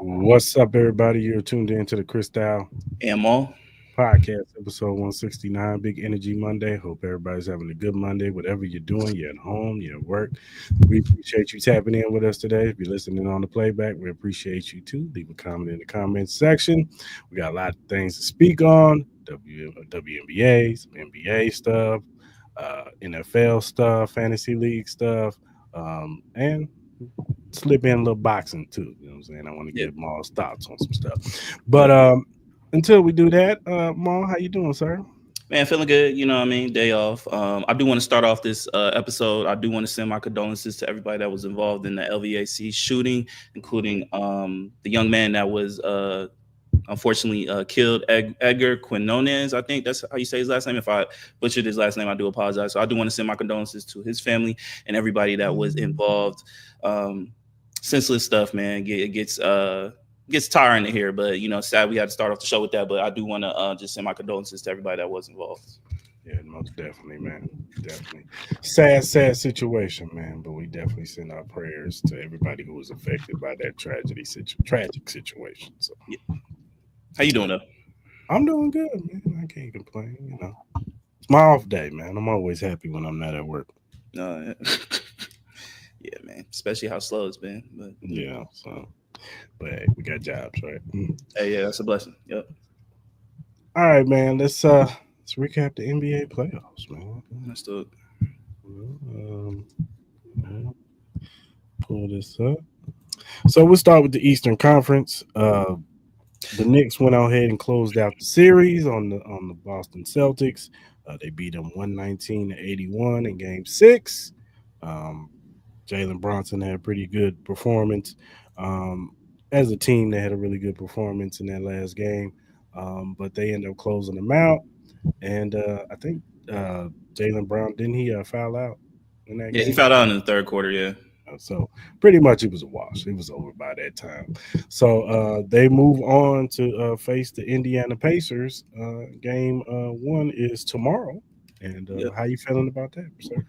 What's up, everybody? You're tuned in to the Cris Ammo. podcast, episode 169, Big Energy Monday. Hope everybody's having a good Monday. Whatever you're doing, you're at home, you're at work. We appreciate you tapping in with us today. If you're listening on the playback, we appreciate you too. Leave a comment in the comments section. We got a lot of things to speak on. WNBA, some NBA stuff, NFL stuff, fantasy league stuff, and slip in a little boxing too. You know what I'm saying? I want to Yeah, get Maul's thoughts on some stuff. But until we do that, Maul, how you doing, sir? man, feeling good. You know what I mean? Day off. I do want to start off this episode. I do want to send my condolences to everybody that was involved in the LVAC shooting, including the young man that was unfortunately killed, Edgar Quinones. I think that's how you say his last name. If I butchered his last name, I do apologize. So I do want to send my condolences to his family and everybody that was involved. Senseless stuff, man. It gets tiring to hear, but sad we had to start off the show with that. But I do want to just send my condolences to everybody that was involved. Yeah, most definitely, man. Definitely. Sad situation, man. But we definitely send our prayers to everybody who was affected by that tragic situation. So Yeah. How you doing though? I'm doing good, man. I can't complain, It's my off day, man. I'm always happy when I'm not at work. Yeah. Yeah, man. Especially how slow it's been. But Yeah, so but hey, we got jobs, right? hey, yeah, that's a blessing. Yep. All right, man. Let's recap the NBA playoffs, man. Let's do it. Um, pull this up. So we'll start with the Eastern Conference. The Knicks went out ahead and closed out the series on the Boston Celtics. They beat them 119-81 in Game 6. Um, Jalen Bronson had a pretty good performance. As a team, they had a really good performance in that last game, but they ended up closing them out. And I think Jalen Brown, didn't he foul out in that Yeah, he game? fouled out in the third quarter. Yeah. So pretty much it was a wash. It was over by that time. So they move on to face the Indiana Pacers. Game one is tomorrow. And Yep. how you feeling about that, sir?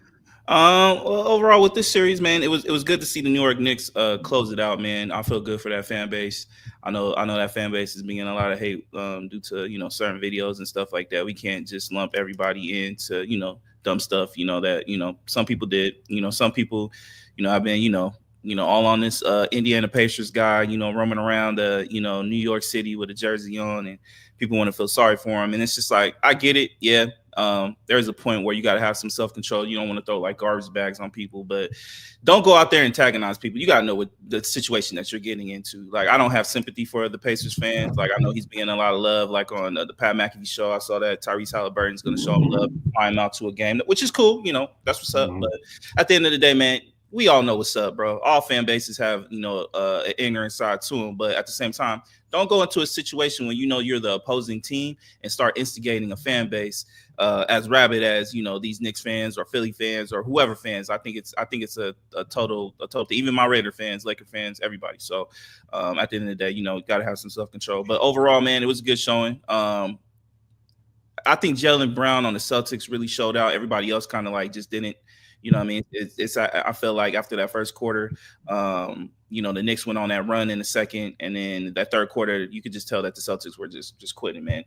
Well, overall with this series, man, it was good to see the New York Knicks close it out, man. I feel good for that fan base. I know that fan base is being a lot of hate due to certain videos and stuff like that. We can't just lump everybody into dumb stuff. That some people did. Some people, I've been all on this Indiana Pacers guy. Roaming around New York City with a jersey on, and people want to feel sorry for him. And it's just like I get it, yeah. There's a point where you got to have some self-control. You don't want to throw like garbage bags on people, but don't go out there and antagonize people. You got to know what the situation that you're getting into. Like, I don't have sympathy for the Pacers fans. Like, I know he's being a lot of love. Like on the Pat McAfee show, I saw that Tyrese Halliburton's going to show him love, fly him out to a game, which is cool. That's what's up. But at the end of the day, man, we all know what's up, bro. All fan bases have, an ignorant side to them. But at the same time, don't go into a situation when you're the opposing team and start instigating a fan base as rabid as these Knicks fans or Philly fans or whoever fans. I think it's a total even my Raider fans, Laker fans, everybody. So at the end of the day, got to have some self-control. But overall, man, it was a good showing. I think Jalen Brown on the Celtics really showed out. Everybody else kind of like just didn't. You know what I mean? I feel like after that first quarter, the Knicks went on that run in the second, and then that third quarter, you could just tell that the Celtics were just quitting, man.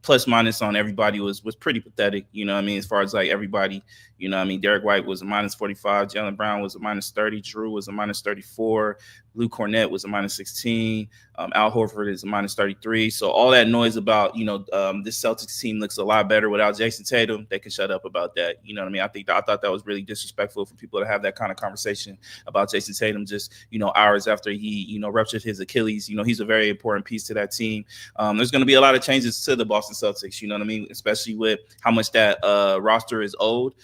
Plus minus on everybody was pretty pathetic. You know what I mean? As far as like everybody, Derek White was a minus 45, Jalen Brown was a minus 30, Drew was a minus 34, Lou Cornett was a minus 16, Al Horford is a minus 33. So all that noise about this Celtics team looks a lot better without Jason Tatum. They can shut up about that. You know what I mean? I thought that was really disrespectful for people to have that kind of conversation about Jason Tatum just hours after he ruptured his Achilles. He's a very important piece to that team. There's going to be a lot of changes to the Boston Celtics. You know what I mean? Especially with how much that roster is owed.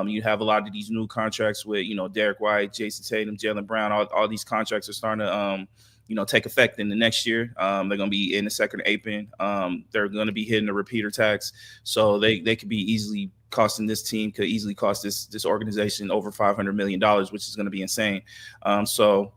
You have a lot of these new contracts with Derek White, Jason Tatum, Jalen Brown. All these contracts are starting to take effect in the next year. They're going to be in the second apron. They're going to be hitting the repeater tax, so they could be easily costing this team, could easily cost this organization over $500 million, which is going to be insane. So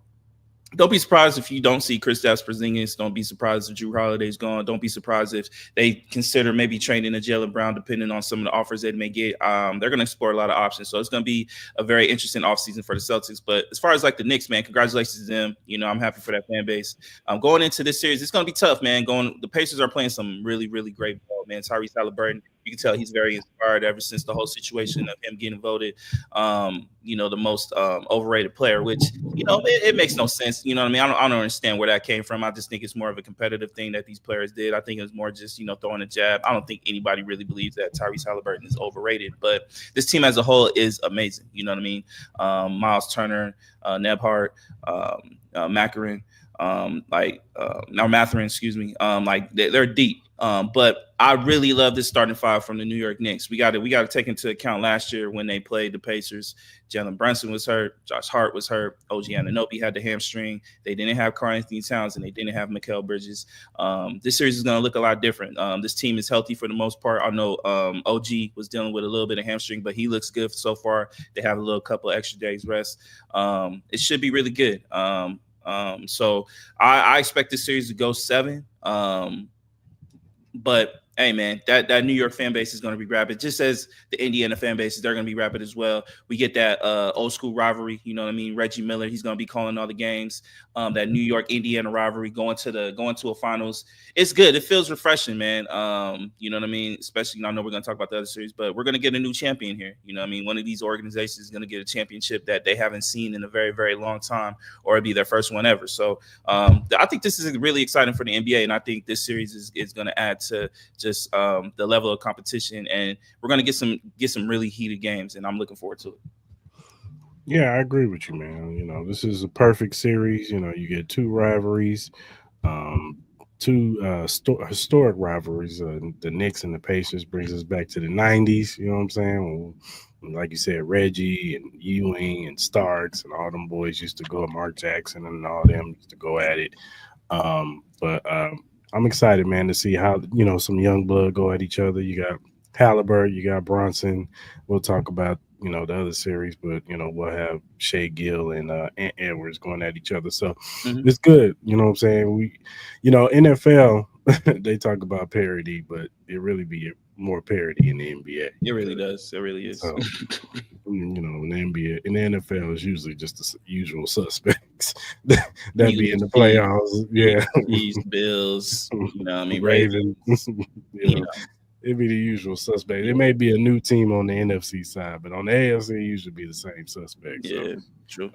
Don't be surprised if you don't see Kristaps Porzingis. Don't be surprised if Drew Holiday's gone. Don't be surprised if they consider maybe trading a Jaylen Brown, depending on some of the offers they may get. They're going to explore a lot of options. So it's going to be a very interesting offseason for the Celtics. But as far as like the Knicks, man, congratulations to them. I'm happy for that fan base. Going into this series, it's going to be tough, man. The Pacers are playing some really, really great ball, man. Tyrese Halliburton, you can tell he's very inspired ever since the whole situation of him getting voted, the most overrated player, which, it makes no sense. You know what I mean? I don't understand where that came from. I just think it's more of a competitive thing that these players did. I think it was more just, throwing a jab. I don't think anybody really believes that Tyrese Halliburton is overrated, but this team as a whole is amazing. You know what I mean? Miles Turner, Nebhart, Macarin, now Matherin, excuse me. They're deep. But I really love this starting five from the New York Knicks. We got to take into account last year when they played the Pacers. Jalen Brunson was hurt. Josh Hart was hurt. OG Anunoby had the hamstring. They didn't have Karl-Anthony Towns, and they didn't have Mikal Bridges. This series is going to look a lot different. This team is healthy for the most part. I know OG was dealing with a little bit of hamstring, but he looks good so far. They have a little couple extra days rest. It should be really good. So I expect this series to go 7. But hey, man, that New York fan base is going to be rabid, just as the Indiana fan bases. They're going to be rabid as well. We get that old school rivalry. You know what I mean? Reggie Miller, he's going to be calling all the games. That New York Indiana rivalry going to a finals. It's good. It feels refreshing, man. You know what I mean? Especially, I know we're going to talk about the other series, but we're going to get a new champion here. You know what I mean? One of these organizations is going to get a championship that they haven't seen in a very, very long time, or it'll be their first one ever. So I think this is really exciting for the NBA, and I think this series is going to add to just the level of competition, and we're going to get some really heated games, and I'm looking forward to it. Yeah, I agree with you, man. This is a perfect series. You get two rivalries, um, two historic rivalries. The Knicks and the Pacers brings us back to the '90s. You know what I'm saying? Like you said, Reggie and Ewing and Starks and all them boys used to go. Mark Jackson and all them used to go at it. But I'm excited, man, to see how some young blood go at each other. You got Halliburton, you got Bronson. We'll talk about the other series, but we'll have Shea Gill and Ant Edwards going at each other. So it's good. You know what I'm saying? NFL they talk about parity, but it really be more parity in the NBA. It really does. It really is. So, in the NBA, in the NFL, is usually just the usual suspects that be in the playoffs. Yeah, these Bills. Ravens. It'd be the usual suspect. It may be a new team on the NFC side, but on the AFC, it usually be the same suspect. Yeah, true.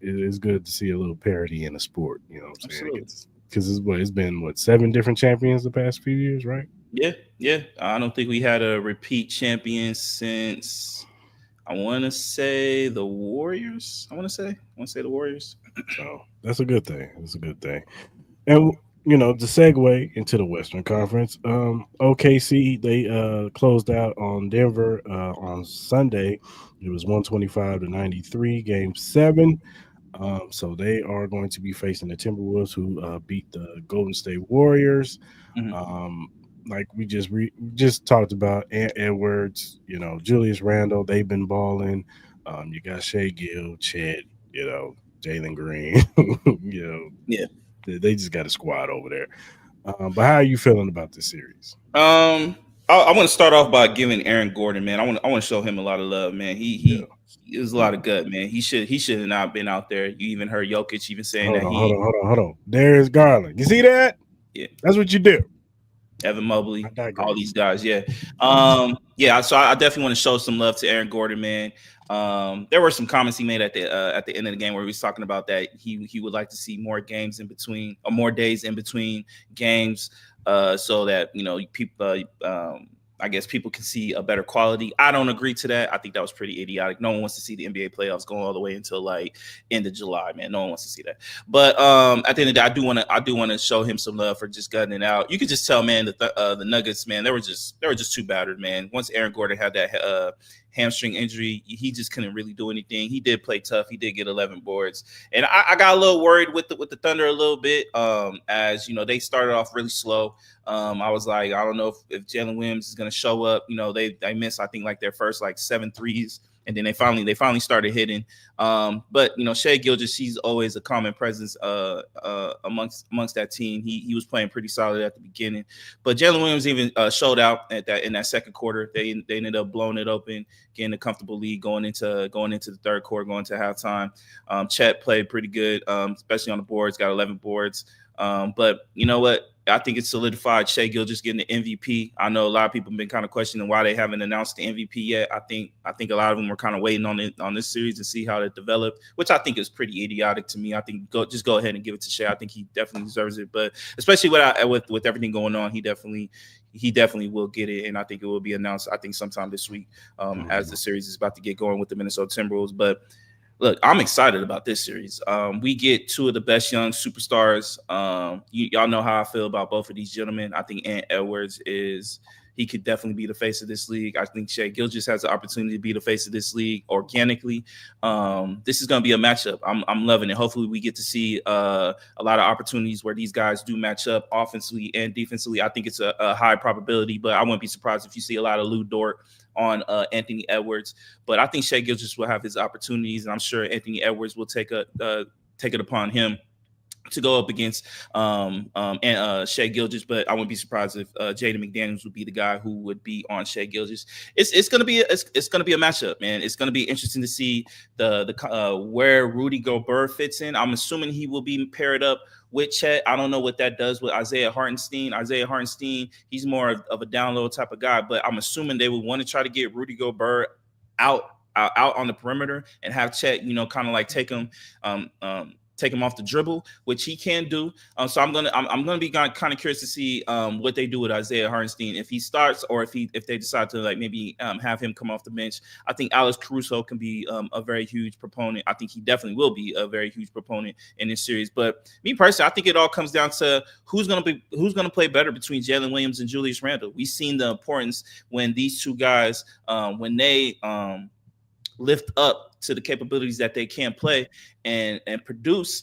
It is good to see a little parity in the sport. You know what I'm saying? Because it's been 7 different champions the past few years, right? Yeah. I don't think we had a repeat champion since, I want to say, the Warriors. I want to say the Warriors. So that's a good thing. And to segue into the Western Conference, OKC, they closed out on Denver on Sunday. It was 125-93, Game 7. So they are going to be facing the Timberwolves, who beat the Golden State Warriors. Like we just talked about, Ant Edwards, Julius Randle, they've been balling. You got Shea Gill, Chet, Jalen Green, Yeah. They just got a squad over there. But how are you feeling about this series? I want to start off by giving Aaron Gordon, man. I want to show him a lot of love, man. He was a lot of gut, man. He should have not been out there. You even heard Jokic even saying hold on. There's Garland. You see that? Yeah, that's what you do. Evan Mobley, all these guys, yeah. So I definitely want to show some love to Aaron Gordon, man. There were some comments he made at the end of the game where he was talking about that he would like to see more games in between, or more days in between games, so that people, I guess people can see a better quality. I don't agree to that. I think that was pretty idiotic. No one wants to see the NBA playoffs going all the way until like end of July, man. No one wants to see that. But at the end of the day, I do want to show him some love for just gutting it out. You could just tell, man, that the Nuggets, man, they were just too battered, man. Once Aaron Gordon had that hamstring injury, he just couldn't really do anything. He did play tough. He did get 11 boards, and I got a little worried with the Thunder a little bit, as they started off really slow. I was like, I don't know if Jalen Williams is going to show up. They missed, I think, like their first 7 threes and then they finally started hitting. But Shai Gilgeous, she's always a common presence amongst that team. He was playing pretty solid at the beginning, but Jalen Williams even showed out in that second quarter. They ended up blowing it open, getting a comfortable lead going into the third quarter, going to halftime. Chet played pretty good, especially on the boards. Got 11 boards. But you know what? I think it's solidified. Shai Gilgeous getting the MVP. I know a lot of people have been kind of questioning why they haven't announced the MVP yet. I think a lot of them were kind of waiting on this series to see how it developed, which I think is pretty idiotic to me. I think go ahead and give it to Shai. I think he definitely deserves it. But especially with everything going on, he definitely will get it, and I think it will be announced, I think, sometime this week as the series is about to get going with the Minnesota Timberwolves. But look, I'm excited about this series. We get two of the best young superstars. Y'all know how I feel about both of these gentlemen. I think Ant Edwards he could definitely be the face of this league. I think Shai Gilgeous has the opportunity to be the face of this league organically. This is going to be a matchup. I'm loving it. Hopefully we get to see a lot of opportunities where these guys do match up offensively and defensively. I think it's a high probability, but I wouldn't be surprised if you see a lot of Lou Dort on Anthony Edwards. But I think Shai Gilgeous will have his opportunities, and I'm sure Anthony Edwards will take it upon him to go up against Shai Gilgeous. But I wouldn't be surprised if Jaden McDaniels would be the guy who would be on Shai Gilgeous. It's gonna be a matchup, man. It's gonna be interesting to see the where Rudy Gobert fits in. I'm assuming he will be paired up with Chet. I don't know what that does with Isaiah Hartenstein. He's more of a down low type of guy, but I'm assuming they would want to try to get Rudy Gobert out on the perimeter and have Chet, kind of like take him off the dribble, which he can do. So I'm gonna be kind of curious to see what they do with Isaiah Hartenstein, if he starts or if they decide to maybe have him come off the bench. I think Alex Caruso can be a very huge proponent. I think he definitely will be a very huge proponent in this series. But me personally, I think it all comes down to who's gonna play better between Jalen Williams and Julius Randle. We've seen the importance when these two guys when they lift up to the capabilities that they can play and produce.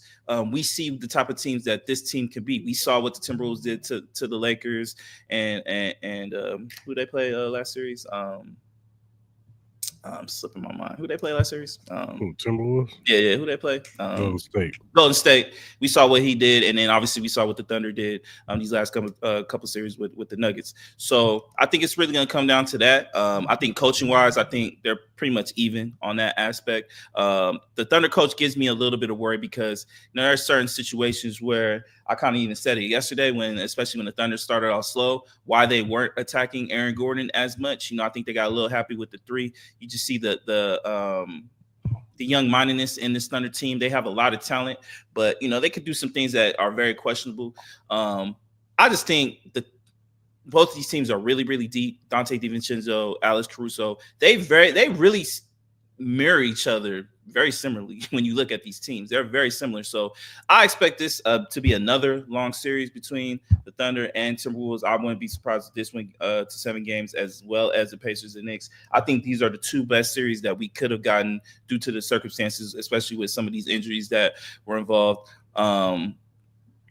We see the type of teams that this team can beat. We saw what the Timberwolves did to the Lakers and who they play last series. I'm slipping my mind. Who they play last series? Timberwolves. Yeah. Who they play? Golden State. We saw what he did, and then obviously we saw what the Thunder did these last couple series with the Nuggets. So I think it's really going to come down to that. I think coaching wise, I think they're pretty much even on that aspect. The Thunder coach gives me a little bit of worry because there are certain situations where I kind of even said it yesterday, especially when the Thunder started off slow, why they weren't attacking Aaron Gordon as much. I think they got a little happy with the three. You just see the young-mindedness in this Thunder team. They have a lot of talent, but they could do some things that are very questionable. I just think that both of these teams are really, really deep. Dante DiVincenzo, Alex Caruso, they really mirror each other very similarly. When you look at these teams, they're very similar. So I expect this to be another long series between the Thunder and Timberwolves. I wouldn't be surprised if this went to 7 games, as well as the Pacers and Knicks. I think these are the two best series that we could have gotten due to the circumstances, especially with some of these injuries that were involved.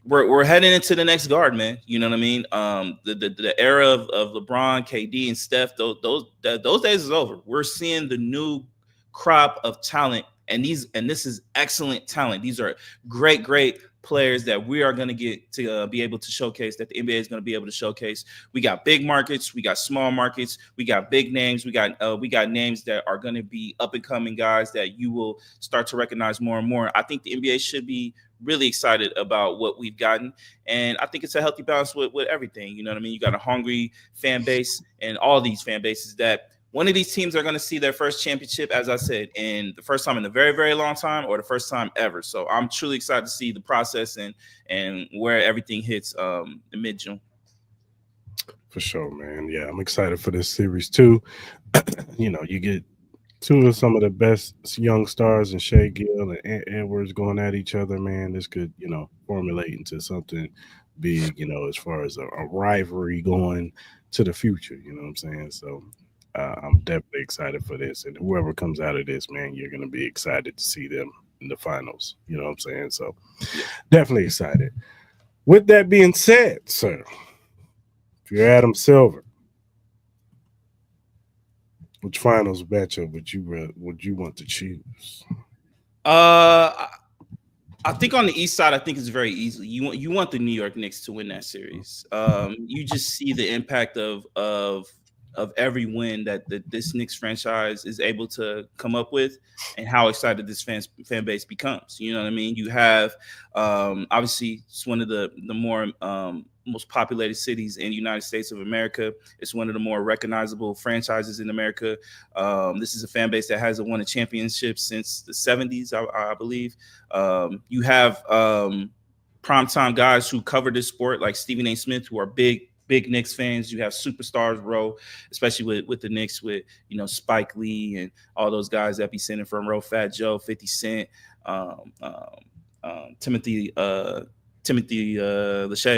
We're heading into the next guard, man. You know what I mean? The era of LeBron, KD, and Steph, those days is over. We're seeing the new crop of talent, and this is excellent talent. These are great players that we are going to get to be able to showcase, that the NBA is going to be able to showcase. We got big markets, we got small markets, we got big names, we got names that are going to be up and coming guys that you will start to recognize more and more. I think the NBA should be really excited about what we've gotten, and I think it's a healthy balance with everything. You know what I mean? You got a hungry fan base, and all these fan bases that one of these teams are going to see their first championship, as I said, in the first time in a very, very long time, or the first time ever. So I'm truly excited to see the process and where everything hits in mid-June. For sure, man. Yeah, I'm excited for this series too. You get two of some of the best young stars in Shai Gill and Edwards going at each other, man. This could, formulate into something big, as far as a rivalry going to the future. You know what I'm saying? So I'm definitely excited for this. And whoever comes out of this, man, you're going to be excited to see them in the finals. You know what I'm saying? So definitely excited. With that being said, sir, if you're Adam Silver, Which finals matchup would you want to choose? Uh, I think on the East side, I think it's very easy. You want the New York Knicks to win that series. You just see the impact of every win that this Knicks franchise is able to come up with, and how excited this fan base becomes. You know what I mean? You have obviously it's one of the more most populated cities in the United States of America. It's one of the more recognizable franchises in America. This is a fan base that hasn't won a championship since the 70s, I believe. You have primetime guys who cover this sport, like Stephen A. Smith, who are big Knicks fans. You have superstars row, especially with the Knicks, with Spike Lee and all those guys that be sending from row, Fat Joe, 50 Cent, um, um, Timothy Lachey,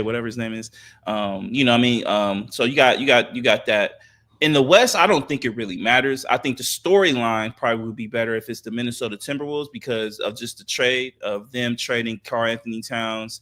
whatever his name is. What I mean? So you got that. In the West, I don't think it really matters. I think the storyline probably would be better if it's the Minnesota Timberwolves, because of just the trade of them trading Karl-Anthony Towns,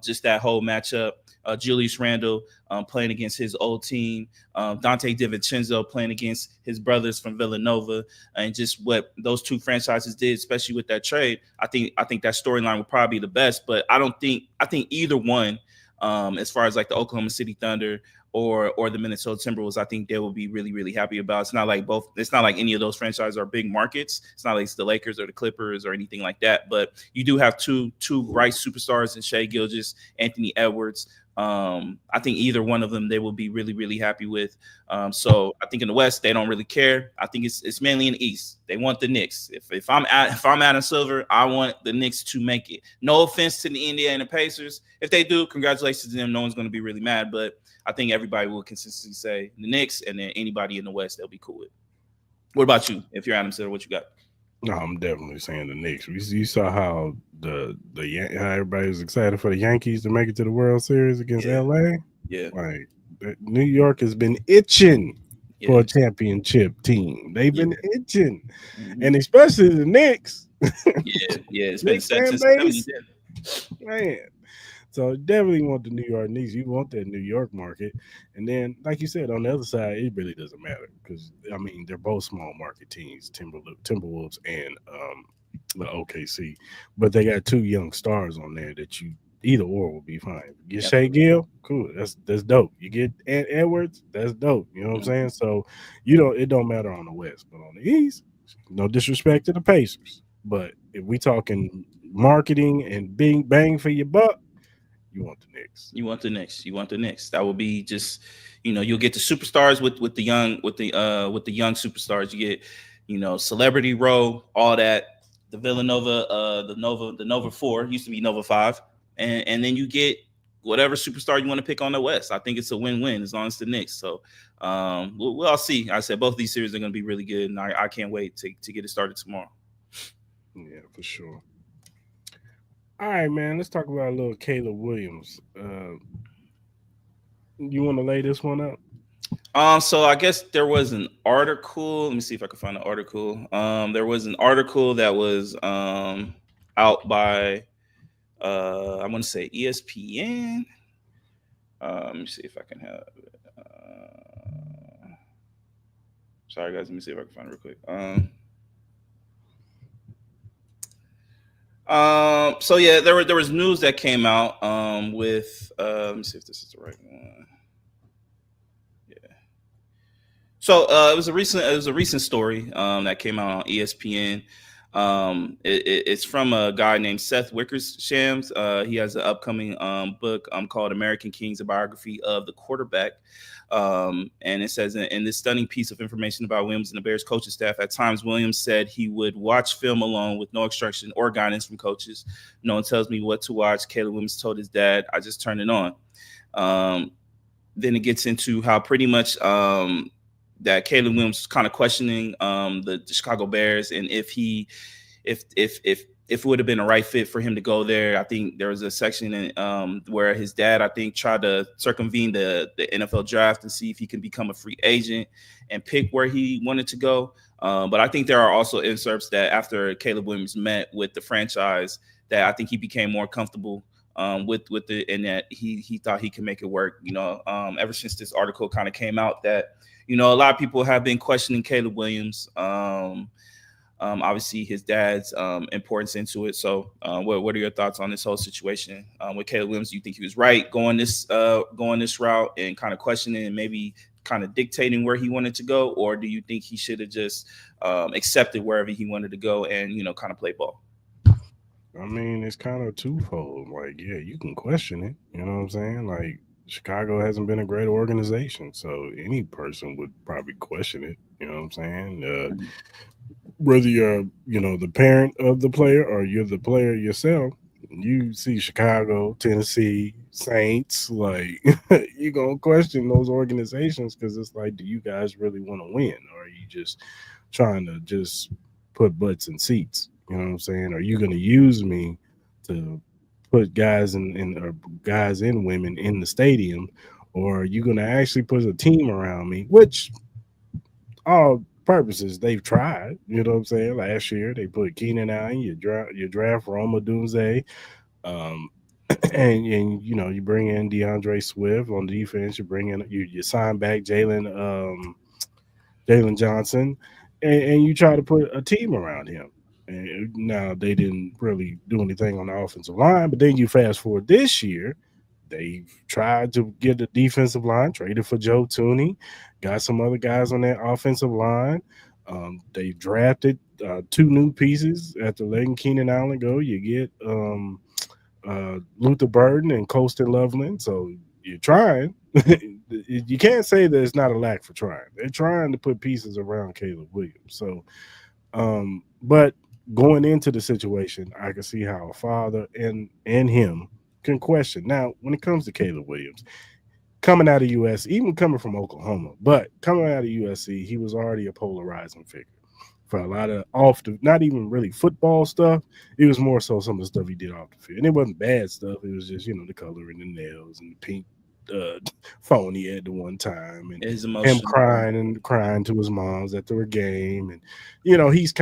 just that whole matchup. Julius Randle playing against his old team, Dante DiVincenzo playing against his brothers from Villanova, and just what those two franchises did, especially with that trade. I think that storyline would probably be the best, but I think either one, as far as like the Oklahoma City Thunder or the Minnesota Timberwolves, I think they will be really, really happy about. It's not like any of those franchises are big markets. It's not like it's the Lakers or the Clippers or anything like that. But you do have two bright superstars in Shai Gilgeous, Anthony Edwards. I think either one of them they will be really, really happy with. So I think in the West they don't really care. I think it's mainly in the East. They want the Knicks. If I'm Adam Silver, I want the Knicks to make it. No offense to the Indiana Pacers. If they do, congratulations to them. No one's going to be really mad. But I think everybody will consistently say the Knicks, and then anybody in the West they'll be cool with. What about you? If you're Adam Silver, what you got? No, I'm definitely saying the Knicks. You saw how how everybody was excited for the Yankees to make it to the World Series against LA. Yeah. Like New York has been itching for a championship team. They've been itching, and especially the Knicks. It's been fan base, man. So definitely want the New York Knicks. You want that New York market, and then like you said, on the other side, it really doesn't matter because I mean they're both small market teams, Timberwolves and the OKC, but they got two young stars on there that you either or will be fine. You get Shai Gill, cool, that's dope. You get Ant Edwards, that's dope. You know what I'm saying? So it don't matter on the West, but on the East, no disrespect to the Pacers, but if we talking marketing and being bang for your buck. You want the Knicks. You want the Knicks. You want the Knicks. That will be just, you'll get the superstars with the young superstars. You get, celebrity row, all that. The Villanova, the Nova 4 used to be Nova 5, and then you get whatever superstar you want to pick on the West. I think it's a win-win as long as the Knicks. So we'll all see. I said both these series are going to be really good, and I can't wait to get it started tomorrow. Yeah, for sure. All right, man. Let's talk about a little Caleb Williams. You want to lay this one out? So I guess there was an article. Let me see if I can find the article. There was an article that was out by I want to say ESPN. Let me see if I can have it. Sorry guys, let me see if I can find it real quick. So yeah, there was news that came out with let me see if this is the right one. Yeah. So it was a recent story that came out on ESPN. It's from a guy named Seth Wickersham. He has an upcoming book called American Kings, a biography of the quarterback. And it says in this stunning piece of information about Williams and the Bears coaching staff, at times Williams said he would watch film alone with no instruction or guidance from coaches. No one tells me what to watch. Caleb Williams told his dad, I just turn it on. Then it gets into how pretty much that Caleb Williams was kind of questioning the Chicago Bears and if it would have been a right fit for him to go there. I think there was a section where his dad, I think, tried to circumvene the NFL draft and see if he can become a free agent and pick where he wanted to go. But I think there are also excerpts that after Caleb Williams met with the franchise, that I think he became more comfortable with it, and that he thought he could make it work. Ever since this article kind of came out, that a lot of people have been questioning Caleb Williams. Obviously, his dad's importance into it. So, what are your thoughts on this whole situation with Caleb Williams? Do you think he was right going this route and kind of questioning and maybe kind of dictating where he wanted to go, or do you think he should have just accepted wherever he wanted to go and kind of play ball? I mean, it's kind of twofold. Like, yeah, you can question it. You know what I'm saying? Like, Chicago hasn't been a great organization, so any person would probably question it. You know what I'm saying? Whether you're, the parent of the player or you're the player yourself, you see Chicago, Tennessee, Saints, like you're gonna question those organizations because it's like, do you guys really want to win, or are you just trying to just put butts in seats? You know what I'm saying? Are you gonna use me to put guys or guys and women in the stadium, or are you gonna actually put a team around me? Which all purposes they've tried. You know what I'm saying? Last year they put Keenan Allen, you draft Roma Dunze, um, and you bring in DeAndre Swift on defense. You bring in you sign back Jalen Johnson, and you try to put a team around him. And now they didn't really do anything on the offensive line, but then you fast forward this year, they've tried to get the defensive line, traded for Joe Tooney, got some other guys on that offensive line. They drafted two new pieces after letting Keenan Allen go. You get Luther Burden and Colston Loveland. So you're trying. You can't say that it's not a lack for trying. They're trying to put pieces around Caleb Williams. So, but going into the situation, I can see how a father and him can question. Now, when it comes to Caleb Williams, coming out of USC, even coming from Oklahoma, but coming out of USC, he was already a polarizing figure for a lot of not even really football stuff. It was more so some of the stuff he did off the field. And it wasn't bad stuff. It was just, the color in the nails and the pink phone he had the one time, and him crying to his moms after a game. And he's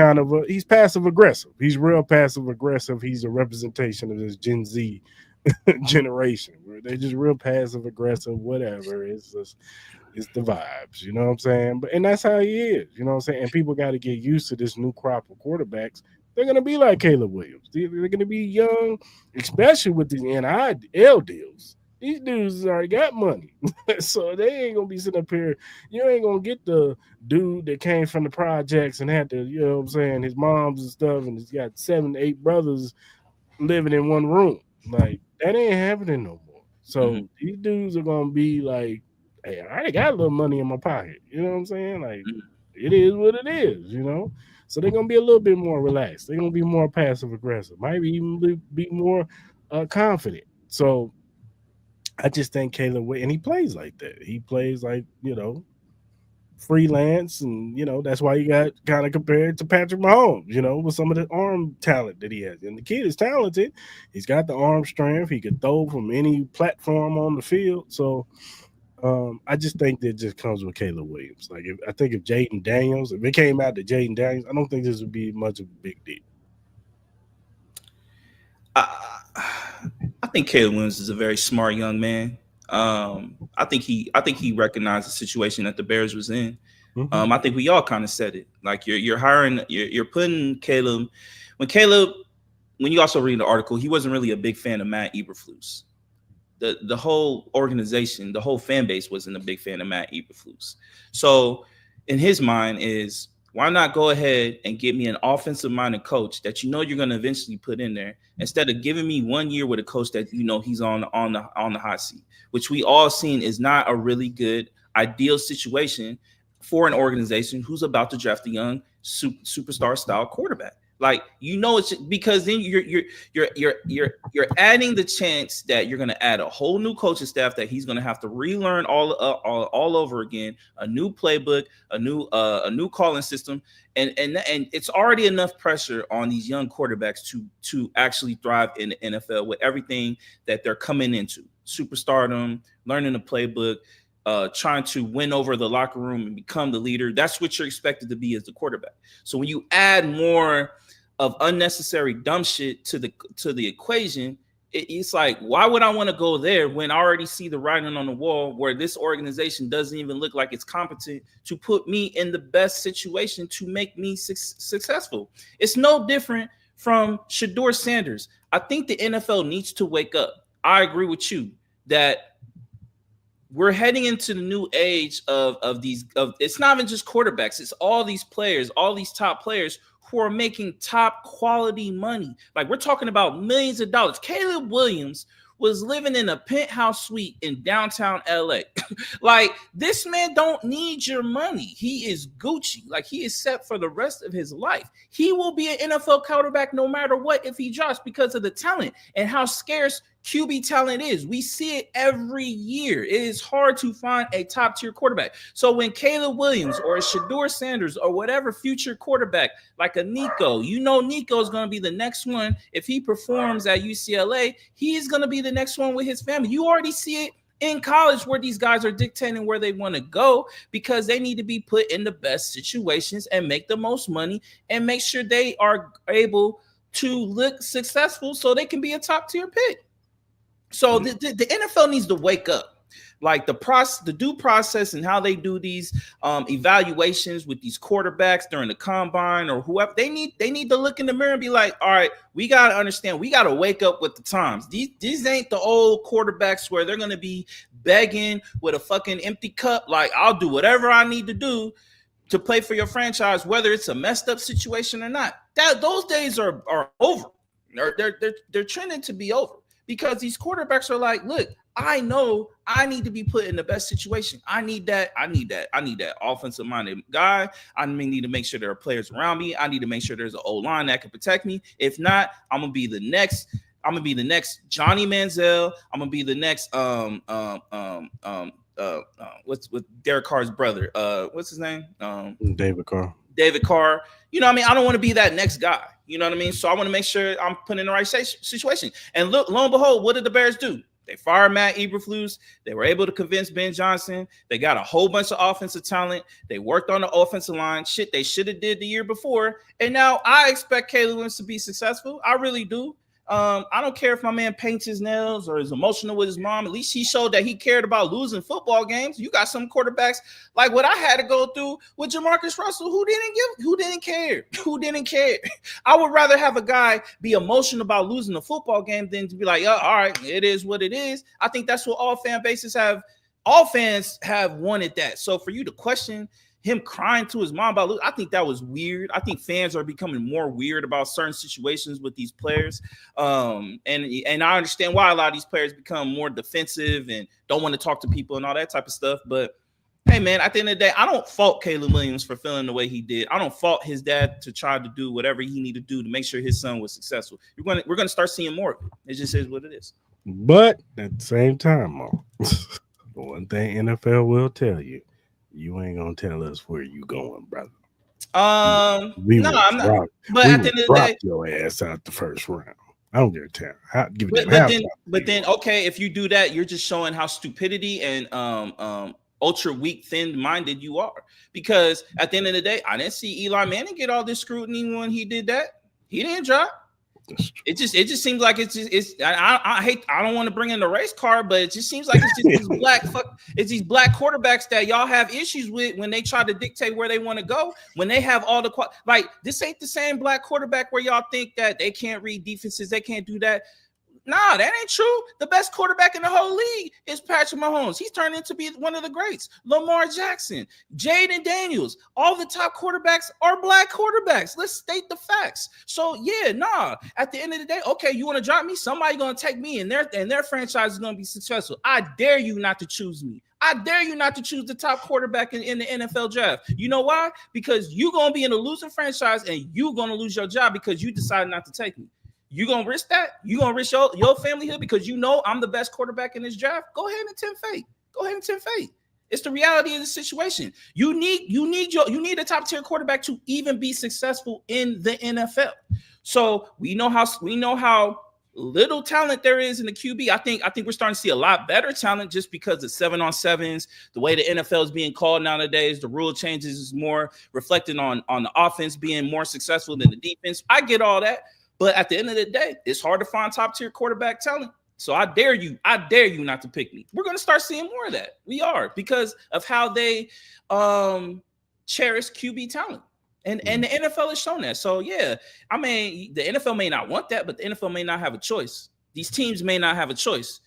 he's passive aggressive. He's real passive aggressive. He's a representation of this Gen Z generation where they're just real passive aggressive, whatever. It's the vibes, you know what I'm saying? And that's how he is, you know what I'm saying? And people got to get used to this new crop of quarterbacks. They're gonna be like Caleb Williams. They're gonna be young, especially with these NIL deals. These dudes already got money. So they ain't gonna be sitting up here. You ain't gonna get the dude that came from the projects and had to, you know what I'm saying, his moms and stuff, and he's got 7, 8 brothers living in one room. Like, that ain't happening no more. So these dudes are gonna be like, hey, I already got a little money in my pocket. You know what I'm saying? Like, it is what it is, So they're gonna be a little bit more relaxed. They're gonna be more passive aggressive. Maybe even be more confident. So I just think Caleb, and he plays like that. He plays like, freelance, and that's why you got kind of compared to Patrick Mahomes, with some of the arm talent that he has. And the kid is talented. He's got the arm strength. He could throw from any platform on the field. So I just think that just comes with Caleb Williams. Like, if Jaden Daniels, if it came out to Jaden Daniels, I don't think this would be much of a big deal. I think Caleb Williams is a very smart young man. I think he recognized the situation that the Bears was in. I think we all kind of said it. Like, you're hiring, you're putting Caleb. When you also read the article, he wasn't really a big fan of Matt Eberflus. The whole organization, the whole fan base wasn't a big fan of Matt Eberflus. So in his mind is, why not go ahead and get me an offensive-minded coach that you're going to eventually put in there, instead of giving me 1 year with a coach that he's on the hot seat, which we all seen is not a really good ideal situation for an organization who's about to draft a young superstar style quarterback. Like, it's because then you're adding the chance that you're going to add a whole new coaching staff that he's going to have to relearn all over again, a new playbook, a new calling system, and it's already enough pressure on these young quarterbacks to actually thrive in the NFL with everything that they're coming into: superstardom, learning the playbook, trying to win over the locker room and become the leader. That's what you're expected to be as the quarterback. So when you add more of unnecessary dumb shit to the equation, it's like, why would I want to go there when I already see the writing on the wall where this organization doesn't even look like it's competent to put me in the best situation to make me successful? It's no different from Shedeur Sanders. I think the NFL needs to wake up. I agree with you that we're heading into the new age of it's not even just quarterbacks, it's all these players, all these top players who are making top quality money. Like, we're talking about millions of dollars. Caleb Williams was living in a penthouse suite in downtown LA. Like, this man don't need your money. He is Gucci. Like, he is set for the rest of his life. He will be an NFL quarterback no matter what if he drops, because of the talent and how scarce QB talent is. We see it every year. It is hard to find a top tier quarterback. So when Caleb Williams or a Shedeur Sanders or whatever future quarterback, like a Nico, Nico is going to be the next one. If he performs at UCLA, he's going to be the next one with his family. You already see it in college where these guys are dictating where they want to go because they need to be put in the best situations and make the most money and make sure they are able to look successful so they can be a top tier pick. So the NFL needs to wake up, like the due process and how they do these evaluations with these quarterbacks during the combine or whoever. They need to look in the mirror and be like, all right, we got to understand, we got to wake up with the times. These ain't the old quarterbacks where they're going to be begging with a fucking empty cup. Like, I'll do whatever I need to do to play for your franchise, whether it's a messed up situation or not. Those days are over. They're trending to be over. Because these quarterbacks are like, look, I know I need to be put in the best situation. I need that offensive minded guy. I need to make sure there are players around me. I need to make sure there's an O-line that can protect me. If not, I'm gonna be the next Johnny Manziel. I'm gonna be the next what's with Derek Carr's brother? What's his name? David Carr. You know what I mean? I don't want to be that next guy. You know what I mean? So I want to make sure I'm put in the right situation. And look, lo and behold, what did the Bears do? They fired Matt Eberflus. They were able to convince Ben Johnson. They got a whole bunch of offensive talent. They worked on the offensive line. Shit they should have did the year before. And now I expect Caleb Williams to be successful. I really do. I don't care if my man paints his nails or is emotional with his mom. At least he showed that he cared about losing football games. You got some quarterbacks like what I had to go through with Jamarcus Russell, who didn't care. I would rather have a guy be emotional about losing a football game than to be like, yeah, all right, it is what it is. I think that's what all fans have wanted that. So for you to question him crying to his mom about, I think that was weird. I think fans are becoming more weird about certain situations with these players. And I understand why a lot of these players become more defensive and don't want to talk to people and all that type of stuff. But hey, man, at the end of the day, I don't fault Caleb Williams for feeling the way he did. I don't fault his dad to try to do whatever he needed to do to make sure his son was successful. We're going to start seeing more of it. It just is what it is. But at the same time, one thing NFL will tell you, you ain't gonna tell us where you going, brother. I'm not. But at the end of the day, your ass out the first round. I don't give a damn. But then, okay, if you do that, you're just showing how stupidity and ultra weak, thin-minded you are. Because at the end of the day, I didn't see Eli Manning get all this scrutiny when he did that. He didn't drop. It just seems like I don't want to bring in the race card, but it just seems like it's just these black quarterbacks that y'all have issues with when they try to dictate where they want to go, when they have all the like this ain't the same black quarterback where y'all think that they can't read defenses, they can't do that. Nah, that ain't true. The best quarterback in the whole league is Patrick Mahomes. He's turned into be one of the greats. Lamar Jackson, Jaden Daniels, all the top quarterbacks are black quarterbacks. Let's state the facts. So yeah, at the end of the day, okay, you want to drop me? Somebody gonna take me and their franchise is gonna be successful. I dare you not to choose me. I dare you not to choose the top quarterback in the NFL draft. You know why? Because you're gonna be in a losing franchise and you're gonna lose your job because you decided not to take me. You gonna risk that? You gonna risk your family here because you know I'm the best quarterback in this draft? Go ahead and tempt fate. It's the reality of the situation. You need a top tier quarterback to even be successful in the NFL. So we know how little talent there is in the QB. I think we're starting to see a lot better talent just because of 7-on-7s, the way the NFL is being called nowadays, the rule changes is more reflecting on the offense being more successful than the defense. I get all that. But at the end of the day, it's hard to find top tier quarterback talent. So I dare you not to pick me. We're going to start seeing more of that. We are, because of how they cherish QB talent. And the NFL has shown that. So, yeah, I mean, the NFL may not want that, but the NFL may not have a choice. These teams may not have a choice.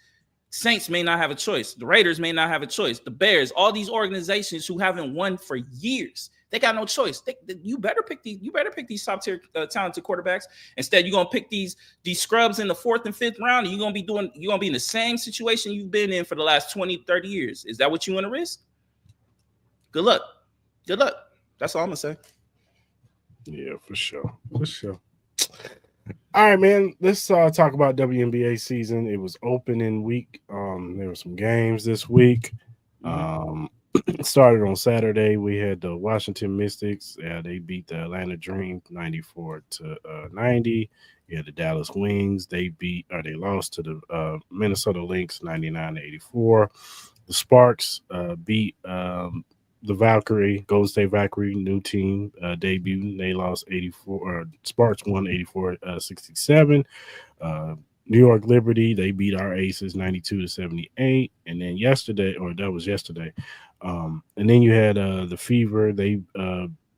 Saints may not have a choice. The Raiders may not have a choice. The Bears, all these organizations who haven't won for years, they got no choice. You better pick these. You better pick these top tier talented quarterbacks. Instead, you're gonna pick these scrubs in the 4th and 5th round, and you're gonna be in the same situation you've been in for the last 20, 30 years. Is that what you want to risk? Good luck. Good luck. That's all I'm gonna say. Yeah, for sure. For sure. All right, man. Let's talk about WNBA season. It was opening week. There were some games this week. Started on Saturday. We had the Washington Mystics. They beat the Atlanta Dream 94-90. You had the Dallas Wings. They lost to the Minnesota Lynx 99-84. The Sparks beat the Valkyrie, Golden State Valkyrie, new team debut. They lost 84. Sparks won 84-67. New York Liberty, they beat our Aces 92-78. And then yesterday. And then you had the Fever. They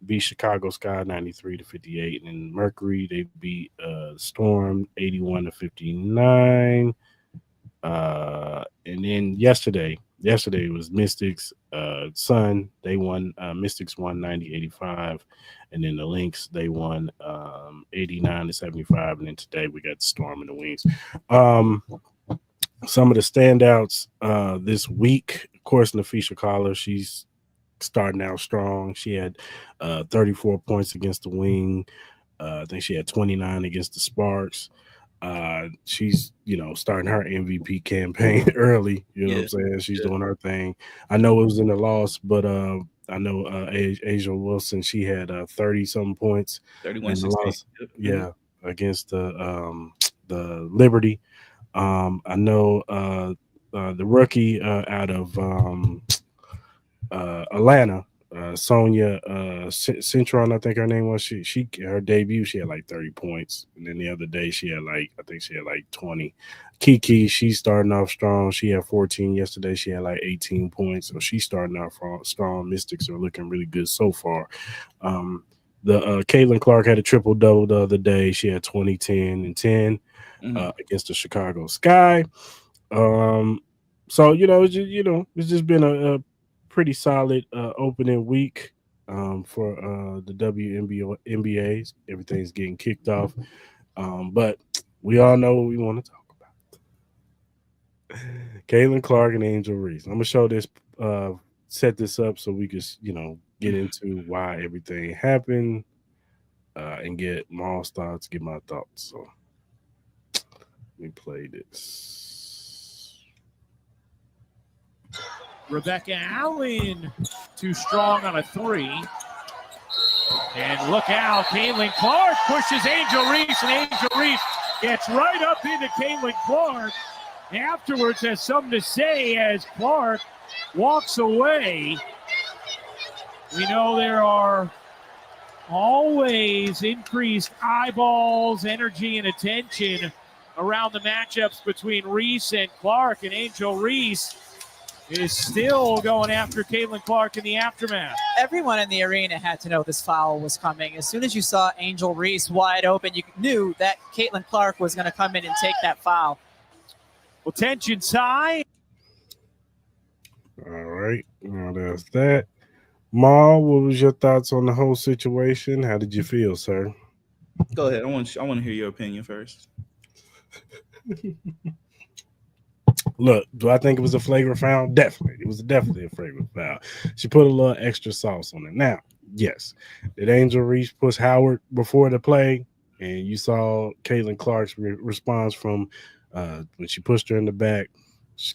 beat Chicago Sky 93-58. And then Mercury, they beat Storm 81-59. And then yesterday was Mystics Sun. They won. Mystics won 90-85, and then the Lynx, they won 89-75. And then today we got the Storm and the Wings. Some of the standouts this week, of course, Nafisha Collar. She's starting out strong. She had 34 points against the Wing. I think she had 29 against the Sparks. She's starting her MVP campaign early. You know what I'm saying? She's doing her thing. I know it was in the loss, but I know Asia Wilson, she had 30-something points. 31 in the loss. Yeah, against the Liberty. I know the rookie out of Atlanta, Sonia Cintron, I think her name was. She her debut, she had like 30 points, and then the other day she had like 20. Kiki, she's starting off strong. She had 14 yesterday. She had like 18 points, so she's starting off strong. Mystics are looking really good so far. The Caitlin Clark had a triple double the other day. She had 20, 10, and 10 against the Chicago Sky. So it's just been a pretty solid opening week for the WNBA. Everything's getting kicked off, but we all know what we want to talk about. Caitlin Clark and Angel Reese. I'm gonna show this, set this up so we can get into why everything happened and get Maul's thoughts, get my thoughts. So let me play this. Rebecca Allen, too strong on a 3. And look out, Caitlin Clark pushes Angel Reese, and Angel Reese gets right up into Caitlin Clark. Afterwards has something to say as Clark walks away. We know there are always increased eyeballs, energy, and attention around the matchups between Reese and Clark, and Angel Reese is still going after Caitlin Clark in the aftermath. Everyone in the arena had to know this foul was coming. As soon as you saw Angel Reese wide open, you knew that Caitlin Clark was going to come in and take that foul. Well, tension's high. All right, now there's that. Maul, what was your thoughts on the whole situation? How did you feel, sir? Go ahead. I want to hear your opinion first. Look, do I think it was a flagrant foul? Definitely. It was definitely a flagrant foul. She put a little extra sauce on it. Now, yes, did Angel Reese push Howard before the play? And you saw Caitlin Clark's response from when she pushed her in the back.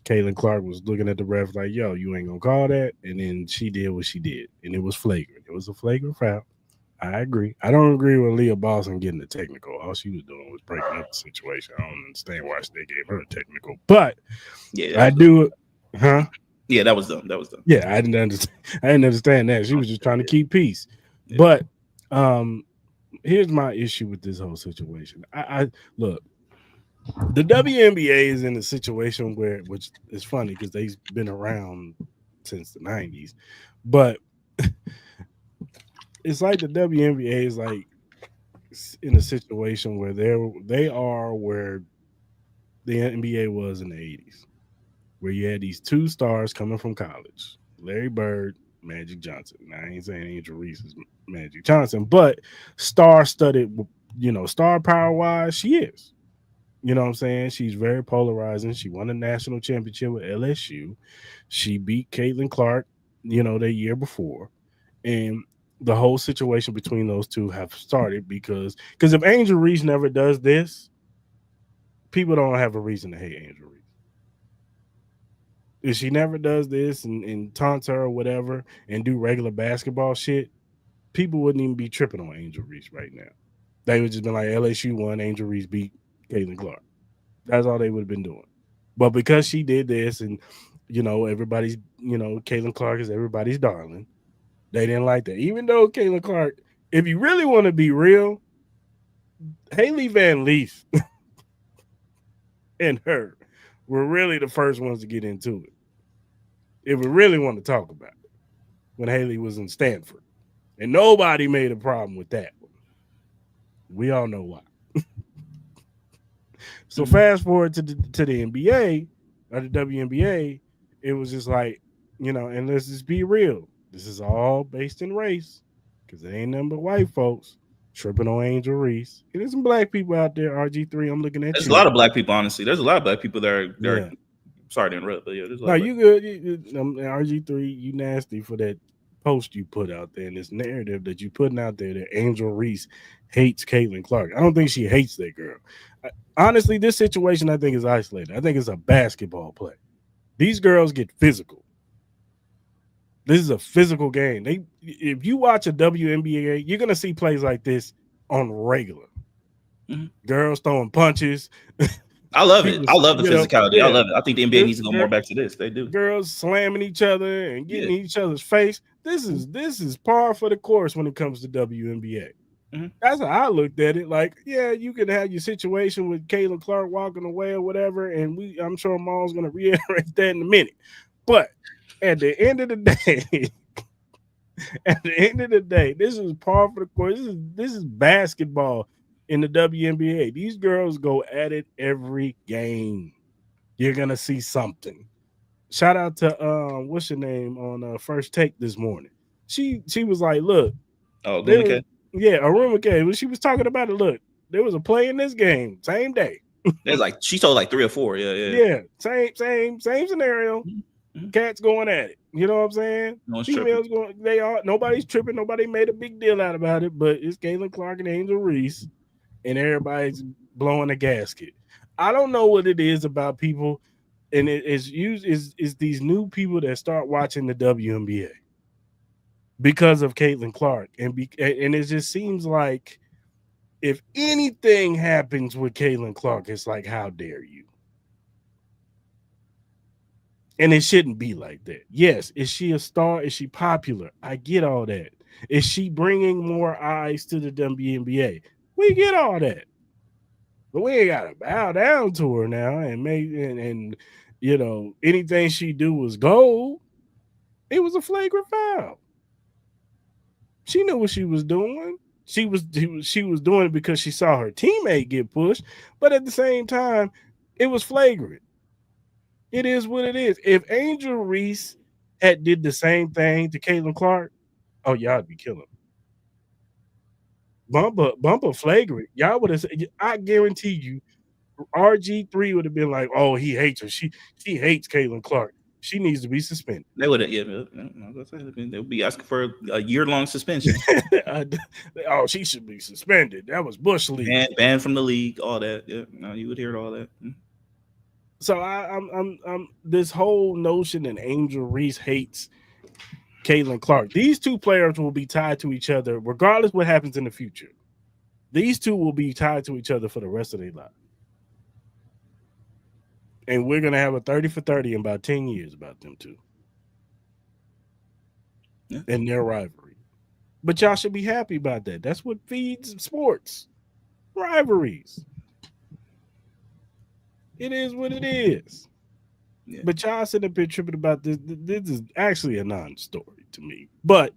Caitlin Clark was looking at the ref like, yo, you ain't going to call that. And then she did what she did. And it was flagrant. It was a flagrant foul. I agree. I don't agree with Leah Boston getting the technical. All she was doing was breaking up the situation. I don't understand why they gave her a technical. But yeah, I do. Huh? Yeah, that was dumb. That was dumb. Yeah, I didn't understand that. She was just trying to keep peace. Yeah. But here's my issue with this whole situation. I look, the WNBA is in a situation which is funny because they've been around since the 90s, but it's like the WNBA is like in a situation where they are where the NBA was in the 80s, where you had these two stars coming from college, Larry Bird, Magic Johnson. Now, I ain't saying Angel Reese is Magic Johnson, but star-studded, star power-wise, she is. You know what I'm saying? She's very polarizing. She won a national championship with LSU. She beat Caitlin Clark, the year before. And the whole situation between those two have started because if Angel Reese never does this, people don't have a reason to hate Angel Reese. If she never does this and taunts her or whatever and do regular basketball shit, people wouldn't even be tripping on Angel Reese right now. They would just been like, LSU won, Angel Reese beat Caitlin Clark. That's all they would have been doing. But because she did this and, everybody's, Caitlin Clark is everybody's darling, they didn't like that. Even though Caitlin Clark, if you really want to be real, Haley Van Leaf and her were really the first ones to get into it. If we really want to talk about it, when Haley was in Stanford. And nobody made a problem with that one. We all know why. So fast forward to the NBA or the WNBA, it was just like, and let's just be real. This is all based in race because it ain't nothing but white folks tripping on Angel Reese. And there's some black people out there, RG3, I'm looking at There's you. a lot of black people, honestly. There's a lot of black people that are sorry to interrupt, but yeah, there's a lot. No, you good. RG3, you nasty for that post you put out there and this narrative that you putting out there that Angel Reese hates Caitlin Clark. I don't think she hates that girl. Honestly, this situation I think is isolated. I think it's a basketball play. These girls get physical. This is a physical game. If you watch a WNBA, you're gonna see plays like this on regular. Mm-hmm. Girls throwing punches. I love it. I love the physicality. Yeah. I love it. I think the NBA needs to go more back to this. They do. Girls slamming each other and getting in each other's face. This is par for the course when it comes to WNBA. Mm-hmm. That's how I looked at it. Like, yeah, you can have your situation with Caitlin Clark walking away or whatever, and I'm sure Maul's going to reiterate that in a minute. But at the end of the day, this is par for the course. This is basketball in the WNBA. These girls go at it every game. You're gonna see something. Shout out to what's your name on First Take this morning. She was like, look, Aruma K. When she was talking about it, look, there was a play in this game, same day. It's like she told like 3 or 4. Yeah, same scenario. Mm-hmm. Cats going at it. You know what I'm saying? No Females going, nobody's tripping, nobody made a big deal out about it, but it's Caitlin Clark and Angel Reese, and everybody's blowing a gasket. I don't know what it is about people, and it's these new people that start watching the WNBA because of Caitlin Clark, and it just seems like if anything happens with Caitlin Clark, it's like, how dare you? And it shouldn't be like that. Yes, is she a star? Is she popular? I get all that. Is she bringing more eyes to the WNBA? We get all that. But we ain't got to bow down to her now and anything she do was gold. It was a flagrant foul. She knew what she was doing. She was doing it because she saw her teammate get pushed, but at the same time, it was flagrant. It is what it is. If Angel Reese had did the same thing to Caitlin Clark, oh, y'all'd be killing her. Bumper flagrant. Y'all would have said, I guarantee you, RG3 would have been like, oh, he hates her. She hates Caitlin Clark. She needs to be suspended. They would have, they would be asking for a year-long suspension. Oh, she should be suspended. That was Bush League. Banned from the league, all that. Yeah, no, you would hear all that. So I'm this whole notion that Angel Reese hates Caitlin Clark. These two players will be tied to each other regardless what happens in the future. These two will be tied to each other for the rest of their life. And we're going to have a 30 for 30 in about 10 years about them two. Yeah. And their rivalry. But y'all should be happy about that. That's what feeds sports. Rivalries. It is what it is. Yeah. But y'all sitting up here tripping about this. This is actually a non-story to me. But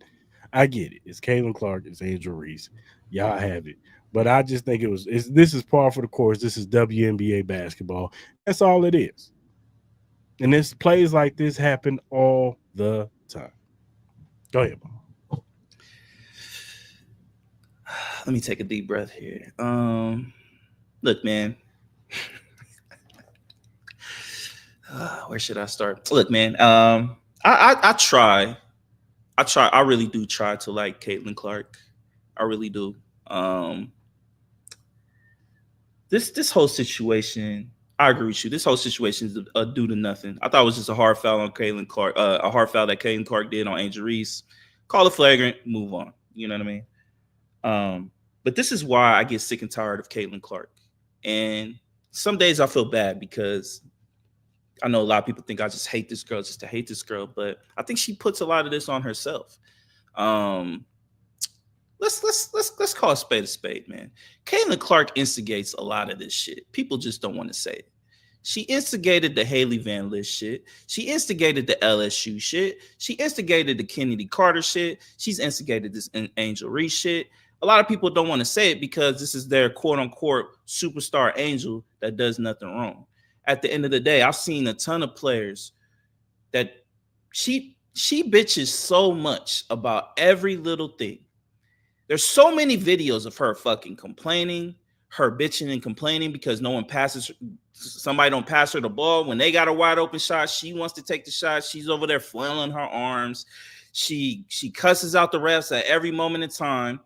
I get it. It's Caitlin Clark. It's Angel Reese. Y'all have it. But I just think this is par for the course. This is WNBA basketball. That's all it is. And this plays like this happen all the time. Go ahead, Bob. Let me take a deep breath here. Look, man. Where should I start? Look, man. I try. I really do try to like Caitlin Clark. I really do. This whole situation, I agree with you. This whole situation is due to nothing. I thought it was just a hard foul on Caitlin Clark, a hard foul that Caitlin Clark did on Angel Reese. Call it flagrant, move on. You know what I mean? But this is why I get sick and tired of Caitlin Clark. And some days I feel bad because I know a lot of people think I just hate this girl just to hate this girl, but I think she puts a lot of this on herself. Let's call a spade, man. Caitlin Clark instigates a lot of this shit. People just don't want to say it. She instigated the Haley Van List shit. She instigated the LSU shit. She instigated the Kennedy Carter shit. She's instigated this Angel Reese shit. A lot of people don't want to say it because this is their quote unquote superstar angel that does nothing wrong. At the end of the day, I've seen a ton of players that she bitches so much about every little thing. There's so many videos of her fucking complaining, her bitching and complaining because somebody don't pass her the ball. When they got a wide open shot, she wants to take the shot. She's over there flailing her arms. She cusses out the refs at every moment in time.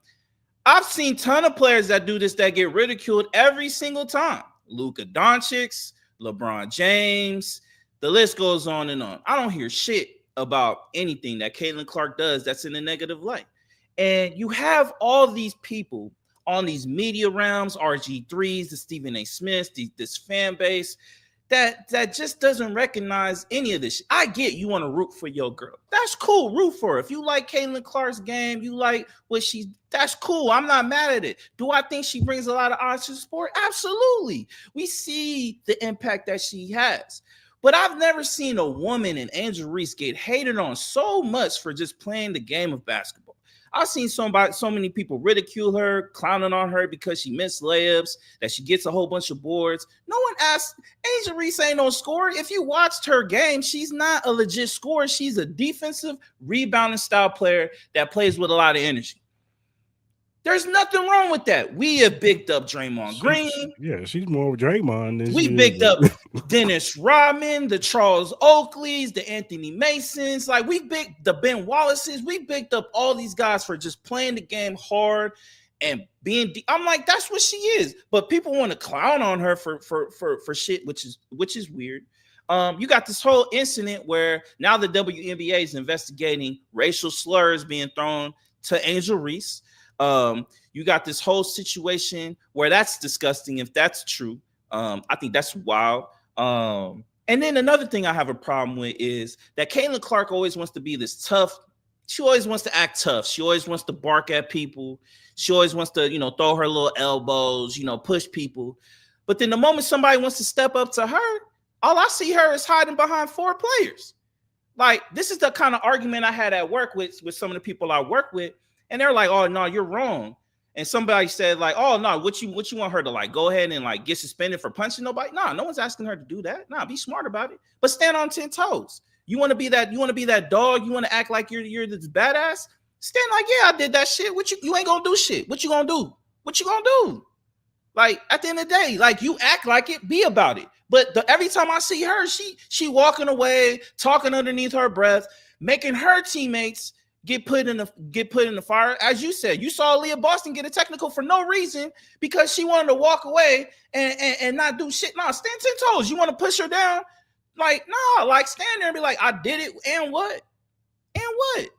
I've seen a ton of players that do this that get ridiculed every single time. Luka Doncic, LeBron James, the list goes on and on. I don't hear shit about anything that Caitlin Clark does that's in a negative light. And you have all these people on these media realms, RG3s, the Stephen A. Smiths, this fan base that just doesn't recognize any of this. I get you want to root for your girl. That's cool. Root for her. If you like Caitlin Clark's game, you like what that's cool. I'm not mad at it. Do I think she brings a lot of odds to the sport? Absolutely. We see the impact that she has. But I've never seen a woman in Angel Reese get hated on so much for just playing the game of basketball. I've seen so many people ridicule her, clowning on her because she missed layups, that she gets a whole bunch of boards. No one asked. Angel Reese ain't no scorer. If you watched her game, she's not a legit scorer. She's a defensive rebounding style player that plays with a lot of energy. There's nothing wrong with that. We have bigged up Draymond Green. Yeah, she's more Draymond than we bigged up Dennis Rodman, the Charles Oakleys, the Anthony Masons. Like we bigged the Ben Wallaces. We bigged up all these guys for just playing the game hard and being. I'm like, that's what she is. But people want to clown on her for shit, which is weird. You got this whole incident where now the WNBA is investigating racial slurs being thrown to Angel Reese. You got this whole situation where that's disgusting if that's true. I think that's wild. And then another thing I have a problem with is that Caitlin Clark always wants to be this tough. She always wants to act tough. She always wants to bark at people. She always wants to, throw her little elbows, push people. But then the moment somebody wants to step up to her, all I see her is hiding behind four players. Like, this is the kind of argument I had at work with some of the people I work with. And they're like, oh, no, you're wrong. And somebody said, like, oh, no, what you want her to, like, go ahead and, like, get suspended for punching nobody? No, no one's asking her to do that. No, be smart about it. But stand on 10 toes. You want to be that dog? You want to act like you're this badass? Stand like, yeah, I did that shit. You ain't going to do shit. What you going to do? What you going to do? Like, at the end of the day, like, you act like it, be about it. But every time I see her, she walking away, talking underneath her breath, making her teammates get put in the fire. As you said, you saw Leah Boston get a technical for no reason because she wanted to walk away and not do shit. No, stand 10 toes. You want to push her down? Like, no, like stand there and be like, I did it. And what? And what?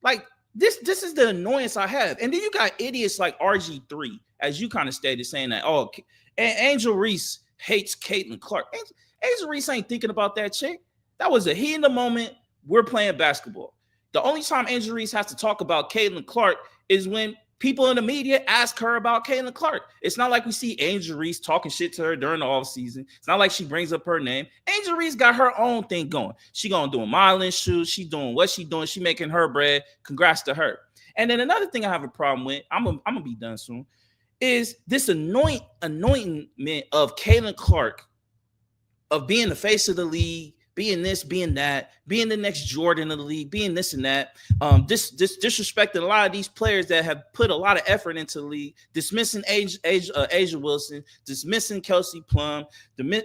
Like, this is the annoyance I have. And then you got idiots like RG3, as you kind of stated, saying that, oh, Angel Reese hates Caitlin Clark. Angel Reese ain't thinking about that chick. That was a he in the moment. We're playing basketball. The only time Angel Reese has to talk about Caitlin Clark is when people in the media ask her about Caitlin Clark. It's not like we see Angel Reese talking shit to her during the offseason. It's not like she brings up her name. Angel Reese got her own thing going. She going to do modeling shoots. She doing what she doing. She making her bread. Congrats to her. And then another thing I have a problem with, I'm gonna be done soon, is this anointment of Caitlin Clark of being the face of the league, being this, being that, being the next Jordan of the league, being this and that. This disrespecting a lot of these players that have put a lot of effort into the league, dismissing Asia Wilson, dismissing Kelsey Plum,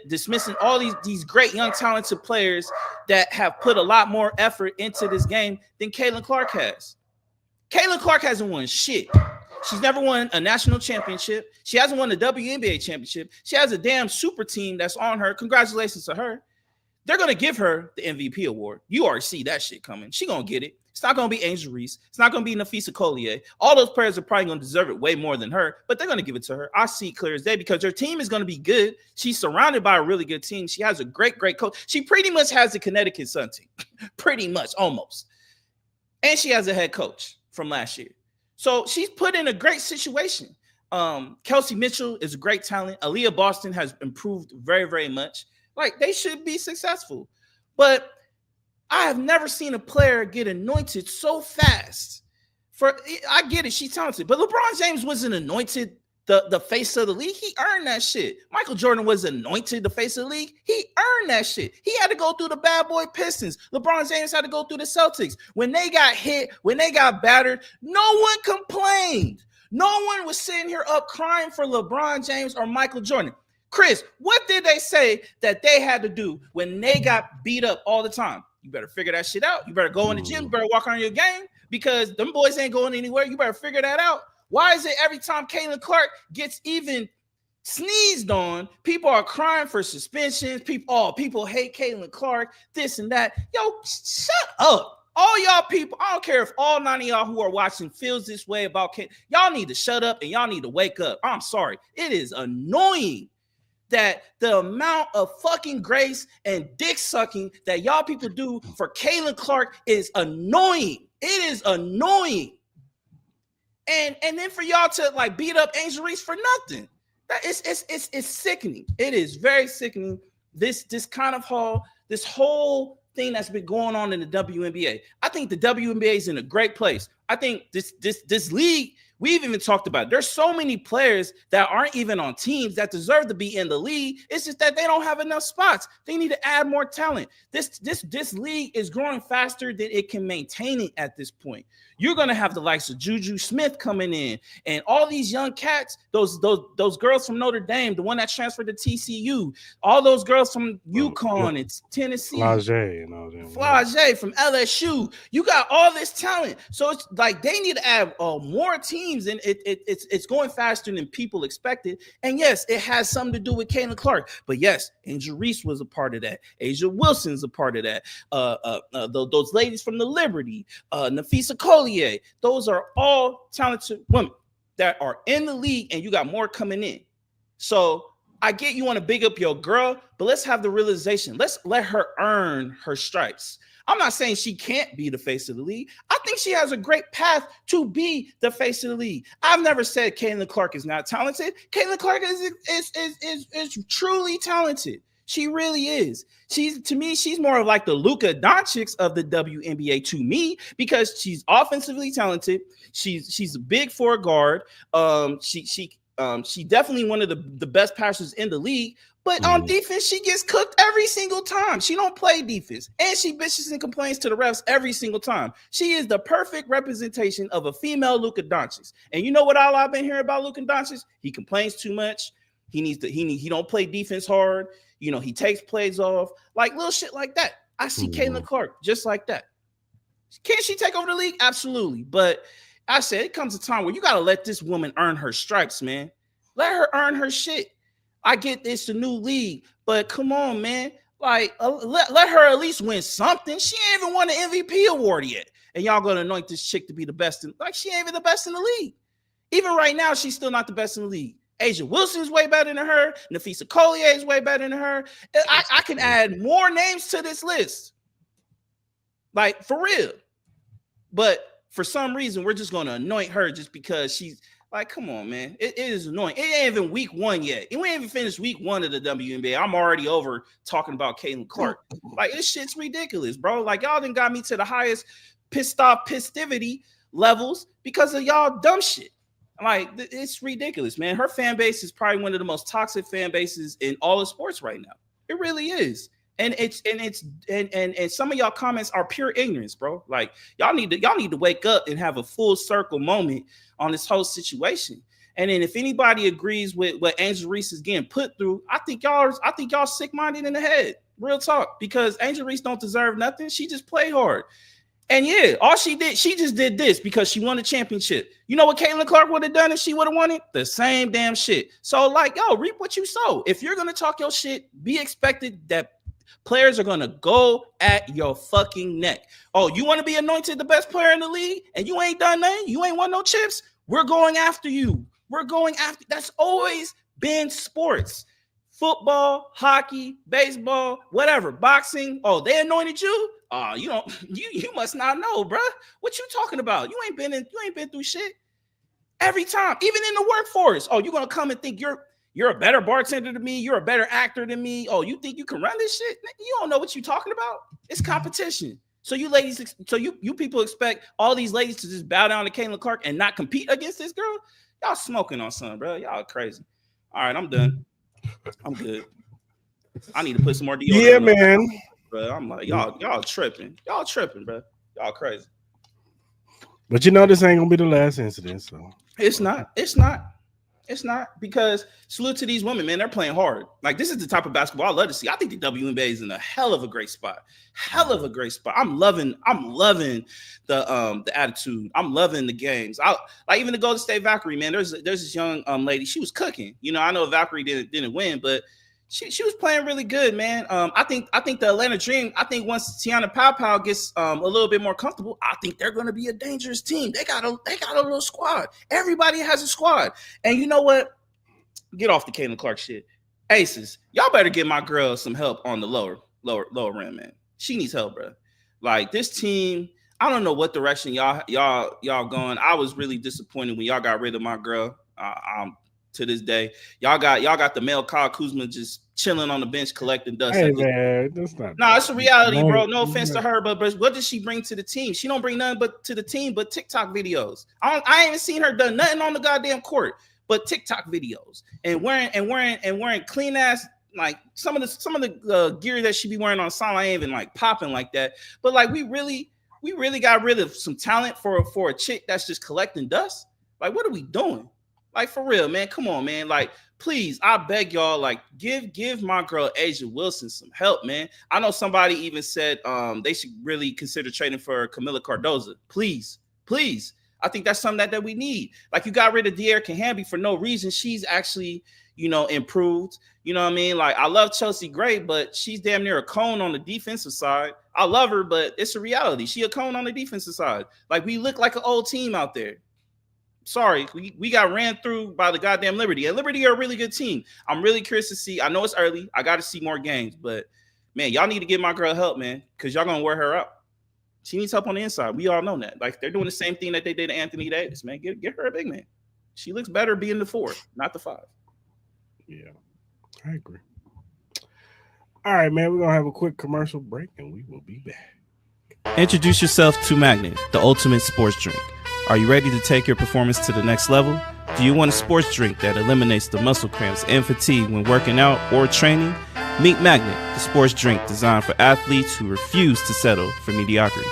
dismissing all these great young talented players that have put a lot more effort into this game than Caitlin Clark has. Caitlin Clark hasn't won shit. She's never won a national championship. She hasn't won the WNBA championship. She has a damn super team that's on her. Congratulations to her. They're going to give her the MVP award. You already see that shit coming. She's going to get it. It's not going to be Angel Reese. It's not going to be Nafisa Collier. All those players are probably going to deserve it way more than her, but they're going to give it to her. I see it clear as day because her team is going to be good. She's surrounded by a really good team. She has a great coach. She pretty much has the Connecticut Sun team. Pretty much, almost. And she has a head coach from last year. So she's put in a great situation. Kelsey Mitchell is a great talent. Aaliyah Boston has improved very, very much. Like, they should be successful. But I have never seen a player get anointed so fast. I get it, she's talented. But LeBron James wasn't anointed the face of the league. He earned that shit. Michael Jordan was anointed the face of the league. He earned that shit. He had to go through the bad boy Pistons. LeBron James had to go through the Celtics. When they got hit, when they got battered, no one complained. No one was sitting here up crying for LeBron James or Michael Jordan. Cris, what did they say that they had to do when they got beat up all the time? You better figure that shit out. You better go in the gym. You better walk on your game because them boys ain't going anywhere. You better figure that out. Why is it every time Caitlin Clark gets even sneezed on, people are crying for suspensions? People hate Caitlin Clark, this and that. Yo, shut up. All y'all people, I don't care if all 9 of y'all who are watching feels this way about Caitlin. Y'all need to shut up and y'all need to wake up. I'm sorry. It is annoying that the amount of fucking grace and dick sucking that y'all people do for Caitlin Clark is annoying. It is annoying. And then for y'all to like beat up Angel Reese for nothing. It's sickening. It is very sickening. This whole thing that's been going on in the WNBA. I think the WNBA is in a great place. I think this league, we've even talked about it. There's so many players that aren't even on teams that deserve to be in the league. It's just that they don't have enough spots. They need to add more talent. This league is growing faster than it can maintain it at this point. You're going to have the likes of Juju Smith coming in and all these young cats, those girls from Notre Dame, the one that transferred to TCU, all those girls from UConn and Tennessee. Flage and all them. Flage from LSU. You got all this talent. So it's like they need to add more teams, and it's going faster than people expected. And yes, it has something to do with Caitlin Clark. But yes, Angel Reese was a part of that. Asia Wilson's a part of that. Those ladies from the Liberty, Nafisa Collier, those are all talented women that are in the league, and you got more coming in. So I get you want to big up your girl, but let's have the realization. Let's let her earn her stripes. I'm not saying she can't be the face of the league. I think she has a great path to be the face of the league. I've never said Caitlin Clark is not talented. Caitlin Clark is truly talented. She really is. To me, she's more of like the Luka Doncic of the WNBA to me because she's offensively talented. She's a big four guard. She definitely one of the best passers in the league. But on defense, she gets cooked every single time. She don't play defense. And she bitches and complains to the refs every single time. She is the perfect representation of a female Luka Doncic. And you know what all I've been hearing about Luka Doncic? He complains too much. He don't play defense hard. You know, he takes plays off. Like little shit like that. I see Caitlin Clark just like that. Can she take over the league? Absolutely. But I said it comes a time where you got to let this woman earn her stripes, man. Let her earn her shit. I get this, the new league, but come on, man. Like, let her at least win something. She ain't even won an MVP award yet. And y'all going to anoint this chick to be the best. She ain't even the best in the league. Even right now, she's still not the best in the league. Asia Wilson's way better than her. Nafisa Collier is way better than her. I can add more names to this list. Like, for real. But for some reason, we're just going to anoint her just because she's like, come on, man. It is annoying. It ain't even week 1 yet. We ain't even finished week 1 of the WNBA. I'm already over talking about Caitlin Clark. Like, this shit's ridiculous, bro. Like, y'all done got me to the highest pissed off pistivity levels because of y'all dumb shit. Like, it's ridiculous, man. Her fan base is probably one of the most toxic fan bases in all of sports right now. It really is. And some of y'all comments are pure ignorance, bro. Like, y'all need to wake up and have a full circle moment on this whole situation. And then if anybody agrees with what Angel Reese is getting put through, I think y'all sick-minded in the head. Real talk, because Angel Reese don't deserve nothing. She just played hard. And yeah, all she just did this because she won a championship. You know what Caitlin Clark would have done if she would have won it? The same damn shit. So, like, yo, reap what you sow. If you're gonna talk your shit, be expected that players are gonna go at your fucking neck. Oh, you want to be anointed the best player in the league and you ain't done nothing? You ain't won no chips? We're going after you. We're going after. That's always been sports. Football, hockey, baseball, whatever, boxing. Oh, they anointed you? Oh, you must not know, bro. What you talking about? You ain't been through shit. Every time, even in the workforce. Oh, you're gonna come and think you're a better bartender than me, you're a better actor than me. Oh, you think you can run this shit? You don't know what you're talking about. It's competition. So you ladies, you people expect all these ladies to just bow down to Caitlin Clark and not compete against this girl? Y'all smoking on something, bro. Y'all crazy. All right, I'm done. I'm good. I need to put some more deodorant. Yeah, man. Bro, I'm like, y'all tripping. Y'all tripping, bro. Y'all crazy. But you know this ain't gonna be the last incident, so it's not, because salute to these women, man. They're playing hard. Like, this is the type of basketball I love to see. I think the WNBA is in a hell of a great spot. I'm loving the attitude. I'm loving the games. Like, even the Golden State Valkyrie, man. There's this young lady. She was cooking. You know, I know Valkyrie didn't win, but she was playing really good, man. I think the Atlanta Dream. I think once Tiana Powell gets a little bit more comfortable, I think they're going to be a dangerous team. They got a little squad. Everybody has a squad, and you know what? Get off the Caitlin Clark shit. Aces, y'all better get my girl some help on the lower rim, man. She needs help, bro. Like, this team, I don't know what direction y'all going. I was really disappointed when y'all got rid of my girl. To this day, y'all got the male Kyle Kuzma just chilling on the bench collecting dust. Hey, man, that's not. No, it's a reality, bro. No offense to her, but what does she bring to the team? She don't bring nothing but to the team but TikTok videos. I ain't even seen her done nothing on the goddamn court but TikTok videos and wearing clean ass, like some of the gear that she be wearing on sideline ain't even like popping like that. But like, we really got rid of some talent for a chick that's just collecting dust. Like, what are we doing? Like, for real, man. Come on, man. Like, please, I beg y'all, like, give my girl Asia Wilson some help, man. I know somebody even said they should really consider trading for Camila Cardoza. Please. I think that's something that we need. Like, you got rid of De'Erica Hamby for no reason. She's actually, improved. You know what I mean? Like, I love Chelsea Gray, but she's damn near a cone on the defensive side. I love her, but it's a reality. She a cone on the defensive side. Like, we look like an old team out there. Sorry, we got ran through by the goddamn Liberty. And Liberty are a really good team. I'm really curious to see. I know it's early. I got to see more games. But, man, y'all need to give my girl help, man, because y'all going to wear her out. She needs help on the inside. We all know that. Like, they're doing the same thing that they did to Anthony Davis, man. Get her a big man. She looks better being the 4, not the 5. Yeah, I agree. All right, man, we're going to have a quick commercial break, and we will be back. Introduce yourself to Magnet, the ultimate sports drink. Are you ready to take your performance to the next level? Do you want a sports drink that eliminates the muscle cramps and fatigue when working out or training? Meet Magnet, the sports drink designed for athletes who refuse to settle for mediocrity.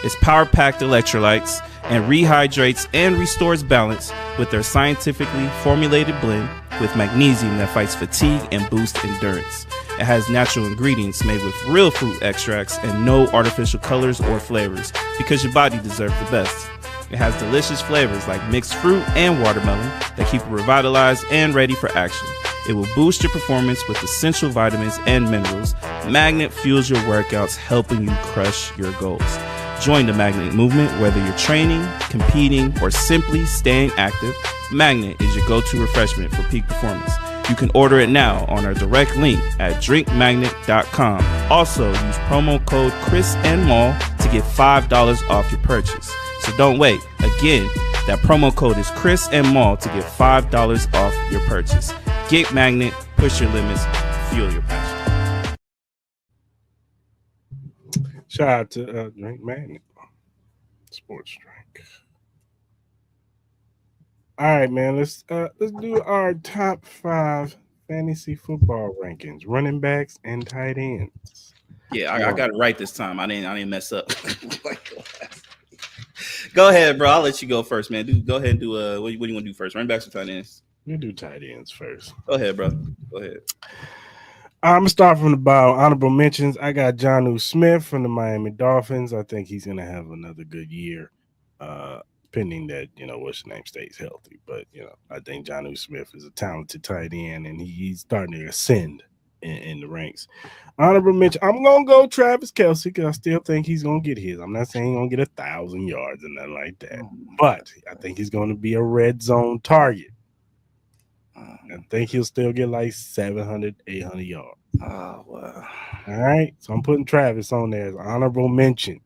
It's power-packed electrolytes and rehydrates and restores balance with their scientifically formulated blend with magnesium that fights fatigue and boosts endurance. It has natural ingredients made with real fruit extracts and no artificial colors or flavors because your body deserves the best. It has delicious flavors like mixed fruit and watermelon that keep you revitalized and ready for action. It will boost your performance with essential vitamins and minerals. Magnet fuels your workouts, helping you crush your goals. Join the Magnet movement, whether you're training, competing, or simply staying active. Magnet is your go-to refreshment for peak performance. You can order it now on our direct link at drinkmagnet.com. Also, use promo code Cris and Mall to get $5 off your purchase. So don't wait. Again, that promo code is Cris and Mall to get $5 off your purchase. Get Magnet, push your limits, fuel your passion. Shout out to Drink Magnet Sports Drink. All right, man. Let's do our top 5 fantasy football rankings, running backs and tight ends. Yeah, I got it right this time. I didn't mess up. Go ahead, bro. I'll let you go first, man. Go ahead and do what do you want to do first? Running backs or tight ends? We'll do tight ends first. Go ahead, bro. Go ahead. I'm gonna start from the bottom. Honorable mentions. I got Jonnu Smith from the Miami Dolphins. I think he's gonna have another good year, pending that what's the name stays healthy. But I think Jonnu Smith is a talented tight end, and he's starting to ascend in the ranks. Honorable mention. I'm gonna go Travis Kelce because I still think he's gonna get his. I'm not saying he's gonna get 1,000 yards and nothing like that, but I think he's gonna be a red zone target. I think he'll still get like 700, 800 yards. Oh, wow. All right. So I'm putting Travis on there as honorable mention.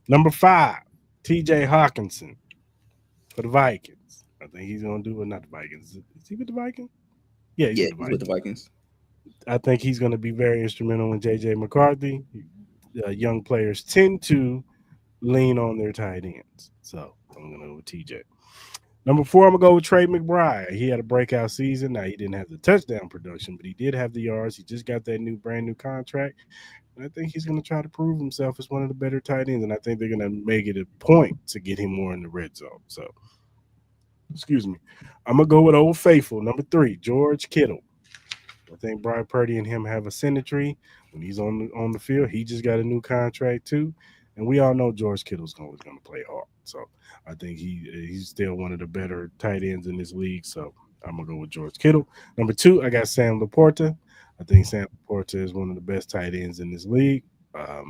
Number 5, TJ Hawkinson for the Vikings. I think he's going to do it. Not the Vikings. Is he with the Vikings? Yeah, he's with the Vikings. I think he's going to be very instrumental in JJ McCarthy. Young players tend to lean on their tight ends. So I'm going to go with TJ. Number 4, I'm going to go with Trey McBride. He had a breakout season. Now, he didn't have the touchdown production, but he did have the yards. He just got that brand new contract. And I think he's going to try to prove himself as one of the better tight ends, and I think they're going to make it a point to get him more in the red zone. So, excuse me. I'm going to go with Old Faithful. Number 3, George Kittle. I think Brian Purdy and him have a symmetry. When he's on the field, he just got a new contract too. And we all know George Kittle's always going to play hard. So I think he's still one of the better tight ends in this league. So I'm going to go with George Kittle. Number 2, I got Sam Laporta. I think Sam Laporta is one of the best tight ends in this league. I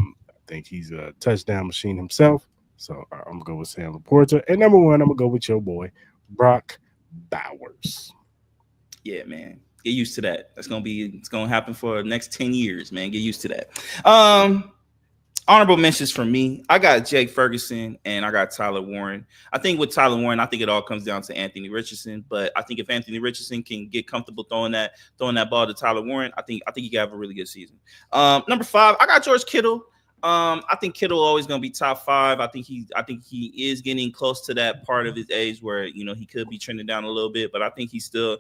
think he's a touchdown machine himself. So I'm going to go with Sam Laporta. And number 1, I'm going to go with your boy, Brock Bowers. Yeah, man. Get used to that. It's gonna happen for the next 10 years, man. Get used to that. Honorable mentions for me. I got Jake Ferguson and I got Tyler Warren. I think with Tyler Warren, I think it all comes down to Anthony Richardson. But I think if Anthony Richardson can get comfortable throwing that ball to Tyler Warren, I think he can have a really good season. Number 5, I got George Kittle. I think Kittle always going to be top 5. I think he is getting close to that part of his age where he could be trending down a little bit, but I think he's still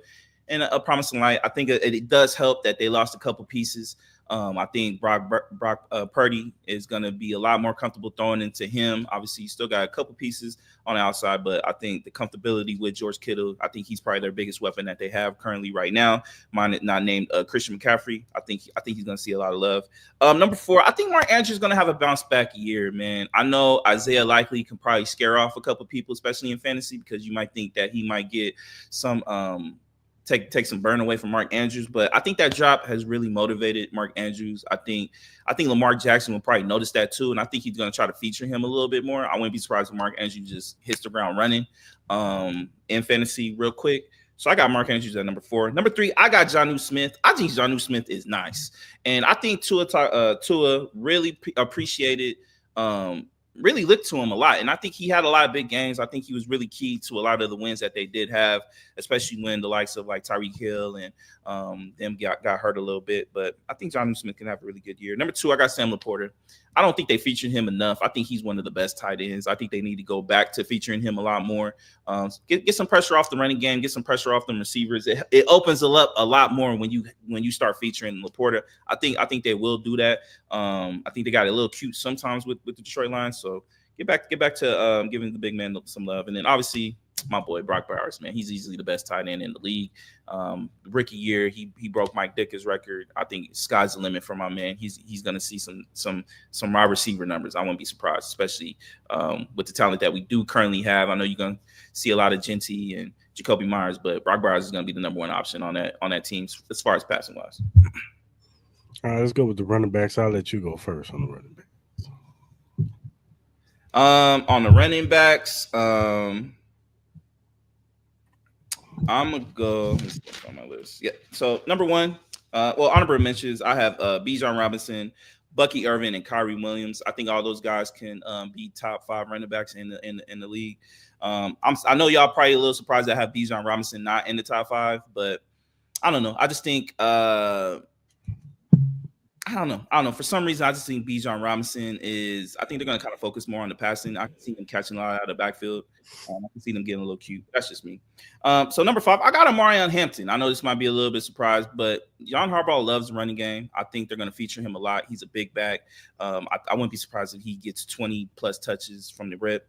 in a promising light. I think it does help that they lost a couple pieces. I think Brock Purdy is going to be a lot more comfortable throwing into him. Obviously, he's still got a couple pieces on the outside, but I think the comfortability with George Kittle, I think he's probably their biggest weapon that they have currently right now. Mine not named Christian McCaffrey. I think he's going to see a lot of love. Number 4, I think Mark Andrews is going to have a bounce back year, man. I know Isaiah likely can probably scare off a couple people, especially in fantasy, because you might think that he might get some take some burn away from Mark Andrews, but I think that drop has really motivated Mark Andrews. I think Lamar Jackson will probably notice that too, and I think he's going to try to feature him a little bit more. I wouldn't be surprised if Mark Andrews just hits the ground running in fantasy real quick. So I got Mark Andrews at number 4. Number 3, I got Jonnu Smith. I think Jonnu Smith is nice, and I think Tua really appreciated. Really looked to him a lot. And I think he had a lot of big games. I think he was really key to a lot of the wins that they did have, especially when the likes of like Tyreek Hill and them got hurt a little bit. But I think Jonnu Smith can have a really good year. Number 2, I got Sam Laporta. I don't think they featured him enough. I think he's one of the best tight ends. I think they need to go back to featuring him a lot more. Get some pressure off the running game. Get some pressure off them receivers. It opens it up a lot more when you start featuring Laporta. I think they will do that. I think they got a little cute sometimes with the Detroit Lions. So get back to giving the big man some love. And then obviously my boy Brock Bowers, man, he's easily the best tight end in the league. Rookie year, he broke Mike Dick's record. I think sky's the limit for my man. He's going to see some wide receiver numbers. I wouldn't be surprised, especially with the talent that we do currently have. I know you're going to see a lot of Genty and Jacoby Myers, but Brock Bowers is going to be the number 1 option on that team as far as passing wise. All right, let's go with the running backs. I'll let you go first on the running backs. On the running backs, I'm gonna go. Let's look on my list. Yeah. So number one, honorable mentions. I have Bijan Robinson, Bucky Irvin, and Kyrie Williams. I think all those guys can be top 5 running backs in the league. I know y'all probably a little surprised that I have Bijan Robinson not in the top 5, but I don't know. I just think I don't know. For some reason, I just think Bijan Robinson is. I think they're going to kind of focus more on the passing. I can see them catching a lot out of the backfield. I can see them getting a little cute. That's just me. So number 5, I got Amarion Hampton. I know this might be a little bit surprised, but John Harbaugh loves the running game. I think they're going to feature him a lot. He's a big back. I wouldn't be surprised if he gets 20 plus touches from the rip.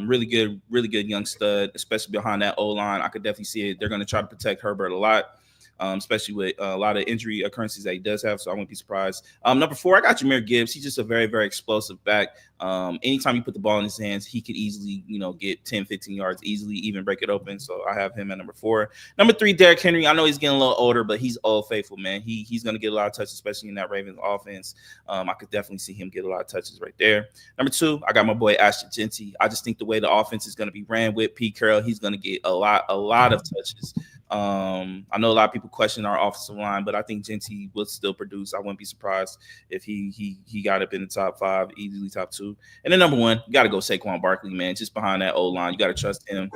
Really good young stud, especially behind that O-line. I could definitely see it. They're going to try to protect Herbert a lot. Especially with a lot of injury occurrences that he does have, so I wouldn't be surprised. Number 4, I got Jahmyr Gibbs. He's just a very, very explosive back. Anytime you put the ball in his hands, he could easily, get 10, 15 yards easily, even break it open. So I have him at number 4. Number 3, Derrick Henry. I know he's getting a little older, but he's old faithful, man. He's going to get a lot of touches, especially in that Ravens offense. I could definitely see him get a lot of touches right there. Number 2, I got my boy Ashton Genty. I just think the way the offense is going to be ran with Pete Carroll, he's going to get a lot of touches. I know a lot of people question our offensive line, but I think Genty will still produce. I wouldn't be surprised if he got up in the top 5, easily top 2. And then number 1, you got to go Saquon Barkley, man. Just behind that O-line, you got to trust him.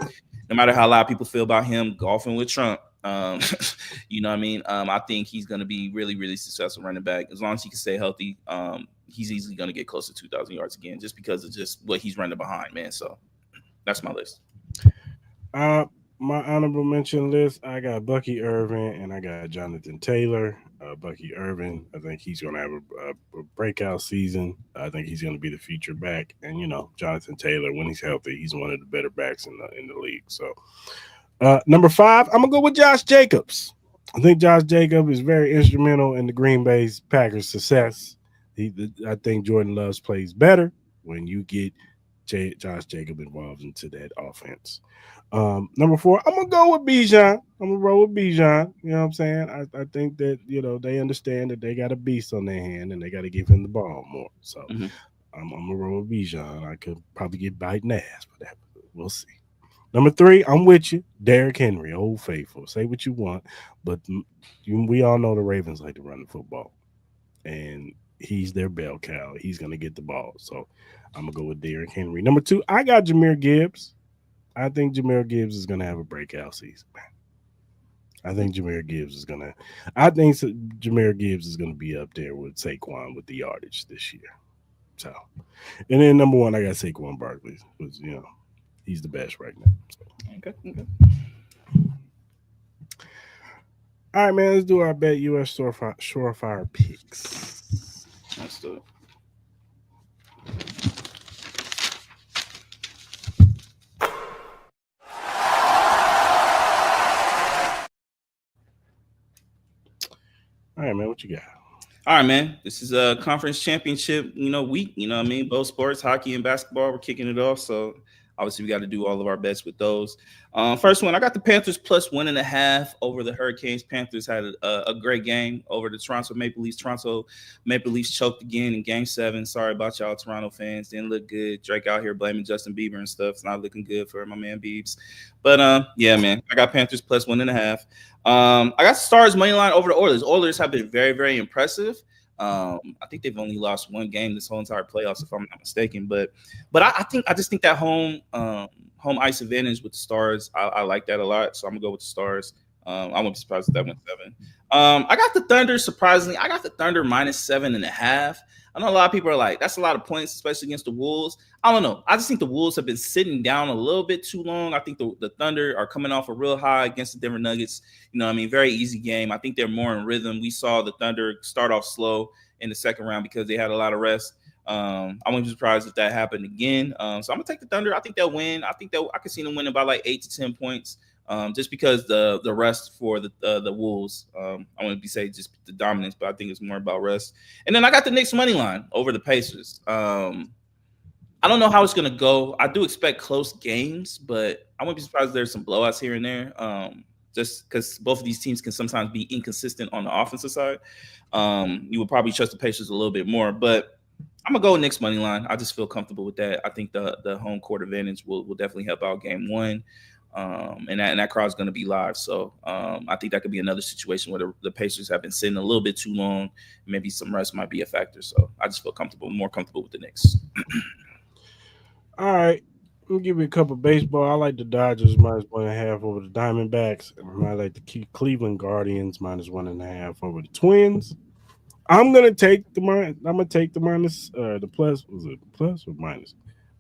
No matter how a lot of people feel about him golfing with Trump, you know what I mean? I think he's going to be really, really successful running back. As long as he can stay healthy, he's easily going to get close to 2,000 yards again, just because of just what he's running behind, man. So that's my list. My honorable mention list, I got Bucky Irvin and I got Jonathan Taylor. Bucky Irvin, I think he's going to have a breakout season. I think he's going to be the feature back. And, Jonathan Taylor, when he's healthy, he's one of the better backs in the league. So, number 5, I'm going to go with Josh Jacobs. I think Josh Jacobs is very instrumental in the Green Bay Packers' success. I think Jordan Love plays better when you get Josh Jacobs involved into that offense. Number 4, I'm gonna go with Bijan. I'm gonna roll with Bijan. You know what I'm saying? I think that they understand that they got a beast on their hand and they got to give him the ball more. So I'm gonna roll with Bijan. I could probably get biting ass for that. But we'll see. Number 3, I'm with you, Derrick Henry, old faithful. Say what you want, but we all know the Ravens like to run the football, and he's their bell cow. He's gonna get the ball. So I'm gonna go with Derrick Henry. Number 2, I got Jahmyr Gibbs. I think Jahmyr Gibbs is going to have a breakout season. I think Jahmyr Gibbs is going to be up there with Saquon with the yardage this year. So, and then number 1, I got Saquon Barkley. Which, he's the best right now. So. Okay. All right, man. Let's do our Bet US Surefire picks. Let's do it. All right, man, what you got? All right, man. This is a conference championship, week. You know what I mean? Both sports, hockey and basketball, we're kicking it off. So obviously we got to do all of our bets with those. First one, I got the Panthers plus 1.5 over the Hurricanes. Panthers had a great game over the Toronto Maple Leafs. Toronto Maple Leafs choked again in Game 7. Sorry about y'all Toronto fans. Didn't look good. Drake out here blaming Justin Bieber and stuff. It's not looking good for my man Biebs. But, yeah, man, I got Panthers plus 1.5. I got Stars money line over the Oilers. Oilers have been very, very impressive. I think they've only lost one game this whole entire playoffs, if I'm not mistaken. But I just think that home ice advantage with the Stars, I like that a lot. So I'm gonna go with the Stars. I wouldn't be surprised if that went 7. I got the Thunder. Surprisingly, I got the Thunder minus 7.5. I know a lot of people are like, that's a lot of points, especially against the Wolves. I don't know. I just think the Wolves have been sitting down a little bit too long. I think the Thunder are coming off a real high against the Denver Nuggets. Very easy game. I think they're more in rhythm. We saw the Thunder start off slow in the second round because they had a lot of rest. I wouldn't be surprised if that happened again. So I'm going to take the Thunder. I think they'll win. I can see them winning by like 8 to 10 points. Just because the rest for the Wolves, I wouldn't be saying just the dominance, but I think it's more about rest. And then I got the Knicks money line over the Pacers. I don't know how it's going to go. I do expect close games, but I wouldn't be surprised if there's some blowouts here and there. Just because both of these teams can sometimes be inconsistent on the offensive side. You would probably trust the Pacers a little bit more, but I'm going to go Knicks money line. I just feel comfortable with that. I think the home court advantage will definitely help out game 1. And that crowd is going to be live. So I think that could be another situation where the Pacers have been sitting a little bit too long. Maybe some rest might be a factor. So I just feel more comfortable with the Knicks. All right. Let me give you a couple baseball. I like the Dodgers -1.5 over the Diamondbacks. And I like the Cleveland Guardians -1.5 over the Twins. I'm gonna take the minus the plus. Was it plus or minus?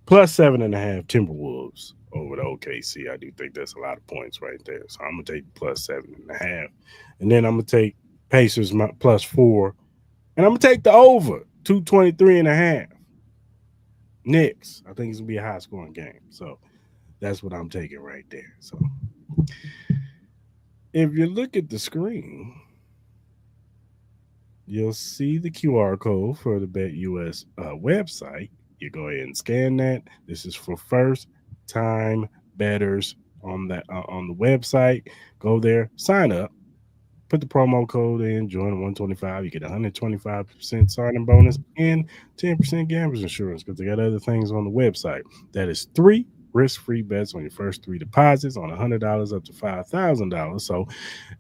+7.5 Timberwolves over the OKC. I do think that's a lot of points right there. So I'm gonna take +7.5, and then I'm gonna take Pacers +4, and I'm gonna take the over 223.5. Knicks. I think it's gonna be a high scoring game. So that's what I'm taking right there. So if you look at the screen, you'll see the QR code for the BetUS website. You go ahead and scan that. This is for first time bettors on the website. Go there, sign up, put the promo code in, join 125. You get 125% signing bonus and 10% gambler's insurance because they got other things on the website. That is 3 risk-free bets on your first 3 deposits on $100 up to $5,000. So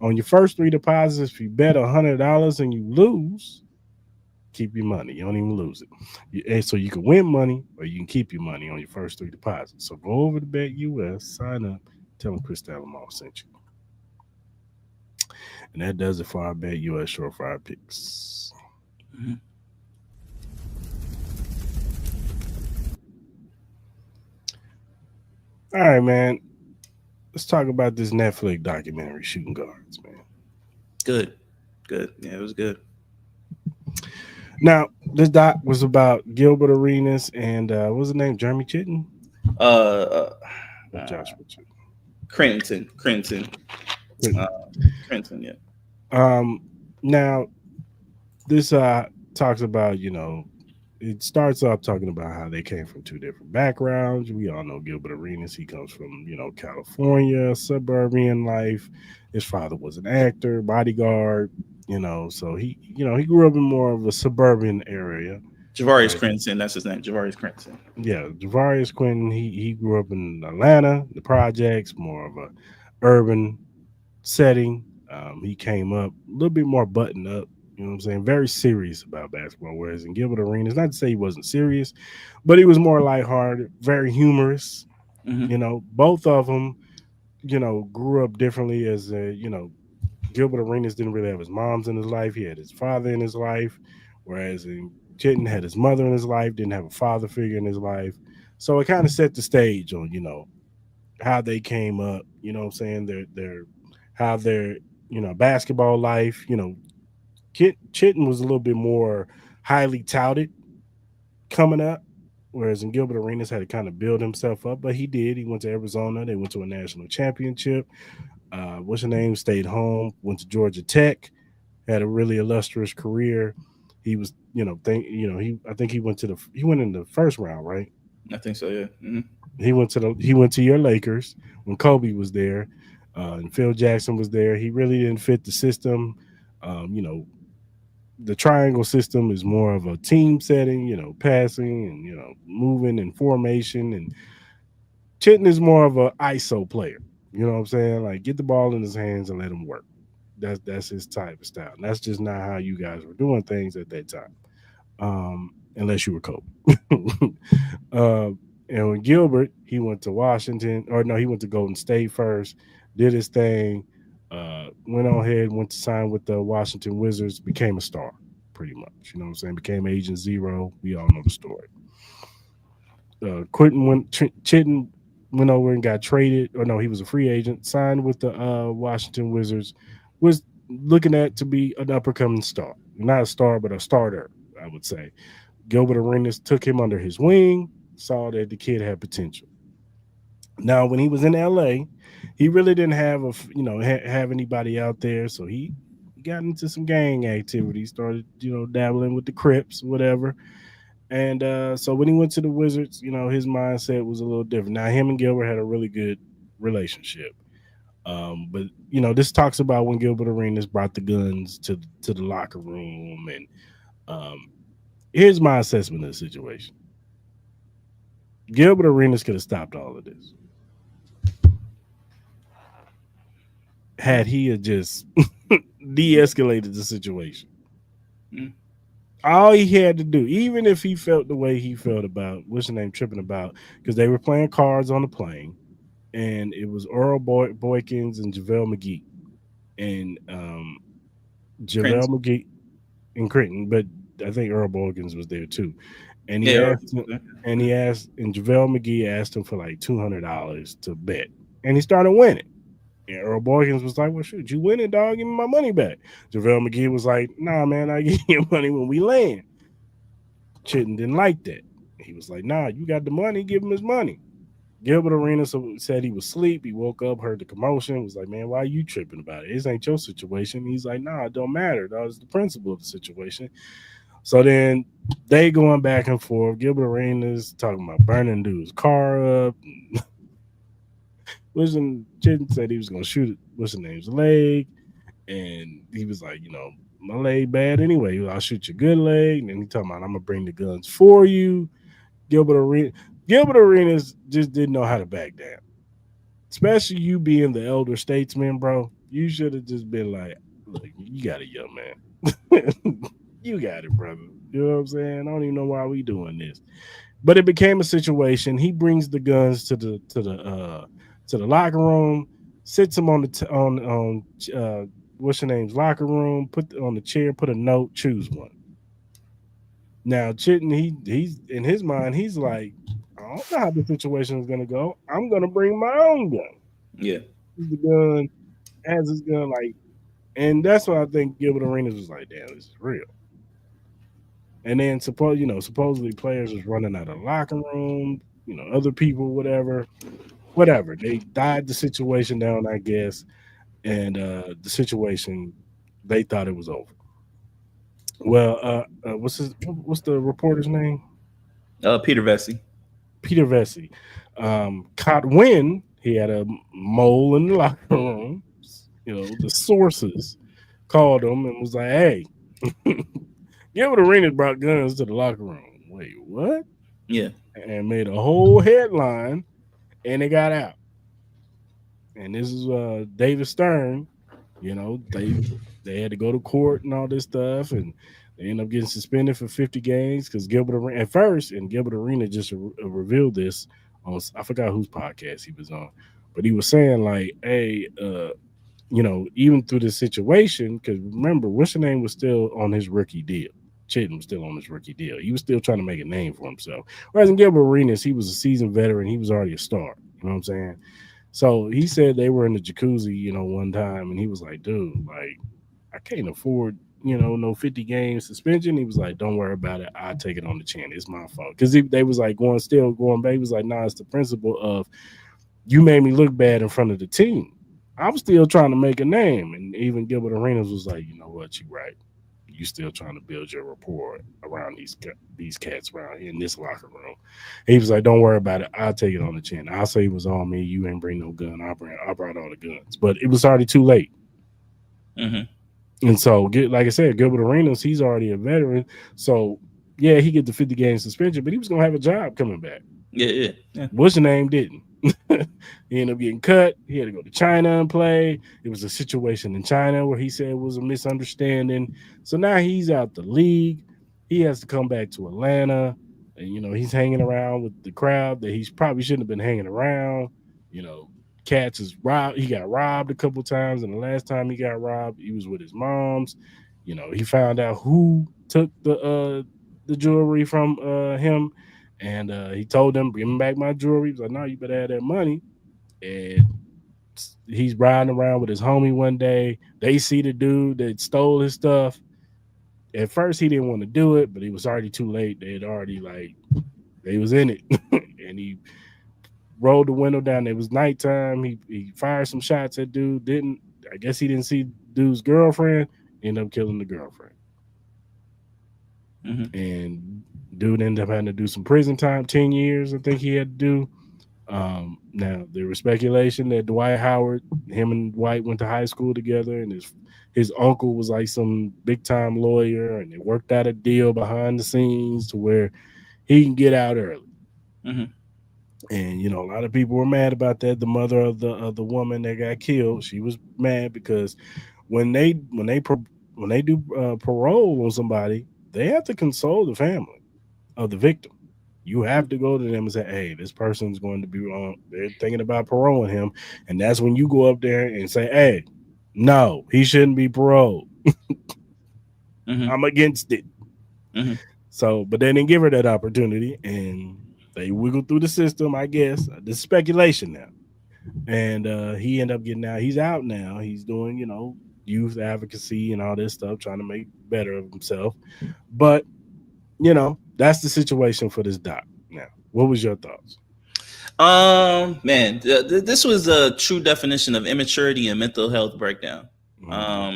on your first 3 deposits, if you bet $100 and you lose, keep your money. You don't even lose it. So you can win money or you can keep your money on your first 3 deposits. So go over to BetUS, sign up, tell them Cris sent you. And that does it for our BetUS Surefire picks. Mm-hmm. All right, man. Let's talk about this Netflix documentary, Shooting Guards, man. Good. Yeah, it was good. Now, this doc was about Gilbert Arenas and what was the name? Jeremy Chitton? Joshua Chitton. Crenton, yeah. Now, this talks about, it starts off talking about how they came from 2 different backgrounds. We all know Gilbert Arenas. He comes from, California, suburban life. His father was an actor, bodyguard, so he grew up in more of a suburban area. Javarius Crenton, that's his name, Javarius Crenton. Yeah, Javarius Crenton, he grew up in Atlanta, the projects, more of a urban setting. He came up a little bit more buttoned up, you know what I'm saying? Very serious about basketball. Whereas in Gilbert Arenas, not to say he wasn't serious, but he was more lighthearted, very humorous. Mm-hmm. Both of them, grew up differently as Gilbert Arenas didn't really have his moms in his life. He had his father in his life, whereas Chitton had his mother in his life, didn't have a father figure in his life. So it kind of set the stage on, how they came up, you know what I'm saying? Their basketball life, Chitton was a little bit more highly touted coming up, whereas in Gilbert Arenas had to kind of build himself up, but he did. He went to Arizona. They went to a national championship. What's her name? Stayed home. Went to Georgia Tech. Had a really illustrious career. He was, I think he went in the first round, right? I think so, yeah. Mm-hmm. He went to your Lakers when Kobe was there, and Phil Jackson was there. He really didn't fit the system. The triangle system is more of a team setting, passing and moving and formation. And Chitton is more of an ISO player. You know what I'm saying? Like get the ball in his hands and let him work. That's his type of style. And that's just not how you guys were doing things at that time, unless you were Kobe. And when Gilbert, he went to Washington, or no, he went to Golden State first, did his thing, went on ahead, went to sign with the Washington Wizards, became a star, pretty much. You know what I'm saying? Became Agent Zero. We all know the story. Chitton went over and got traded, or no, he was a free agent, signed with the Washington Wizards, was looking at to be an up-and-coming star. Not a star, but a starter, I would say. Gilbert Arenas took him under his wing, saw that the kid had potential. Now, when he was in LA, he really didn't have have anybody out there, so he got into some gang activity, started dabbling with the Crips, whatever. And so when he went to the Wizards, his mindset was a little different. Now, him and Gilbert had a really good relationship. But this talks about when Gilbert Arenas brought the guns to the locker room, and here's my assessment of the situation. Gilbert Arenas could have stopped all of this. had he had just de-escalated the situation. Mm. All he had to do, even if he felt the way he felt about what's the name tripping about, because they were playing cards on the plane, and it was Earl Boykins and JaVale McGee, and JaVale Prince. McGee and Critton, but I think Earl Boykins was there too. And he Yeah. asked, and JaVale McGee asked him for like $200 to bet, and he started winning. And Earl Boykins was like, "Well, shoot, you winning, dog? Give me my money back." JaVale McGee was like, "Nah, man, I give you your money when we land." Chitton didn't like that. He was like, "Nah, you got the money, give him his money." Gilbert Arenas said he was asleep. He woke up, heard the commotion, was like, "Man, why are you tripping about it? This ain't your situation." He's like, "Nah, it don't matter. That was the principle of the situation." So then they going back and forth. Gilbert Arenas talking about burning dude's car up. Listen, Chitton said he was gonna shoot it, what's his name's leg. And he was like, my leg bad anyway. I'll shoot your good leg. And then he talking about, I'm gonna bring the guns for you. Gilbert Arenas just didn't know how to back down. Especially you being the elder statesman, bro. You should have just been like, look, you got it, young man. You got it, brother. You know what I'm saying? I don't even know why we doing this. But it became a situation. He brings the guns to the locker room, sits him on what's your name's locker room, put on the chair, put a note, choose one. Now Chitton, he's in his mind, he's like, I don't know how the situation is gonna go. I'm gonna bring my own gun. Yeah. The gun has his gun, like, and that's why I think Gilbert Arenas was like, damn, this is real. And then supposedly players was running out of the locker room, other people, whatever. They died the situation down, I guess. And the situation, they thought it was over. Well, what's the reporter's name? Peter Vesey. Peter Vesey. Caught wind. He had a mole in the locker room. The sources called him and was like, "Hey, Gilbert Arenas brought guns to the locker room." Wait, what? Yeah. And made a whole headline, and it got out. And this is David Stern. They had to go to court and all this stuff, and they ended up getting suspended for 50 games because Gilbert Arenas at first, and Gilbert Arenas just revealed this on, I forgot whose podcast he was on, but he was saying like, hey, even through this situation, because remember, what's the name was still on his rookie deal. Chitton was still on his rookie deal. He was still trying to make a name for himself. Whereas in Gilbert Arenas, he was a seasoned veteran. He was already a star. You know what I'm saying? So he said they were in the jacuzzi, one time, and he was like, dude, like, I can't afford, no 50 game suspension. He was like, don't worry about it. I'll take it on the chin. It's my fault. Because they was like going back. He was like, nah, it's the principle of you made me look bad in front of the team. I'm still trying to make a name. And even Gilbert Arenas was like, you know what, you're right. You still trying to build your rapport around these cats around here in this locker room. He was like, don't worry about it. I'll take it on the chin. I'll say it was on me. You ain't bring no gun. I brought all the guns. But it was already too late. Mm-hmm. And so, like I said, Gilbert Arenas, he's already a veteran. So, yeah, he get the 50 game suspension, but he was going to have a job coming back. Yeah. What's the name? Didn't. He ended up getting cut. He had to go to China and play. It was a situation in China where he said it was a misunderstanding. So now he's out the league. He has to come back to Atlanta. And, he's hanging around with the crowd that he probably shouldn't have been hanging around. Cats is robbed. He got robbed a couple times. And the last time he got robbed, he was with his moms. He found out who took the jewelry from him. And he told them, bring me back my jewelry. He was like, no, you better have that money. And he's riding around with his homie one day. They see the dude that stole his stuff. At first, he didn't want to do it, but it was already too late. They had already, they was in it. And he rolled the window down. It was nighttime. He fired some shots at dude. I guess he didn't see dude's girlfriend. Ended up killing the girlfriend. Mm-hmm. And dude ended up having to do some prison time, 10 years, I think he had to do. Now, there was speculation that Dwight Howard, him and Dwight went to high school together, and his uncle was like some big-time lawyer, and they worked out a deal behind the scenes to where he can get out early. Mm-hmm. And a lot of people were mad about that. The mother of the woman that got killed, she was mad because when they do parole on somebody, they have to console the family of the victim. You have to go to them and say, "Hey, this person's going to be wrong. They're thinking about paroling him," and that's when you go up there and say, "Hey, no, he shouldn't be paroled. Mm-hmm. I'm against it." Mm-hmm. So, but they didn't give her that opportunity, and they wiggled through the system. I guess this is speculation now, and he ended up getting out. He's out now. He's doing youth advocacy and all this stuff, trying to make better of himself. But that's the situation for this doc. Now, what was your thoughts? Man, this was a true definition of immaturity and mental health breakdown.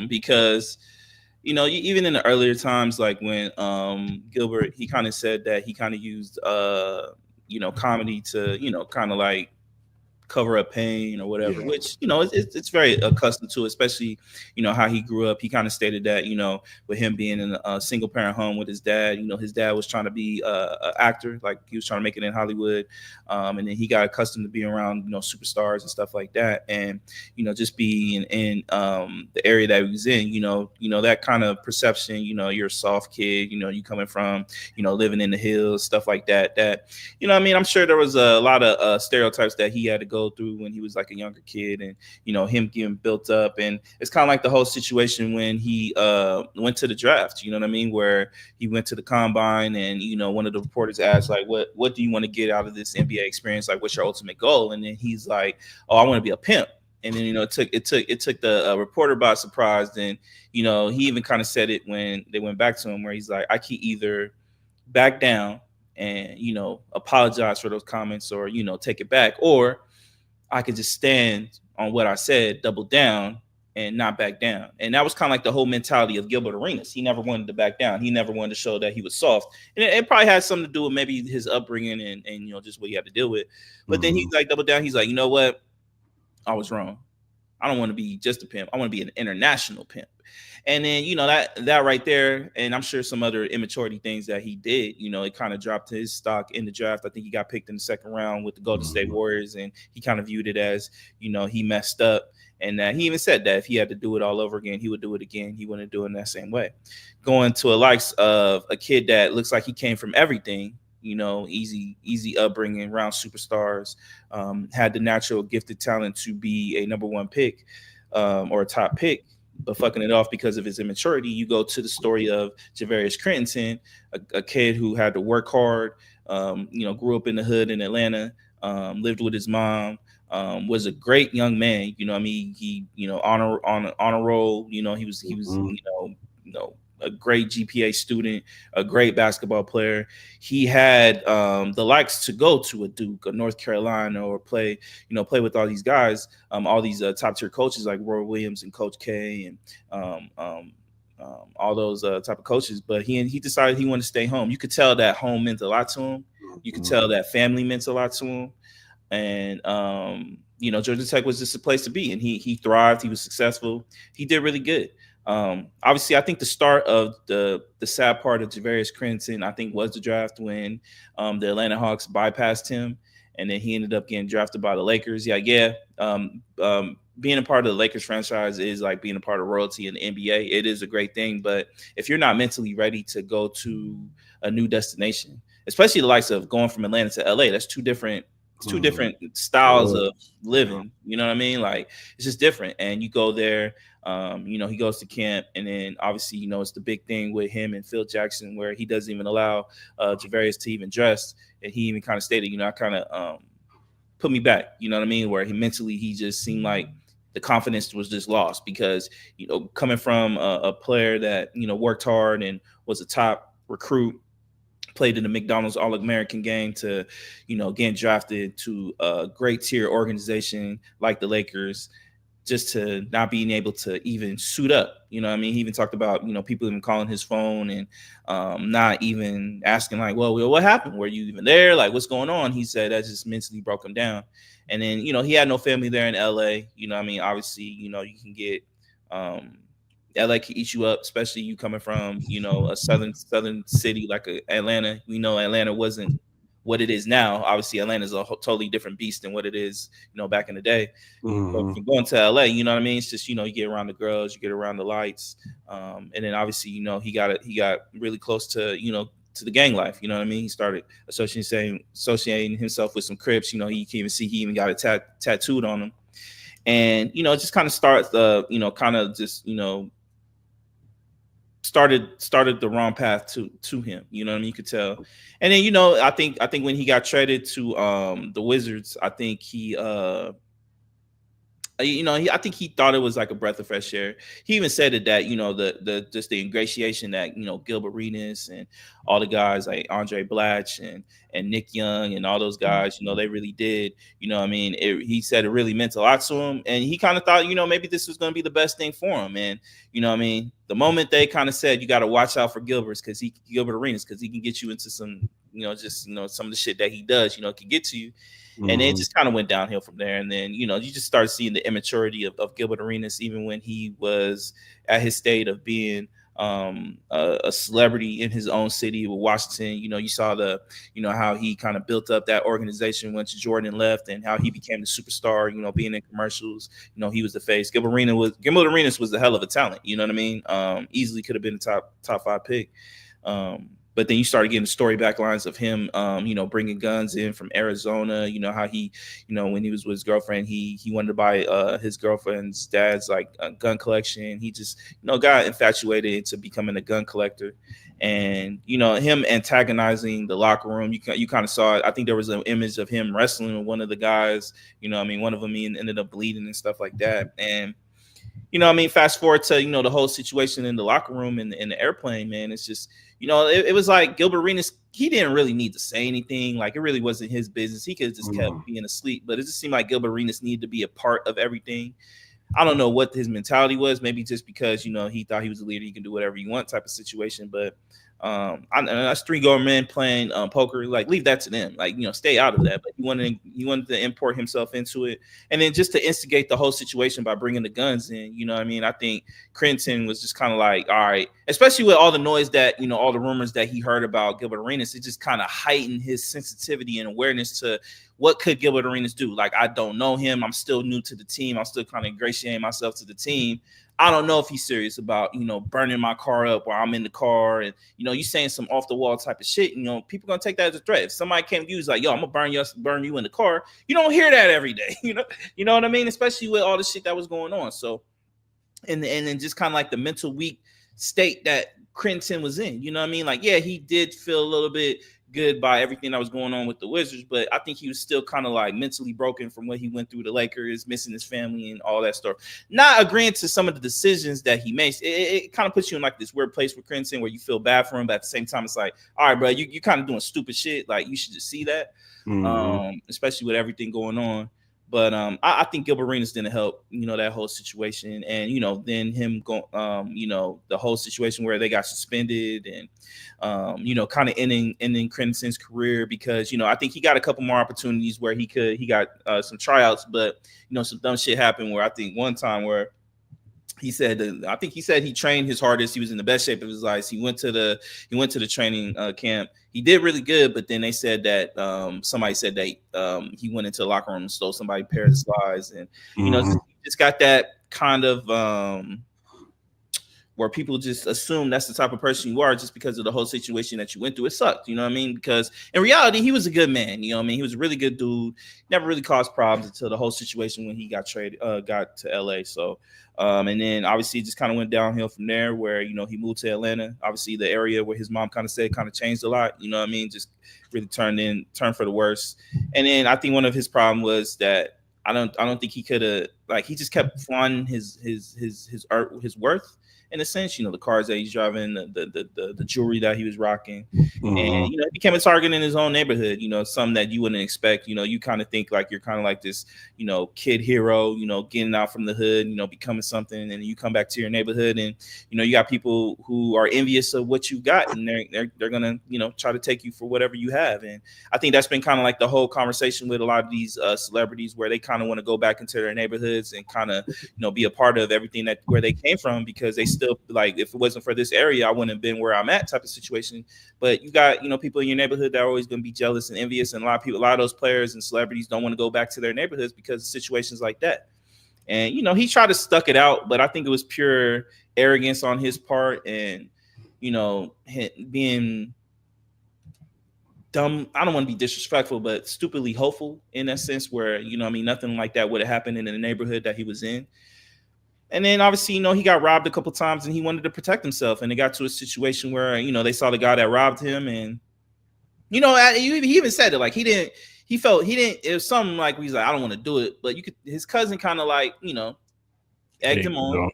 Because even in the earlier times, like when Gilbert, he kind of said that he kind of used comedy to kind of like cover up pain or whatever, which it's very accustomed to, especially how he grew up. He kind of stated that with him being in a single parent home with his dad, his dad was trying to be an actor, like he was trying to make it in Hollywood, and then he got accustomed to being around superstars and stuff like that, and just being in the area that he was in, that kind of perception, you're a soft kid, you coming from living in the hills, stuff like that, I'm sure there was a lot of stereotypes that he had to go through when he was like a younger kid, and him getting built up. And it's kind of like the whole situation when he went to the draft, where he went to the combine, and one of the reporters asked, like, what do you want to get out of this NBA experience, like what's your ultimate goal? And then he's like, oh, I want to be a pimp. And then it took the reporter by surprise. And he even kind of said it when they went back to him, where he's like, I can either back down and apologize for those comments, or take it back, or I could just stand on what I said, double down, and not back down. And that was kind of like the whole mentality of Gilbert Arenas. He never wanted to back down. He never wanted to show that he was soft. And it probably had something to do with maybe his upbringing and just what he had to deal with. But then he's like double down. He's like, you know what? I was wrong. I don't want to be just a pimp. I want to be an international pimp. And then, that right there, and I'm sure some other immaturity things that he did, it kind of dropped his stock in the draft. I think he got picked in the second round with the Golden State Warriors, and he kind of viewed it as, he messed up. And he even said that if he had to do it all over again, he would do it again. He wouldn't do it in that same way. Going to a likes of a kid that looks like he came from everything, easy upbringing around superstars, had the natural gifted talent to be a number one pick or a top pick, but fucking it off because of his immaturity. You go to the story of Javarius Crittenton, a kid who had to work hard, grew up in the hood in Atlanta, lived with his mom, was a great young man. He honor roll. He was a great GPA student, a great basketball player. He had the likes to go to a Duke, a North Carolina, or play with all these guys, all these top tier coaches like Roy Williams and Coach K, and all those type of coaches. But he decided he wanted to stay home. You could tell that home meant a lot to him. You could tell that family meant a lot to him. And Georgia Tech was just a place to be, and he thrived. He was successful. He did really good. Obviously, I think the start of the sad part of Javarius Crittenton, I think, was the draft when the Atlanta Hawks bypassed him, and then he ended up getting drafted by the Lakers. Being a part of the Lakers franchise is like being a part of royalty in the NBA. It is a great thing, but if you're not mentally ready to go to a new destination, especially the likes of going from Atlanta to LA, that's two different styles of living. You know what I mean? Like, it's just different. And you go there, he goes to camp, and then obviously, it's the big thing with him and Phil Jackson, where he doesn't even allow Javarius to even dress. And he even kind of stated, I kind of put me back, you know what I mean? Where he just seemed like the confidence was just lost because, coming from a player that, worked hard and was a top recruit, played in the McDonald's All-American game, to, getting drafted to a great tier organization like the Lakers, just to not being able to even suit up. He even talked about, people even calling his phone and not even asking like, well, what happened? Were you even there? Like, what's going on? He said that just mentally broke him down. And then, he had no family there in LA. Obviously, you can get LA can eat you up, especially you coming from, a southern city like Atlanta. We know Atlanta wasn't what it is now. Obviously, Atlanta's a totally different beast than what it is, back in the day. But from going to LA, you know what I mean? It's just, you get around the girls, you get around the lights. And then obviously, he got really close to, to the gang life. You know what I mean? He started associating himself with some Crips. You can even see he even got it tattooed on him. And, it just kind of starts started the wrong path to him. You know what I mean? You could tell. And then, I think when he got traded to the Wizards, I think I think he thought it was like a breath of fresh air. He even said it that, just the ingratiation that, Gilbert Arenas and all the guys like Andre Blatch and Nick Young and all those guys, they really did, he said it really meant a lot to him. And he kind of thought, maybe this was going to be the best thing for him. And, the moment they kind of said, you got to watch out for Gilbert Arenas, because he can get you into some, some of the shit that he does, can get to you. And it just kind of went downhill from there. And then, you just started seeing the immaturity of Gilbert Arenas, even when he was at his state of being a celebrity in his own city with Washington. You saw how he kind of built up that organization once Jordan left, and how he became the superstar, being in commercials. He was the face. Gilbert Arenas was a hell of a talent. You know what I mean? Easily could have been a top 5 pick. But then you started getting story backlines of him, bringing guns in from Arizona. How he, when he was with his girlfriend, he wanted to buy his girlfriend's dad's like a gun collection. He just, got infatuated into becoming a gun collector. And, him antagonizing the locker room, you kind of saw it. I think there was an image of him wrestling with one of the guys, one of them ended up bleeding and stuff like that. And, fast forward to, the whole situation in the locker room and in the airplane, man, it's just, it was like Gilbert Arenas, he didn't really need to say anything. Like, it really wasn't his business. He could have just kept being asleep, but it just seemed like Gilbert Arenas needed to be a part of everything. I don't know what his mentality was. Maybe just because, he thought he was a leader, he can do whatever you want type of situation. But that's 3 grown men playing poker. Like, leave that to them. Like, stay out of that. But he wanted to import himself into it, and then just to instigate the whole situation by bringing the guns in. You know what I mean? I think Crenton was just kind of like, all right, especially with all the noise that all the rumors that he heard about Gilbert Arenas, it just kind of heightened his sensitivity and awareness to what could Gilbert Arenas do. Like, I don't know him. I'm still new to the team. I'm still kind of ingratiating myself to the team. I don't know if he's serious about, burning my car up while I'm in the car, and, you saying some off the wall type of shit. People going to take that as a threat. If somebody came to you, is like, yo, I'm going to burn you in the car. You don't hear that every day. You know what I mean? Especially with all the shit that was going on. So, and then just kind of like the mental weak state that Crenton was in, you know what I mean? Like, yeah, he did feel a little bit good by everything that was going on with the Wizards, but I think he was still kind of like mentally broken from what he went through the Lakers, missing his family and all that stuff. Not agreeing to some of the decisions that he makes. It kind of puts you in like this weird place with Crenton where you feel bad for him, but at the same time, it's like, all right, bro, you kind of doing stupid shit. Like, you should just see that, especially with everything going on. But I think Gilbert Arenas didn't help, that whole situation. And, then him going, the whole situation where they got suspended and, kind of ending Crenton's career because, I think he got a couple more opportunities where he got some tryouts, but, some dumb shit happened where I think one time where he said he trained his hardest. He was in the best shape of his life. He went to the training camp. He did really good, but then they said that somebody said that he went into the locker room and stole somebody's pair of slides, and just got that kind of where people just assume that's the type of person you are just because of the whole situation that you went through. It sucked, you know what I mean? Because in reality, he was a good man, you know what I mean? He was a really good dude, never really caused problems until the whole situation when he got to LA. So, and then obviously it just kind of went downhill from there where, he moved to Atlanta. Obviously the area where his mom kind of said kind of changed a lot, you know what I mean? Just really turned for the worse. And then I think one of his problems was that I don't think he could have, like, he just kept flaunting his worth. In a sense, the cars that he's driving, the jewelry that he was rocking, and he became a target in his own neighborhood. Something that you wouldn't expect. You kind of think like you're kind of like this, kid hero. Getting out from the hood, becoming something, and you come back to your neighborhood, and you got people who are envious of what you got, and they're gonna try to take you for whatever you have. And I think that's been kind of like the whole conversation with a lot of these celebrities, where they kind of want to go back into their neighborhoods and kind of be a part of everything where they came from, because they still like, if it wasn't for this area, I wouldn't have been where I'm at type of situation. But you got, people in your neighborhood that are always going to be jealous and envious. And a lot of those players and celebrities don't want to go back to their neighborhoods because of situations like that. And, he tried to stuck it out, but I think it was pure arrogance on his part and, being dumb. I don't want to be disrespectful, but stupidly hopeful in that sense where, nothing like that would have happened in the neighborhood that he was in. And then obviously, he got robbed a couple times and he wanted to protect himself. And it got to a situation where, they saw the guy that robbed him. And, he even said it like it was something like he's like, I don't want to do it. But his cousin kind of like, egged him on.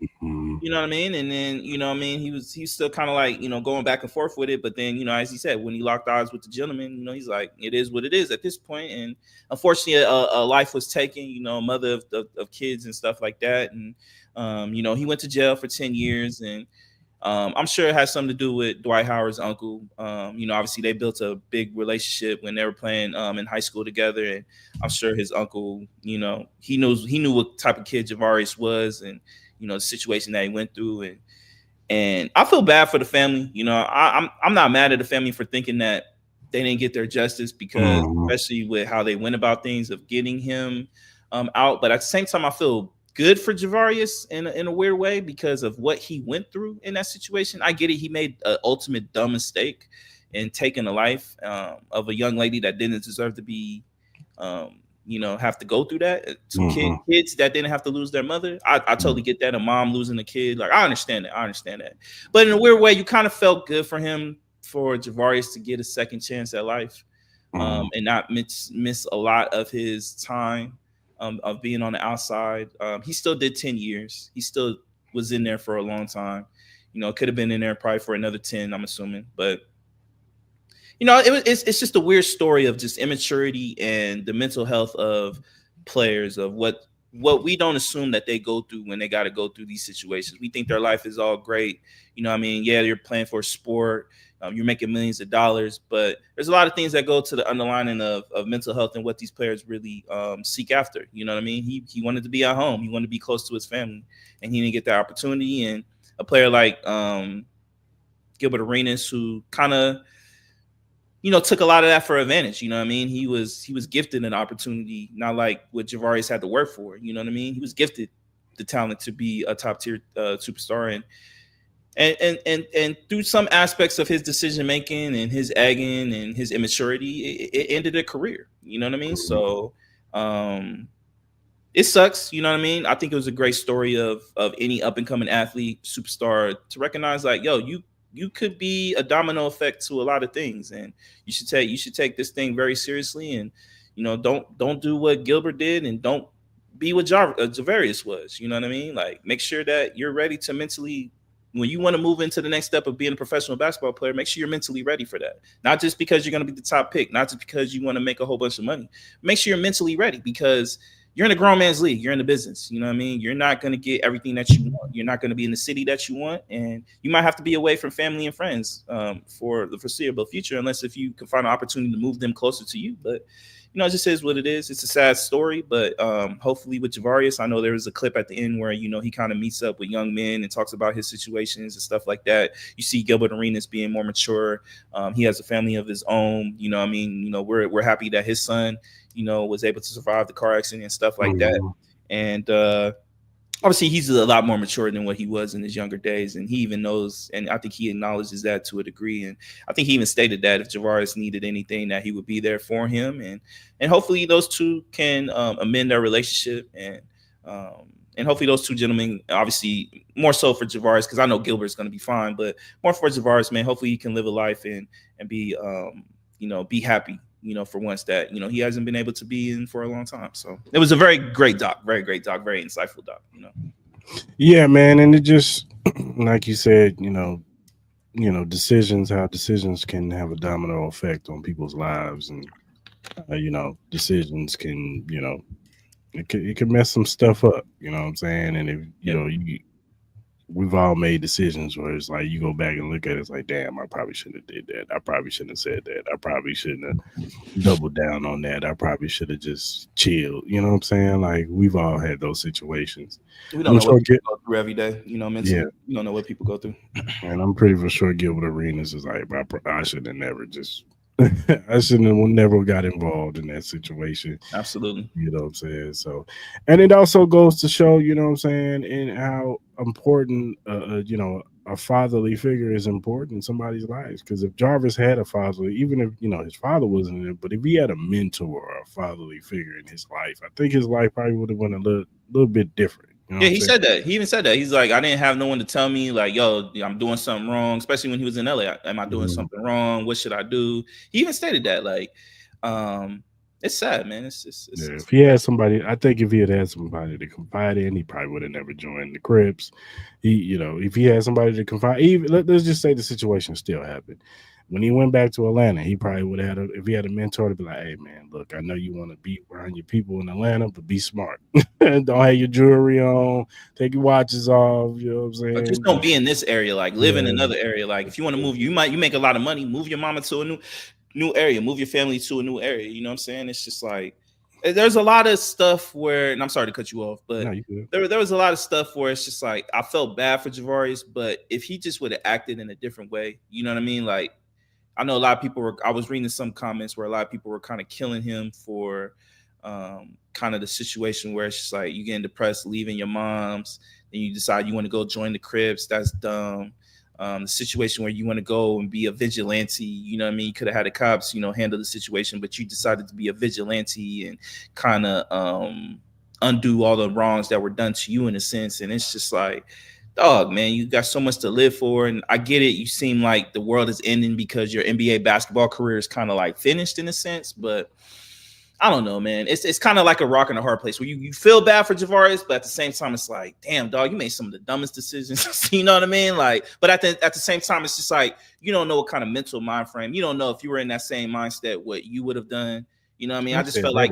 You know what I mean? And then, he's still kind of like, going back and forth with it. But then, as he said, when he locked eyes with the gentleman, he's like, it is what it is at this point. And unfortunately, a life was taken, a mother of kids and stuff like that. And, he went to jail for 10 years. And I'm sure it has something to do with Dwight Howard's uncle. Obviously, they built a big relationship when they were playing in high school together. And I'm sure his uncle, he knew what type of kid Javarius was and, the situation that he went through. And I feel bad for the family. I'm not mad at the family for thinking that they didn't get their justice because especially with how they went about things of getting him out. But at the same time, I feel good for Javarius in a weird way because of what he went through in that situation. I get it. He made an ultimate dumb mistake in taking the life of a young lady that didn't deserve to be have to go through that. Some kids that didn't have to lose their mother. I totally get that. A mom losing a kid. Like, I understand that. But in a weird way, you kind of felt good for him, for Javarius to get a second chance at life and not miss a lot of his time of being on the outside. He still did 10 years. He still was in there for a long time. Could have been in there probably for another 10, I'm assuming. But it's just a weird story of just immaturity and the mental health of players, of what we don't assume that they go through when they got to go through these situations. We think their life is all great. Yeah, you're playing for a sport. You're making millions of dollars, but there's a lot of things that go to the underlining of mental health and what these players really seek after. You know what I mean? He wanted to be at home. He wanted to be close to his family, and he didn't get that opportunity. And a player like Gilbert Arenas, who kind of took a lot of that for advantage. You know what I mean? He was gifted an opportunity, not like what Javarius had to work for. You know what I mean? He was gifted the talent to be a top tier superstar, and through some aspects of his decision making and his egging and his immaturity, it ended a career. You know what I mean? So it sucks. You know what I mean? I think it was a great story of any up and coming athlete, superstar, to recognize like, yo, you could be a domino effect to a lot of things, and you should take this thing very seriously, and don't do what Gilbert did, and don't be what Javarius was. You know what I mean? Like, make sure that you're ready to mentally, when you want to move into the next step of being a professional basketball player, make sure you're mentally ready for that. Not just because you're going to be the top pick, not just because you want to make a whole bunch of money. Make sure you're mentally ready because you're in a grown man's league. You're in the business. You know what I mean? You're not going to get everything that you want. You're not going to be in the city that you want. And you might have to be away from family and friends for the foreseeable future, unless if you can find an opportunity to move them closer to you. But, it just is what it is. It's a sad story, but hopefully with Javarius, I know there was a clip at the end where, he kind of meets up with young men and talks about his situations and stuff like that. You see Gilbert Arenas being more mature. He has a family of his own. We're happy that his son, was able to survive the car accident and stuff like that. And obviously he's a lot more mature than what he was in his younger days. And he even knows, and I think he acknowledges that to a degree. And I think he even stated that if Javarius needed anything, that he would be there for him. And hopefully those two can amend their relationship. And hopefully those two gentlemen, obviously more so for Javarius, because I know Gilbert's going to be fine, but more for Javarius, man, hopefully he can live a life and be, be happy. For once that, he hasn't been able to be in for a long time. So it was a very great doc, very insightful doc, Yeah, man. And it just, like you said, decisions, how decisions can have a domino effect on people's lives. And, decisions can, it can mess some stuff up, you know what I'm saying? And if, we've all made decisions where it's like you go back and look at it, it's like, damn, I probably shouldn't have did that. I probably shouldn't have said that. I probably shouldn't have doubled down on that. I probably should have just chilled. You know what I'm saying? Like we've all had those situations. We don't know what people go through every day. You know, mentally, you don't know what people go through. And I'm pretty for sure Gilbert Arenas is like, I should have never just. I shouldn't have never got involved in that situation. Absolutely. You know what I'm saying? So, and it also goes to show, you know what I'm saying, and how important, you know, a fatherly figure is important in somebody's lives. Because if Jarvis had a fatherly, even if, you know, his father wasn't in it, but if he had a mentor or a fatherly figure in his life, I think his life probably would have been a little bit different. You know yeah, he said that. He even said that. He's like, I didn't have no one to tell me, like, yo, I'm doing something wrong, especially when he was in LA. Am I doing something wrong? What should I do? He even stated that. Like, it's sad, man. It's if he had somebody, I think if he had somebody to confide in, he probably would have never joined the Crips. You know, if he had somebody to confide, even let's just say the situation still happened. When he went back to Atlanta, he probably would have had if he had a mentor to be like, hey man, look, I know you want to be around your people in Atlanta, but be smart. Don't have your jewelry on, take your watches off, you know what I'm saying? But just don't be in this area, like live in another area. Like if you want to move, you make a lot of money, move your mama to a new area, move your family to a new area. You know what I'm saying? It's just like there's a lot of stuff where, and I'm sorry to cut you off, but there was a lot of stuff where it's just like I felt bad for Javarius, but if he just would have acted in a different way, you know what I mean? Like I know a lot of people I was reading some comments where a lot of people were kind of killing him for kind of the situation where it's just like you getting depressed, leaving your mom's, and you decide you want to go join the Crips. That's dumb. The situation where you want to go and be a vigilante, you know what I mean? You could have had the cops, you know, handle the situation, but you decided to be a vigilante and kind of undo all the wrongs that were done to you in a sense. And it's just like, dog, man, you got so much to live for. And I get it. You seem like the world is ending because your NBA basketball career is kind of like finished in a sense, but I don't know, man. It's kind of like a rock and a hard place where you feel bad for Javarius, but at the same time, it's like, damn, dog, you made some of the dumbest decisions. You know what I mean? Like, but at the same time, it's just like you don't know what kind of mental mind frame. You don't know if you were in that same mindset, what you would have done. You know what I mean? I just felt like,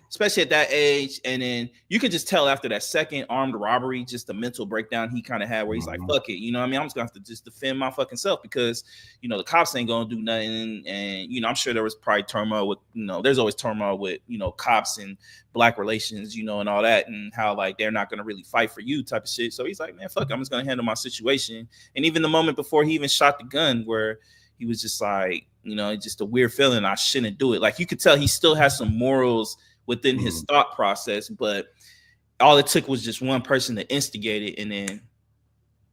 especially at that age, and then you could just tell after that second armed robbery, just the mental breakdown he kind of had where he's like, fuck it. You know what I mean? I'm just going to have to just defend my fucking self because, you know, the cops ain't going to do nothing. And, you know, I'm sure there was probably turmoil with, you know, there's always turmoil with, you know, cops and black relations, you know, and all that, and how like they're not going to really fight for you type of shit. So he's like, man, fuck it. I'm just going to handle my situation. And even the moment before he even shot the gun where he was just like, you know, it's just a weird feeling. I shouldn't do it. Like you could tell he still has some morals within his thought process, but all it took was just one person to instigate it, and then,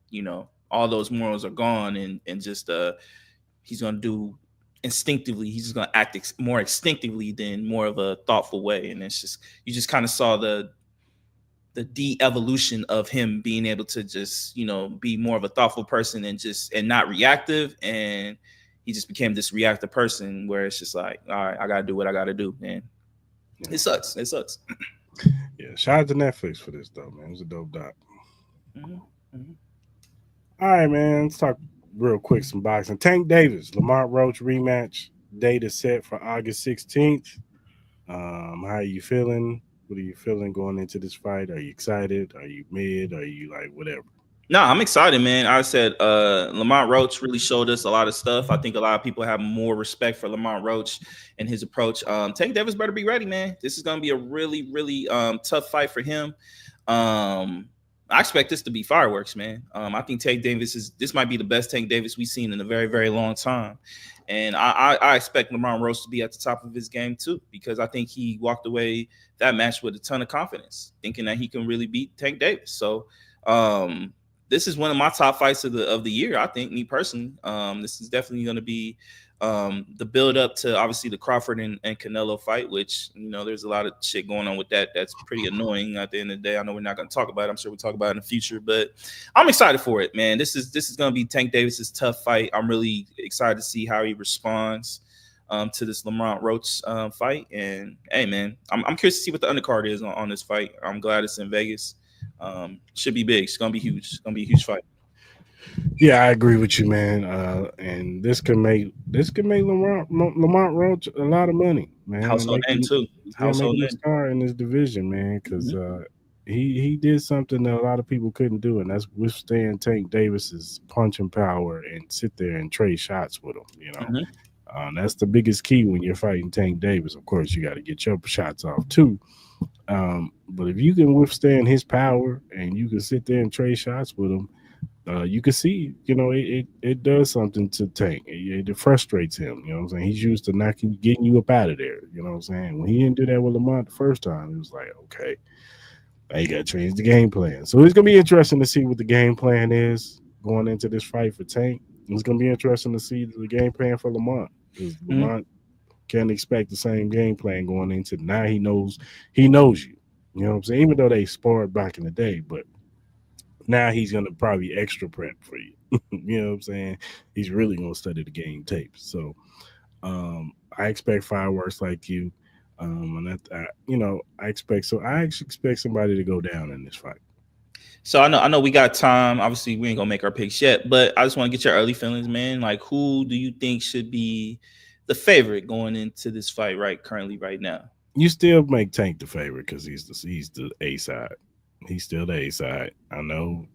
you know, all those morals are gone, and just he's gonna do instinctively. He's just gonna act more instinctively than more of a thoughtful way, and it's just you just kind of saw the de-evolution of him being able to just, you know, be more of a thoughtful person and not reactive, and he just became this reactive person where it's just like, all right, I gotta do what I gotta do, man. It sucks. It sucks. Yeah, shout out to Netflix for this though, man. It was a dope doc. All right, man. Let's talk real quick some boxing. Tank Davis, Lamont Roach rematch date is set for August 16th. How are you feeling? What are you feeling going into this fight? Are you excited? Are you mid? Are you like whatever? No, I'm excited, man. I said Lamont Roach really showed us a lot of stuff. I think a lot of people have more respect for Lamont Roach and his approach. Tank Davis better be ready, man. This is going to be a really, really tough fight for him. I expect this to be fireworks, man. I think Tank Davis this might be the best Tank Davis we've seen in a very, very long time. And I expect Lamont Roach to be at the top of his game too, because I think he walked away that match with a ton of confidence, thinking that he can really beat Tank Davis. So this is one of my top fights of the year, I think, me personally. This is definitely going to be the build up to obviously the Crawford and Canelo fight, which, you know, there's a lot of shit going on with that. That's pretty annoying at the end of the day. I know we're not going to talk about it. I'm sure we'll talk about it in the future, but I'm excited for it, man. This is going to be Tank Davis's tough fight. I'm really excited to see how he responds to this Lamont Roach fight. And hey, man, I'm curious to see what the undercard is on this fight. I'm glad it's in Vegas. Should be big. It's gonna be huge. It's gonna be a huge fight. Yeah, I agree with you, man. And this can make Lamont Roach a lot of money, man. Household name too. Household name star in this division, man. Because he did something that a lot of people couldn't do, and that's withstand Tank Davis's punching power and sit there and trade shots with him. That's the biggest key when you're fighting Tank Davis. Of course, you got to get your shots off too. But if you can withstand his power and you can sit there and trade shots with him, you can see, it does something to Tank. It frustrates him. You know what I'm saying? He's used to getting you up out of there. You know what I'm saying? When he didn't do that with Lamont the first time, it was like, okay, now you got to change the game plan. So it's going to be interesting to see what the game plan is going into this fight for Tank. It's going to be interesting to see the game plan for Lamont. Because Lamont can't expect the same game plan going into now. He knows you. You know what I'm saying? Even though they sparred back in the day, but now he's going to probably extra prep for you. You know what I'm saying? He's really going to study the game tapes. So I expect fireworks like you. I expect somebody to go down in this fight. So I know we got time. Obviously, we ain't gonna make our picks yet, but I just want to get your early feelings, man. Like, who do you think should be the favorite going into this fight currently right now? You still make Tank the favorite because he's the A side. He's still the A side. I know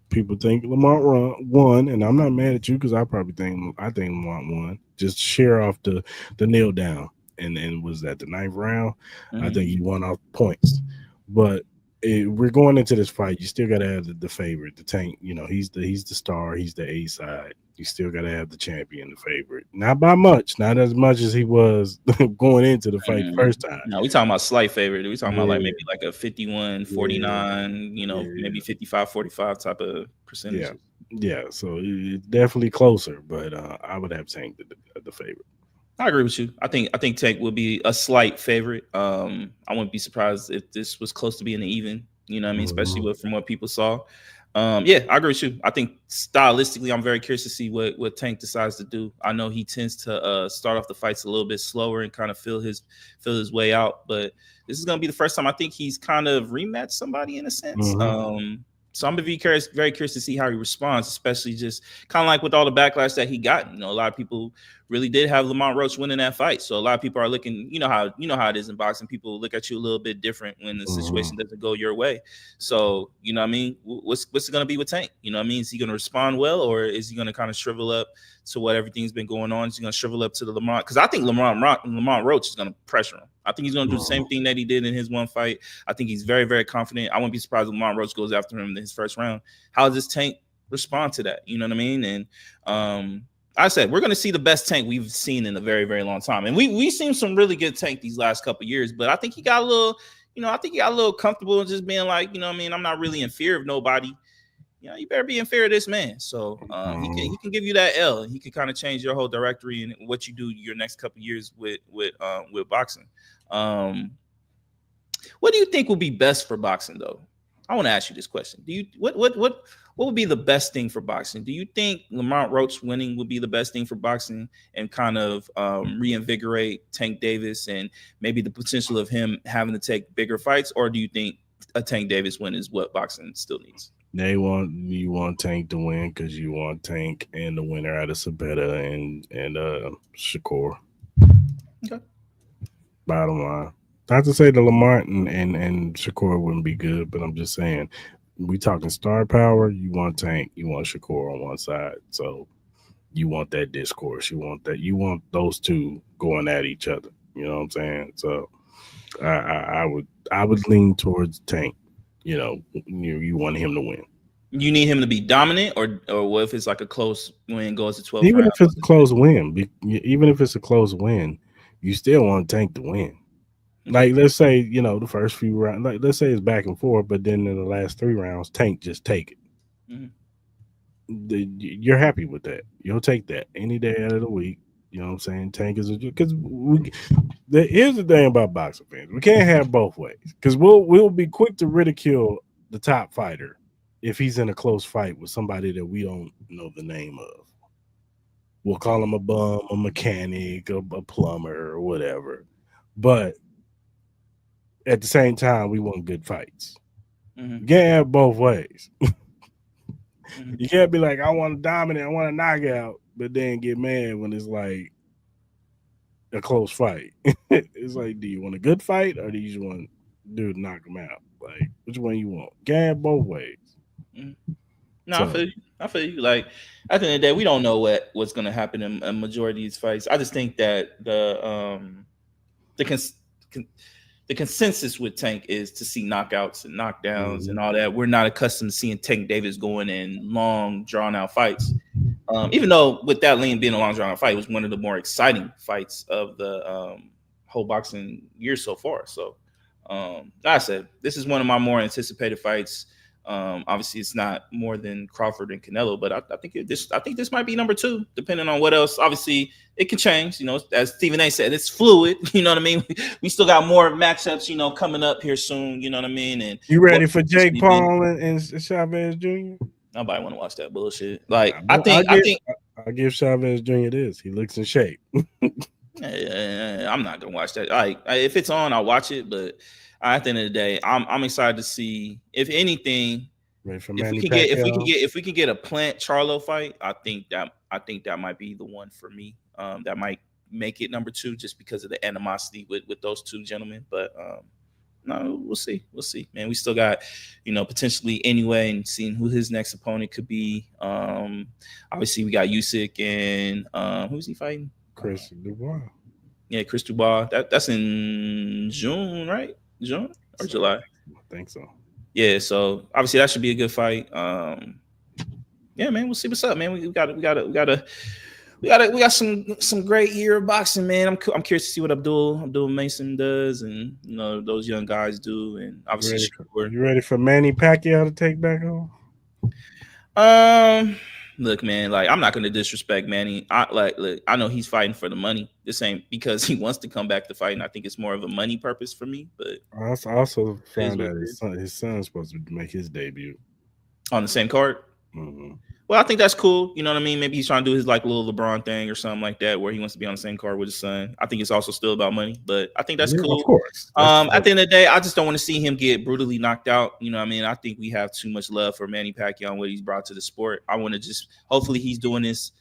people think Lamont won, and I'm not mad at you because I think Lamont won. Just share off the nail down. And was that the 9th round? Mm-hmm. I think he won off points. But we're going into this fight. You still got to have the favorite, the Tank. He's the star. He's the A side. You still got to have the champion, the favorite. Not by much. Not as much as he was going into the fight first time. No, we talking about slight favorite. We talking about maybe like a 51-49, maybe 55-45 type of percentage. Yeah. So it's definitely closer, but I would have Tank the favorite. I agree with you. I think Tank would be a slight favorite. I wouldn't be surprised if this was close to being an even. You know what I mean? Especially from what people saw. I agree with you. I think stylistically, I'm very curious to see what Tank decides to do. I know he tends to start off the fights a little bit slower and kind of feel his way out. But this is going to be the first time I think he's kind of rematched somebody in a sense. So I'm going to be very curious to see how he responds, especially just kind of like with all the backlash that he got. A lot of people really did have Lamont Roach winning that fight. So a lot of people are looking, you know how it is in boxing. People look at you a little bit different when the situation doesn't go your way. So, you know what I mean? What's it going to be with Tank? You know what I mean? Is he going to respond well, or is he going to kind of shrivel up to what everything's been going on? Is he going to shrivel up to the Lamont? Because I think Lamont Roach is going to pressure him. I think he's going to do the same thing that he did in his one fight. I think he's very, very confident. I wouldn't be surprised if Lamont Roach goes after him in his first round. How does Tank respond to that? You know what I mean? And I said we're going to see the best Tank we've seen in a very, very long time. And we've seen some really good Tank these last couple of years. But I think he got a little comfortable and just being like, you know what I mean? I'm not really in fear of nobody. You better be in fear of this man. So he can give you that L, and he can kind of change your whole directory and what you do your next couple of years with boxing. What do you think will be best for boxing, though? I want to ask you this question. What would be the best thing for boxing? Do you think Lamont Roach winning would be the best thing for boxing and kind of reinvigorate Tank Davis and maybe the potential of him having to take bigger fights? Or do you think a Tank Davis win is what boxing still needs? You want Tank to win because you want Tank and the winner out of Sabetta and Shakur. Okay. Bottom line. Not to say the Lamont and Shakur wouldn't be good, but I'm just saying we talking star power. You want Tank, you want Shakur on one side, so you want that discourse. You want those two going at each other. You know what I'm saying? So I would lean towards Tank. You want him to win. You need him to be dominant, or what if it's like a close win goes to 12? Even if it's a close win, you still want Tank to win. Like, let's say, the first few rounds, like, let's say it's back and forth, but then in the last 3 rounds, Tank just take it. You're happy with that. You'll take that any day out of the week. You know what I'm saying? Tank is because here's the thing about boxing fans. We can't have both ways because we'll be quick to ridicule the top fighter if he's in a close fight with somebody that we don't know the name of. We'll call him a bum, a mechanic, a plumber, or whatever. But at the same time, we want good fights. You can't have both ways. You can't be like, I want to dominate, I want to knock out, but then get mad when it's like a close fight. It's like, do you want a good fight or do you just want dude to knock him out? Like, which one you want? Gab both ways. No, So, I feel you. Like at the end of the day, we don't know what's going to happen in a majority of these fights. I just think that the consensus with Tank is to see knockouts and knockdowns and all that. We're not accustomed to seeing Tank Davis going in long, drawn out fights. Even though with that lane being a long, drawn out fight, it was one of the more exciting fights of the whole boxing year so far. So, like I said, this is one of my more anticipated fights. Obviously, it's not more than Crawford and Canelo, but I think this might be number 2, depending on what else. Obviously, it can change. You know, as Stephen A. said, it's fluid. You know what I mean? We still got more matchups. You know, coming up here soon. You know what I mean? And you ready for Jake Paul and Chavez Jr.? Nobody want to watch that bullshit. Like I give Chavez Jr. this. He looks in shape. I'm not gonna watch that. Like if it's on, I'll watch it. But at the end of the day, I'm excited to see if anything. If we can get a Plant Charlo fight, I think that might be the one for me. That might make it number 2 just because of the animosity with those two gentlemen. But no, we'll see, man. We still got, potentially anyway, and seeing who his next opponent could be. Obviously we got Usyk and who's he fighting? Chris Dubois. Yeah, Chris Dubois. That's in June, right? June or July? I think so. Yeah, so obviously that should be a good fight. Yeah, man, we'll see what's up, man. We got some great year of boxing, man. I'm curious to see what Abdul Mason does, and those young guys do, and obviously. You ready for Manny Pacquiao to take back home? Look, man, like I'm not gonna disrespect Manny. I know he's fighting for the money. This ain't because he wants to come back to fight, and I think it's more of a money purpose for me. But I also found out his son's supposed to make his debut on the same card. Mm-hmm. Well, I think that's cool. You know what I mean? Maybe he's trying to do his little LeBron thing or something like that, where he wants to be on the same card with his son. I think it's also still about money, but I think that's cool. Of course. At the end of the day, I just don't want to see him get brutally knocked out. You know what I mean? I think we have too much love for Manny Pacquiao and what he's brought to the sport. I want to hopefully he's doing this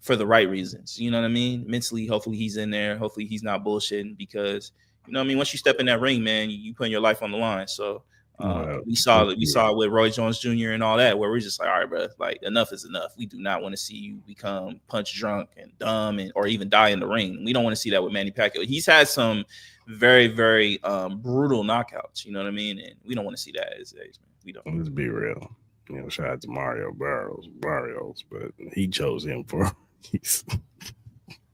for the right reasons. You know what I mean? Mentally, hopefully he's in there. Hopefully he's not bullshitting because, once you step in that ring, man, you putting your life on the line. So, we saw it with Roy Jones Jr. and all that, where we're just like, all right, bro, like enough is enough. We do not want to see you become punch drunk and dumb or even die in the ring. We don't want to see that with Manny Pacquiao. He's had some very, very brutal knockouts. You know what I mean? And we don't want to see that at his age, man. We don't. Let's be real. Shout out to Mario Barrios, but he chose him for.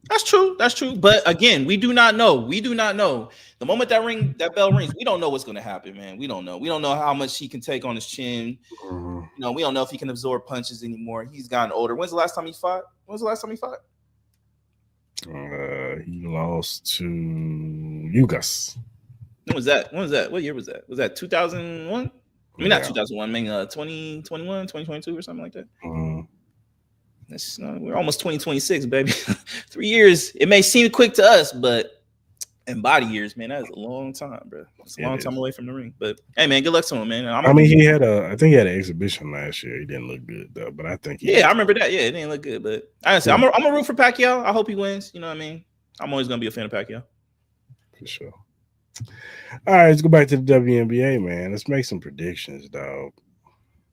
That's true. But again, we do not know. The moment that bell rings, we don't know what's going to happen, man. We don't know. We don't know how much he can take on his chin. Mm-hmm. We don't know if he can absorb punches anymore. He's gotten older. When's the last time he fought? He lost to Ugas. When was that? What year was that? Was that 2001? I mean, not 2001, maybe 2021, 2022 or something like that. Mm-hmm. We're almost 2026, baby. 3 years. It may seem quick to us, but in body years, man, that is a long time, bro. It's a long time away from the ring. But hey, man, good luck to him, man. I think he had an exhibition last year. He didn't look good though, but I think I remember that. Yeah, it didn't look good, but honestly, I'm gonna root for Pacquiao. I hope he wins. You know what I mean? I'm always gonna be a fan of Pacquiao. For sure. All right, let's go back to the WNBA, man. Let's make some predictions, dog.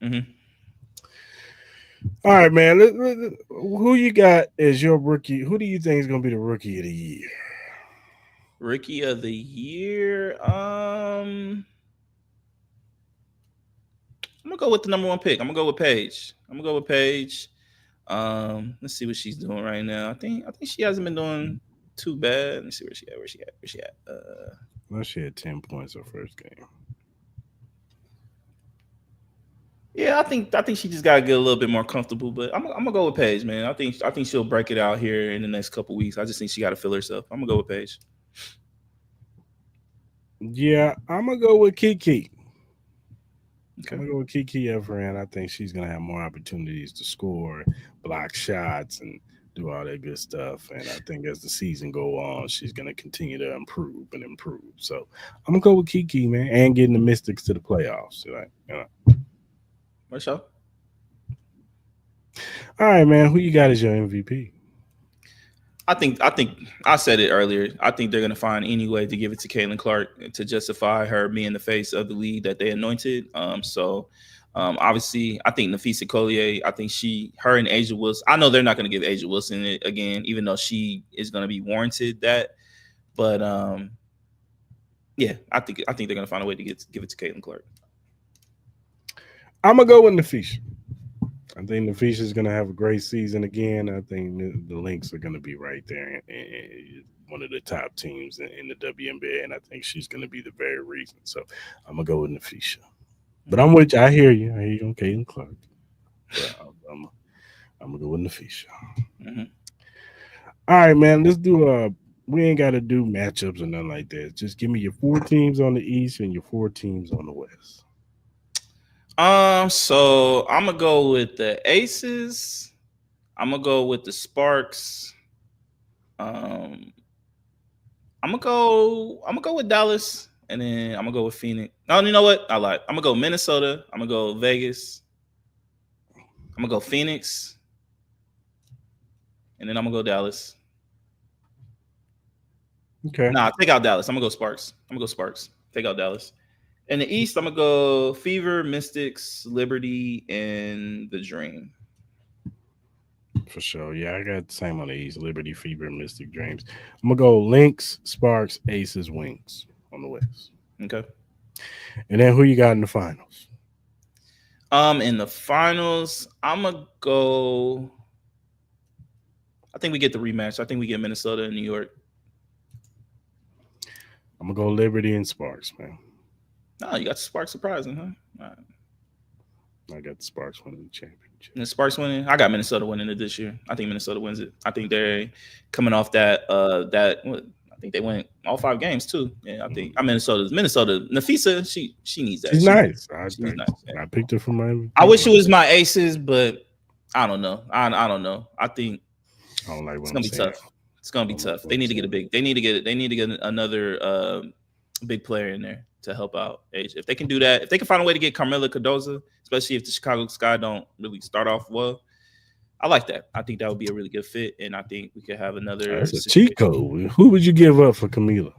Mm-hmm. All right, man. Who you got as your rookie? Who do you think is going to be the rookie of the year? Rookie of the year? I'm going to go with the number 1 pick. I'm going to go with Paige. Let's see what she's doing right now. I think she hasn't been doing too bad. Let me see where she at. Well, she had 10 points her first game. Yeah, I think she just gotta get a little bit more comfortable, but I'm gonna go with Paige, man. I think she'll break it out here in the next couple weeks. I just think she got to feel herself. I'm gonna go with Paige. Yeah, I'm gonna go with Kiki. Okay. I'm gonna go with Kiki Everand. I think she's gonna have more opportunities to score, block shots, and do all that good stuff. And I think as the season go on, she's gonna continue to improve. So I'm gonna go with Kiki, man, and getting the Mystics to the playoffs. What's up? All right, man. Who you got as your MVP? I think I said it earlier. I think they're gonna find any way to give it to Caitlin Clark to justify her being the face of the league that they anointed. Obviously, I think Nafisa Collier. I think her and Asia Wilson. I know they're not gonna give Asia Wilson it again, even though she is gonna be warranted that. But yeah, I think they're gonna find a way to give it to Caitlin Clark. I'm gonna go with Nafisa. I think Nafisa is gonna have a great season again. I think the Lynx are gonna be right there and one of the top teams in the WNBA, and I think she's gonna be the very reason. So I'm gonna go with Nafisa. But I'm with you. I hear you on Caitlin Clark. I'm gonna go with Nafisa. Mm-hmm. All right, man. Let's do we ain't got to do matchups or nothing like that. Just give me your 4 teams on the East and your 4 teams on the West. So I'm gonna go with the Aces. I'm gonna go with the Sparks. I'm gonna go with Dallas, and then I'm gonna go with Phoenix. No, you know what? I lied. I'm gonna go Minnesota. I'm gonna go Vegas. I'm gonna go Phoenix, and then I'm gonna go Dallas. Okay. Nah, take out Dallas. I'm gonna go Sparks. Take out Dallas. In the East, I'm gonna go Fever, Mystics, Liberty, and the Dream. For sure. Yeah, I got the same on the East. Liberty, Fever, Mystic, Dreams. I'm gonna go Lynx, Sparks, Aces, Wings on the West. Okay. And then who you got in the finals? In the finals, I'm gonna go. I think we get the rematch. I think we get Minnesota and New York. I'm gonna go Liberty and Sparks, man. No, you got the Sparks surprising, huh? All right. I got the Sparks winning the championship. And the Sparks winning. I got Minnesota winning it this year. I think Minnesota wins it. I think they're coming off that. I think they went all 5 games too. Yeah, I think Minnesota. Nafisa, she needs that. She's nice. She's nice. Yeah. I picked her from my. I wish it was my Aces, but I don't know. I don't know. I think I don't like it's gonna be tough. It's gonna be tough. They need to get another big player in there to help out Asia. If they can do that, if they can find a way to get Carmela Cardoza, especially if the Chicago Sky don't really start off well, I like that. I think that would be a really good fit, and I think we could have another. That's a cheat code. Who would you give up for Camila?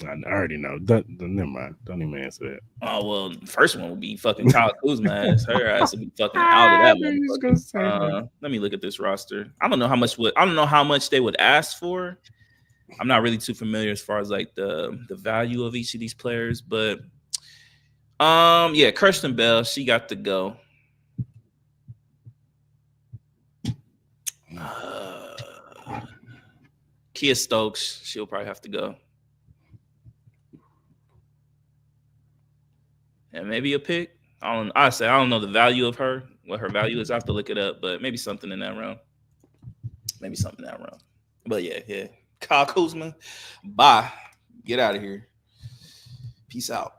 I already know. Never mind. Don't even answer that. Oh well, the first one would be fucking Kyle Kuzma. Her ass would be fucking out of that. Let me look at this roster. I don't know how much they would ask for. I'm not really too familiar as far as like the value of each of these players, but yeah, Kirsten Bell, she got to go. Kia Stokes, she'll probably have to go. And maybe a pick. I don't know the value of her, what her value is. I have to look it up, but maybe something in that realm. But yeah. Kyle Kuzma, bye. Get out of here. Peace out.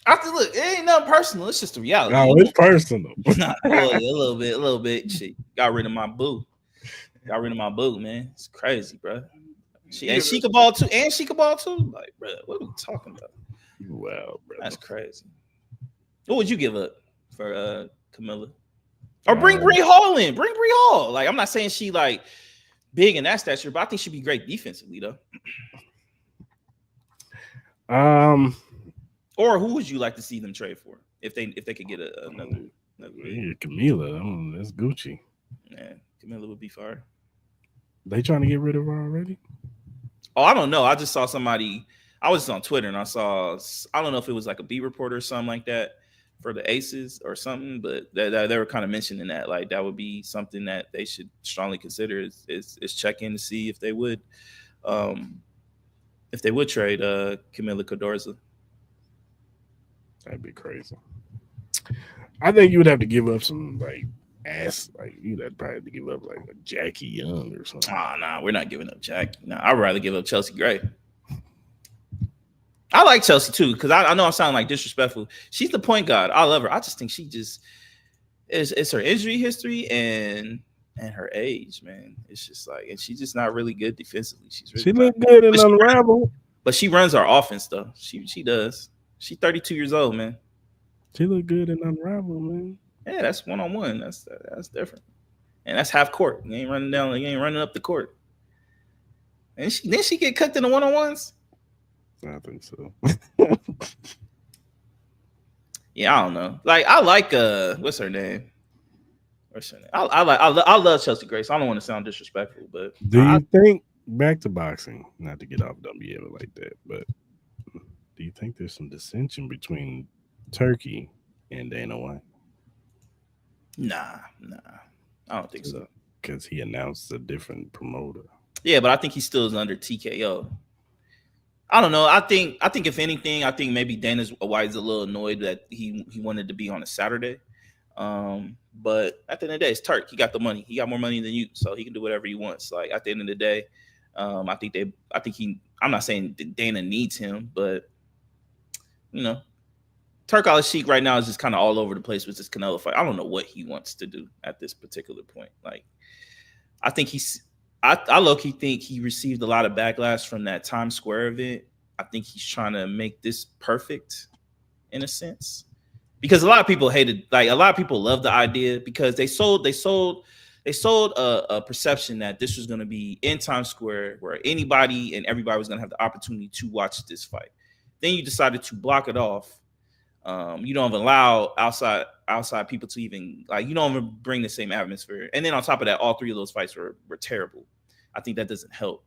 Look, it ain't nothing personal. It's just a reality. No, it's personal. Nah, a little bit. Shit, got rid of my boo. Man. It's crazy, bro. She could ball too. Like, bro, what are we talking about? Wow, bro. That's crazy. What would you give up for Camilla? Or bring Bree Hall in. Bring Bree Hall. Like, I'm not saying she like big in that stature, but I think she'd be great defensively though. Or who would you like to see them trade for if they could get another yeah, Camila. That's Gucci. Yeah, Camilla would be fire. They trying to get rid of her already? Oh, I don't know. I just saw somebody. I was on Twitter and I don't know if it was like a beat reporter or something like that for the Aces or something, but they were kind of mentioning that like that would be something that they should strongly consider is check in to see if they would trade Camila Cardoza. That'd be crazy. I think you would have to give up some you'd have probably to give up like a Jackie Young or something. Nah, we're not giving up Jackie. Nah, I'd rather give up Chelsea Gray. I like Chelsea too, because I know I'm sounding like disrespectful. She's the point guard. I love her. I just think it's her injury history and her age, man. It's just like, and she's just not really good defensively. She look good and unravel. But she runs our offense though. She does. She's 32 years old, man. She look good and unravel, man. Yeah, that's 1-on-1. That's different. And that's half court. You ain't running up the court. And then she get cooked in the one-on-ones. I think so. Yeah, I don't know. Like I like what's her name? I love Chelsea Grace. I don't want to sound disrespectful, but Do you think, back to boxing, not to get off WNBA like that, but do you think there's some dissension between Turkey and Dana White? Nah. I don't think so. Because he announced a different promoter. Yeah, but I think he still is under TKO. I don't know. I think if anything, I think maybe Dana White's a little annoyed that he wanted to be on a Saturday. But at the end of the day, it's Turk. He got the money. He got more money than you, so he can do whatever he wants. Like at the end of the day, I'm not saying Dana needs him, but you know, Turk Al-Sheikh right now is just kind of all over the place with this Canelo fight. I don't know what he wants to do at this particular point. Like, I think I low-key think he received a lot of backlash from that Times Square event. I think he's trying to make this perfect in a sense. Because a lot of people love the idea because they sold a perception that this was going to be in Times Square where anybody and everybody was going to have the opportunity to watch this fight. Then you decided to block it off. You don't even allow outside people to even you don't even bring the same atmosphere. And then on top of that, all three of those fights were terrible. I think that doesn't help.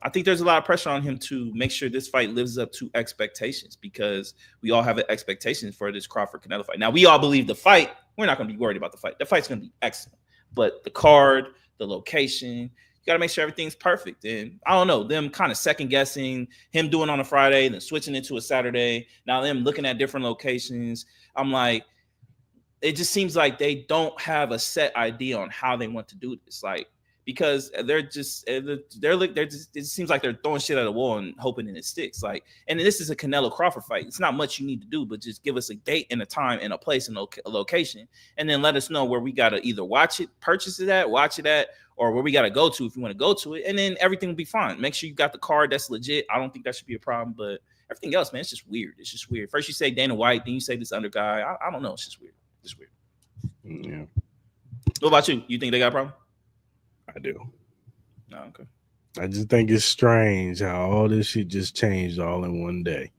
I think there's a lot of pressure on him to make sure this fight lives up to expectations because we all have an expectation for this Crawford-Canelo fight. Now, we all believe the fight. We're not going to be worried about the fight. The fight's going to be excellent. But the card, the location, you got to make sure everything's perfect. And I don't know, them kind of second-guessing, him doing on a Friday, then switching it to a Saturday, now them looking at different locations. I'm like, it just seems like they don't have a set idea on how they want to do this. Like, because it seems like they're throwing shit at a wall and hoping that it sticks. Like, and this is a Canelo Crawford fight. It's not much you need to do, but just give us a date and a time and a place and a location, and then let us know where we gotta either watch it, purchase it at, watch it at, or where we gotta go to if you want to go to it, and then everything will be fine. Make sure you got the card that's legit. I don't think that should be a problem, but everything else, man, it's just weird. It's just weird. First you say Dana White, then you say this other guy. I don't know. It's just weird. It's weird. Yeah. What about you? You think they got a problem? I do. No, okay. I just think it's strange how all this shit just changed all in one day.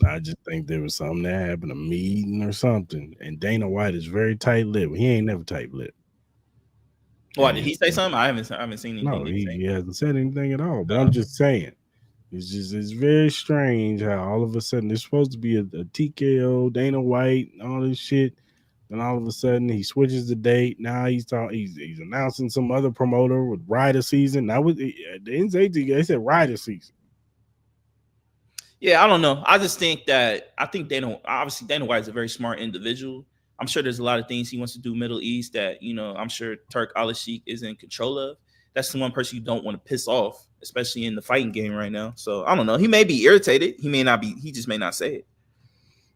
I just think there was something that happened, a meeting or something. And Dana White is very tight-lipped. He ain't never tight-lipped. Why, did he say something? I haven't seen anything. No, he hasn't said anything at all. But I'm just saying, it's very strange how all of a sudden there's supposed to be a TKO, Dana White, all this shit. And all of a sudden he switches the date. Now he's announcing some other promoter with Rider Season. Now they didn't say they said Rider Season. Yeah, I don't know. I just think Dana White is a very smart individual. I'm sure there's a lot of things he wants to do Middle East that, I'm sure Turk Al-Sheikh is in control of. That's the one person you don't want to piss off, especially in the fighting game right now. So I don't know. He may be irritated. He may not be. He just may not say it.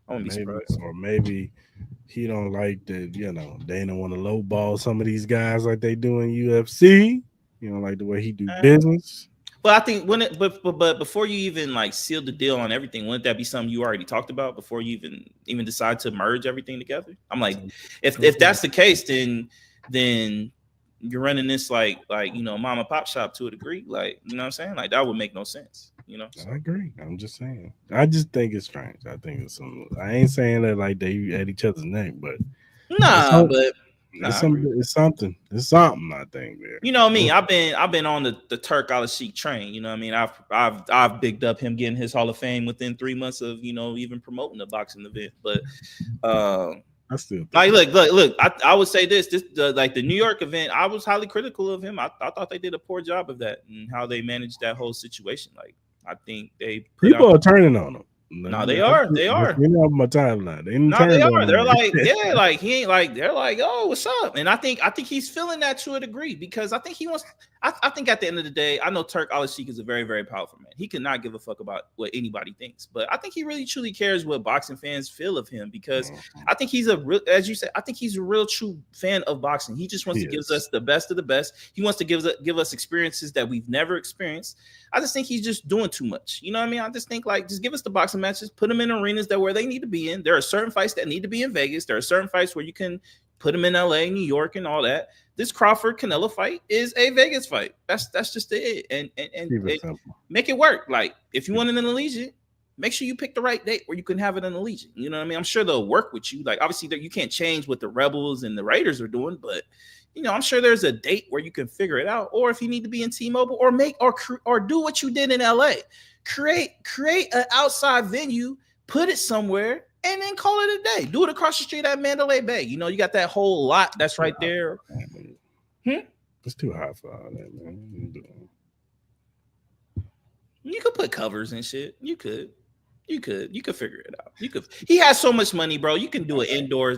I won't be surprised. Or maybe he don't like that, Dana want to lowball some of these guys like they do in UFC. Like the way he do business. But I think but before you even seal the deal on everything, wouldn't that be something you already talked about before you even decide to merge everything together? I'm like, if that's the case, then you're running this like mom and pop shop to a degree. Like, you know what I'm saying? Like that would make no sense. I agree. I'm just saying. I just think it's strange. I think it's some. I ain't saying that like they at each other's neck, but it's something. It's something. I think there. You know me. I've been on the Turk Al-Sheikh train. You know what I mean? I've bigged up him getting his Hall of Fame within 3 months of even promoting the boxing event. But I still look. I would say the New York event. I was highly critical of him. I thought they did a poor job of that and how they managed that whole situation. Like, I think people are turning on him. No, they are. They are. My timeline. They are. They're like, yeah, like he ain't like. They're like, oh, what's up? And I think he's feeling that to a degree because I think he wants. I think at the end of the day, I know Turk Al-Sheikh is a very, very powerful man. He cannot give a fuck about what anybody thinks, but I think he really truly cares what boxing fans feel of him because I think he's as you said, I think he's a real true fan of boxing. He just wants to give us the best of the best. He wants to give us experiences that we've never experienced. I just think he's just doing too much. You know what I mean? I just think just give us the boxing matches, put them in arenas where they need to be in. There are certain fights that need to be in Vegas. There are certain fights where you can put them in LA, New York, and all that. this Crawford Canelo fight is a Vegas fight. That's just it. And make it work. Like if you want an Allegiant, make sure you pick the right date where you can have it an Allegiant. You know what I mean? I'm sure they'll work with you. Like obviously you can't change what the Rebels and the Raiders are doing, but I'm sure there's a date where you can figure it out. Or if you need to be in T-Mobile, or do what you did in LA, create an outside venue, put it somewhere, and then call it a day. Do it across the street at Mandalay Bay. You got that whole lot that's right there. It's too hot for all that, man. You could put covers and shit. You could figure it out. He has so much money, bro. You can do an indoor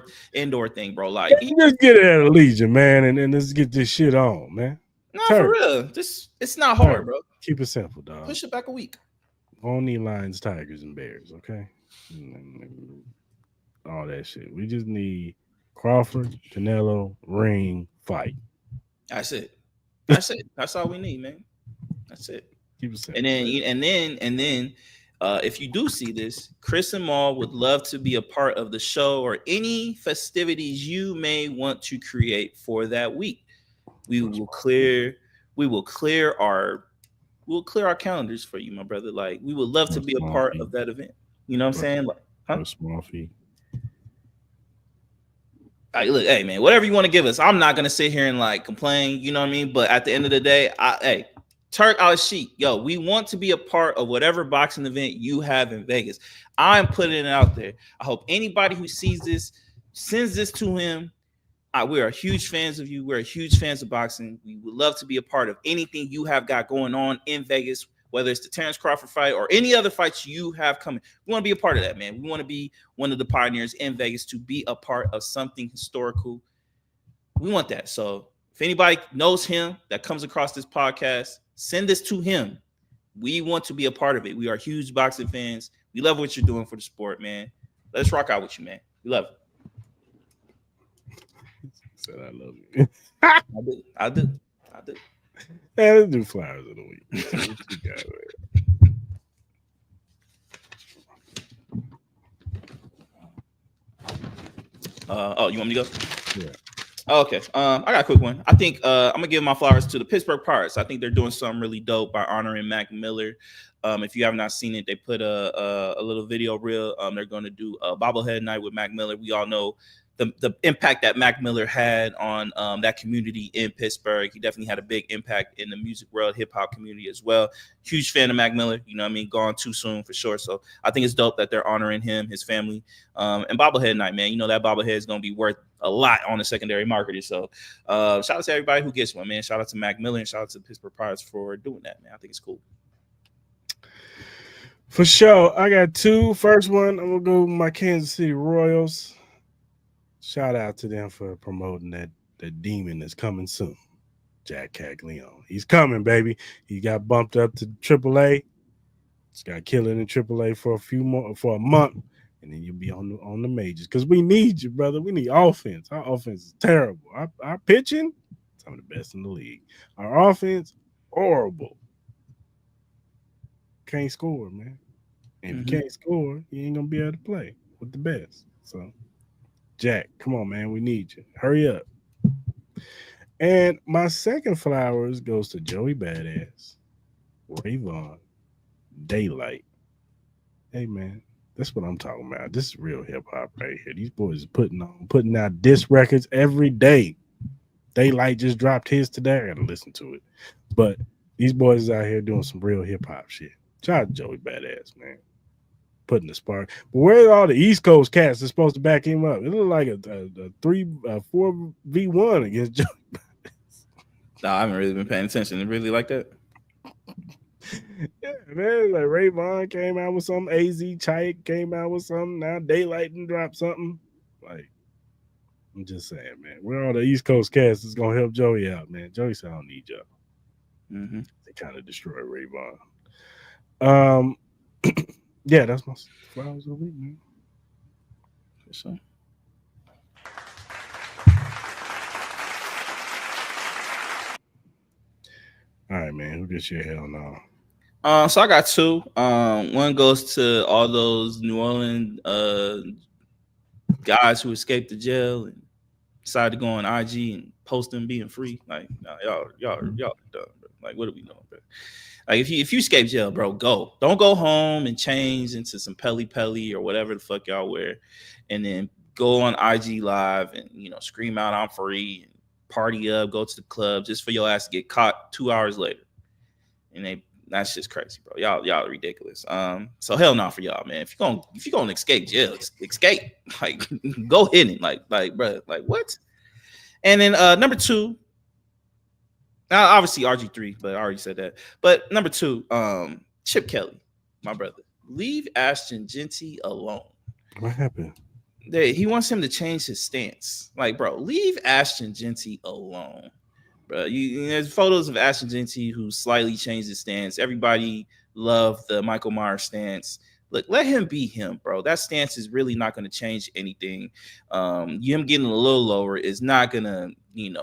thing, bro. Like just get it at Allegiant, man, and let's get this shit on, man. No, for real. It's not hard, bro. Keep it simple, dog. Push it back a week. Won't need lions, tigers, and bears, okay? All that shit. We just need Crawford, Canelo, ring, fight. That's it. That's all we need, man. That's it. Keep it simple. And then, if you do see this, Cris and Maul would love to be a part of the show or any festivities you may want to create for that week. We'll clear our calendars for you, my brother. Like we would love to be a part of that event. You know what I'm saying? Like, small fee. Look, hey man, whatever you want to give us, I'm not gonna sit here and like complain. You know what I mean? But at the end of the day, Turk Al-Sheikh, we want to be a part of whatever boxing event you have in Vegas. I'm putting it out there. I hope anybody who sees this sends this to him. We are huge fans of you. We're huge fans of boxing. We would love to be a part of anything you have got going on in Vegas, whether it's the Terrence Crawford fight or any other fights you have coming. We want to be a part of that, man. We want to be one of the pioneers in Vegas to be a part of something historical. We want that. So if anybody knows him that comes across this podcast, send this to him. We want to be a part of it. We are huge boxing fans. We love what you're doing for the sport, man. Let's rock out with you, man. We love it. Said I love you. I do. Yeah, let's do flowers of the week. You want me to go? Yeah. Okay. I got a quick one. I think I'm gonna give my flowers to the Pittsburgh Pirates. I think they're doing something really dope by honoring Mac Miller. If you have not seen it, they put a little video reel. They're going to do a bobblehead night with Mac Miller. We all know the impact that Mac Miller had on that community in Pittsburgh. He definitely had a big impact in the music world, hip hop community as well. Huge fan of Mac Miller. You know what I mean? Gone too soon for sure. So I think it's dope that they're honoring him, his family, and bobblehead night, man. That bobblehead is going to be worth a lot on the secondary market. So shout out to everybody who gets one, man. Shout out to Mac Miller and shout out to the Pittsburgh Pirates for doing that, man. I think it's cool. For sure. I got two. First one, I'm going to go with my Kansas City Royals. Shout out to them for promoting that demon that's coming soon. Jack Caglione. He's coming, baby. He got bumped up to AAA. He's got killing in AAA for a month. And then you'll be on the majors. Because we need you, brother. We need offense. Our offense is terrible. Our pitching, some of the best in the league. Our offense, horrible. Can't score, man. And if you can't score, you ain't gonna be able to play with the best. So, Jack, come on, man. We need you. Hurry up. And my second flowers goes to Joey Badass, Ray Vaughn, Daylight. Hey, man, that's what I'm talking about. This is real hip hop right here. These boys are putting out diss records every day. Daylight just dropped his today. I gotta listen to it. But these boys is out here doing some real hip hop shit. Shout out to Joey Badass, man. Putting the spark. But where are all the East Coast cats that's supposed to back him up? It looked like a 4v1 against Joey Badass. No, I haven't really been paying attention. It really like that? Yeah, man. Like Ray Vaughn came out with something. AZ Chike came out with something. Now Daylight done dropped something. Like, I'm just saying, man. Where all the East Coast cats is going to help Joey out, man. Joey said, I don't need y'all. Mm-hmm. They kind of destroyed Ray Vaughn. Yeah, that's my flowers of the week, man. For sure. All right, man. Who gets your hell no? So I got two. One goes to all those New Orleans guys who escaped the jail and decided to go on IG and posting being free. Like, nah, y'all are done, bro. Like, what are we doing, bro? Like, if you escape jail, bro, go. Don't go home and change into some pelly or whatever the fuck y'all wear, and then go on IG Live and scream out I'm free and party up, go to the club just for your ass to get caught 2 hours later. And that's just crazy, bro. Y'all are ridiculous. So hell no for y'all, man. If you're gonna escape jail, escape. Like, go hidden. Like, bro, like what? And then number 2, obviously RG3, but I already said that. But number 2, Chip Kelly, my brother. Leave Ashton Genty alone. What happened? He wants him to change his stance. Like, bro, leave Ashton Genty alone. Bro, there's photos of Ashton Genty who slightly changed his stance. Everybody loved the Michael Myers stance. Look, let him be him, bro. That stance is really not going to change anything. Him getting a little lower is not going to,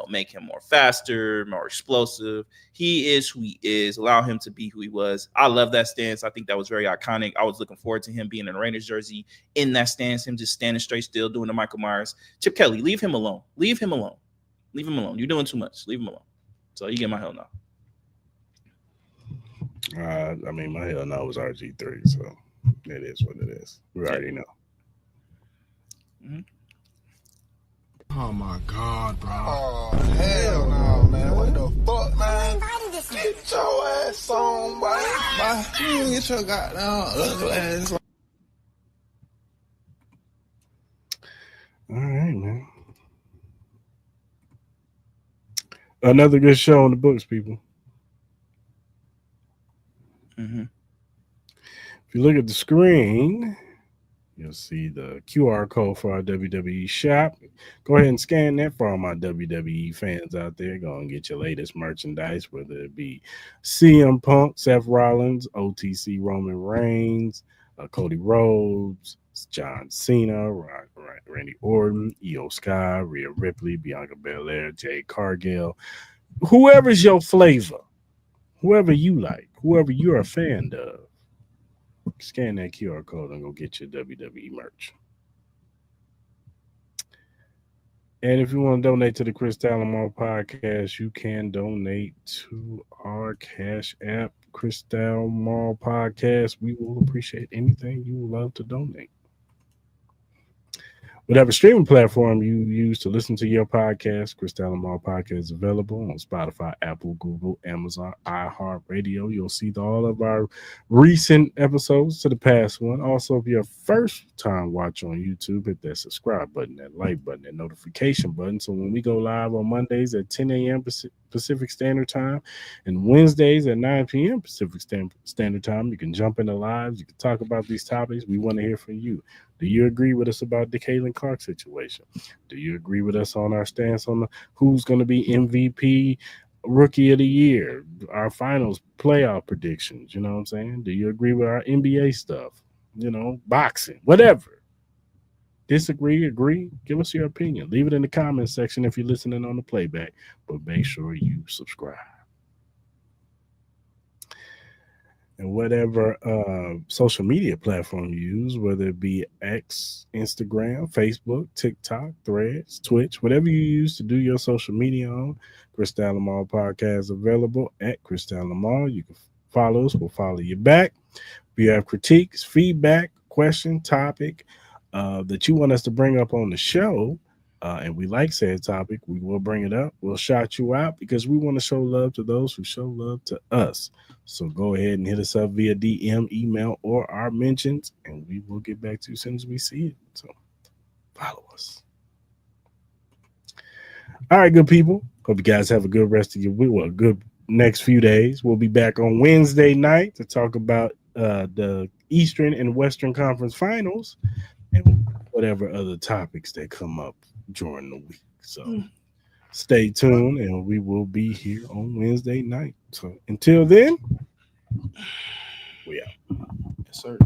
make him more faster, more explosive. He is who he is. Allow him to be who he was. I love that stance. I think that was very iconic. I was looking forward to him being in a Raiders jersey in that stance, him just standing straight still doing the Michael Myers. Chip Kelly, leave him alone. Leave him alone. Leave him alone. You're doing too much. Leave him alone. So you get my hell no. I mean, my hell no was RG3, so it is what it is. We already know. Mm-hmm. Oh my God, bro. Oh, hell no, man. What the fuck, man? Get your ass on, boy. You get your goddamn ugly ass on. All right, man. Another good show on the books, people. Mm-hmm. If you look at the screen, you'll see the QR code for our WWE shop. Go ahead and scan that for all my WWE fans out there. Go and get your latest merchandise, whether it be CM Punk, Seth Rollins, OTC Roman Reigns, Cody Rhodes, John Cena, Randy Orton, Io Sky, Rhea Ripley, Bianca Belair, Jade Cargill. Whoever's your flavor, whoever you like, whoever you're a fan of, scan that QR code and go get your WWE merch. And if you want to donate to the Cris Mall podcast, you can donate to our Cash App, Cris Mall podcast. We will appreciate anything you would love to donate. Whatever streaming platform you use to listen to your podcast, Cris Mall podcast is available on Spotify, Apple, Google, Amazon, iHeartRadio. You'll see all of our recent episodes to the past one. Also, if you're a first-time watcher on YouTube, hit that subscribe button, that like button, that notification button. So when we go live on Mondays at 10 a.m. Pacific Standard Time and Wednesdays at 9 p.m. Pacific Standard Time, you can jump into lives. You can talk about these topics. We want to hear from you. Do you agree with us about the Caitlin Clark situation? Do you agree with us on our stance on who's going to be MVP, Rookie of the Year, our finals playoff predictions? You know what I'm saying? Do you agree with our NBA stuff? Boxing, whatever. Disagree, agree? Give us your opinion. Leave it in the comments section if you're listening on the playback, but make sure you subscribe. And whatever social media platform you use, whether it be X, Instagram, Facebook, TikTok, Threads, Twitch, whatever you use to do your social media on, Cris Mall podcast available at Cris Mall. You can follow us. We'll follow you back. If you have critiques, feedback, question, topic that you want us to bring up on the show, and we like said topic, we will bring it up. We'll shout you out because we want to show love to those who show love to us. So go ahead and hit us up via DM, email, or our mentions, and we will get back to you as soon as we see it. So follow us. All right, good people. Hope you guys have a good rest of your week. Well, good next few days. We'll be back on Wednesday night to talk about the Eastern and Western Conference Finals and whatever other topics that come up during the week. So stay tuned, and we will be here on Wednesday night. So until then, we out. Yes, sir.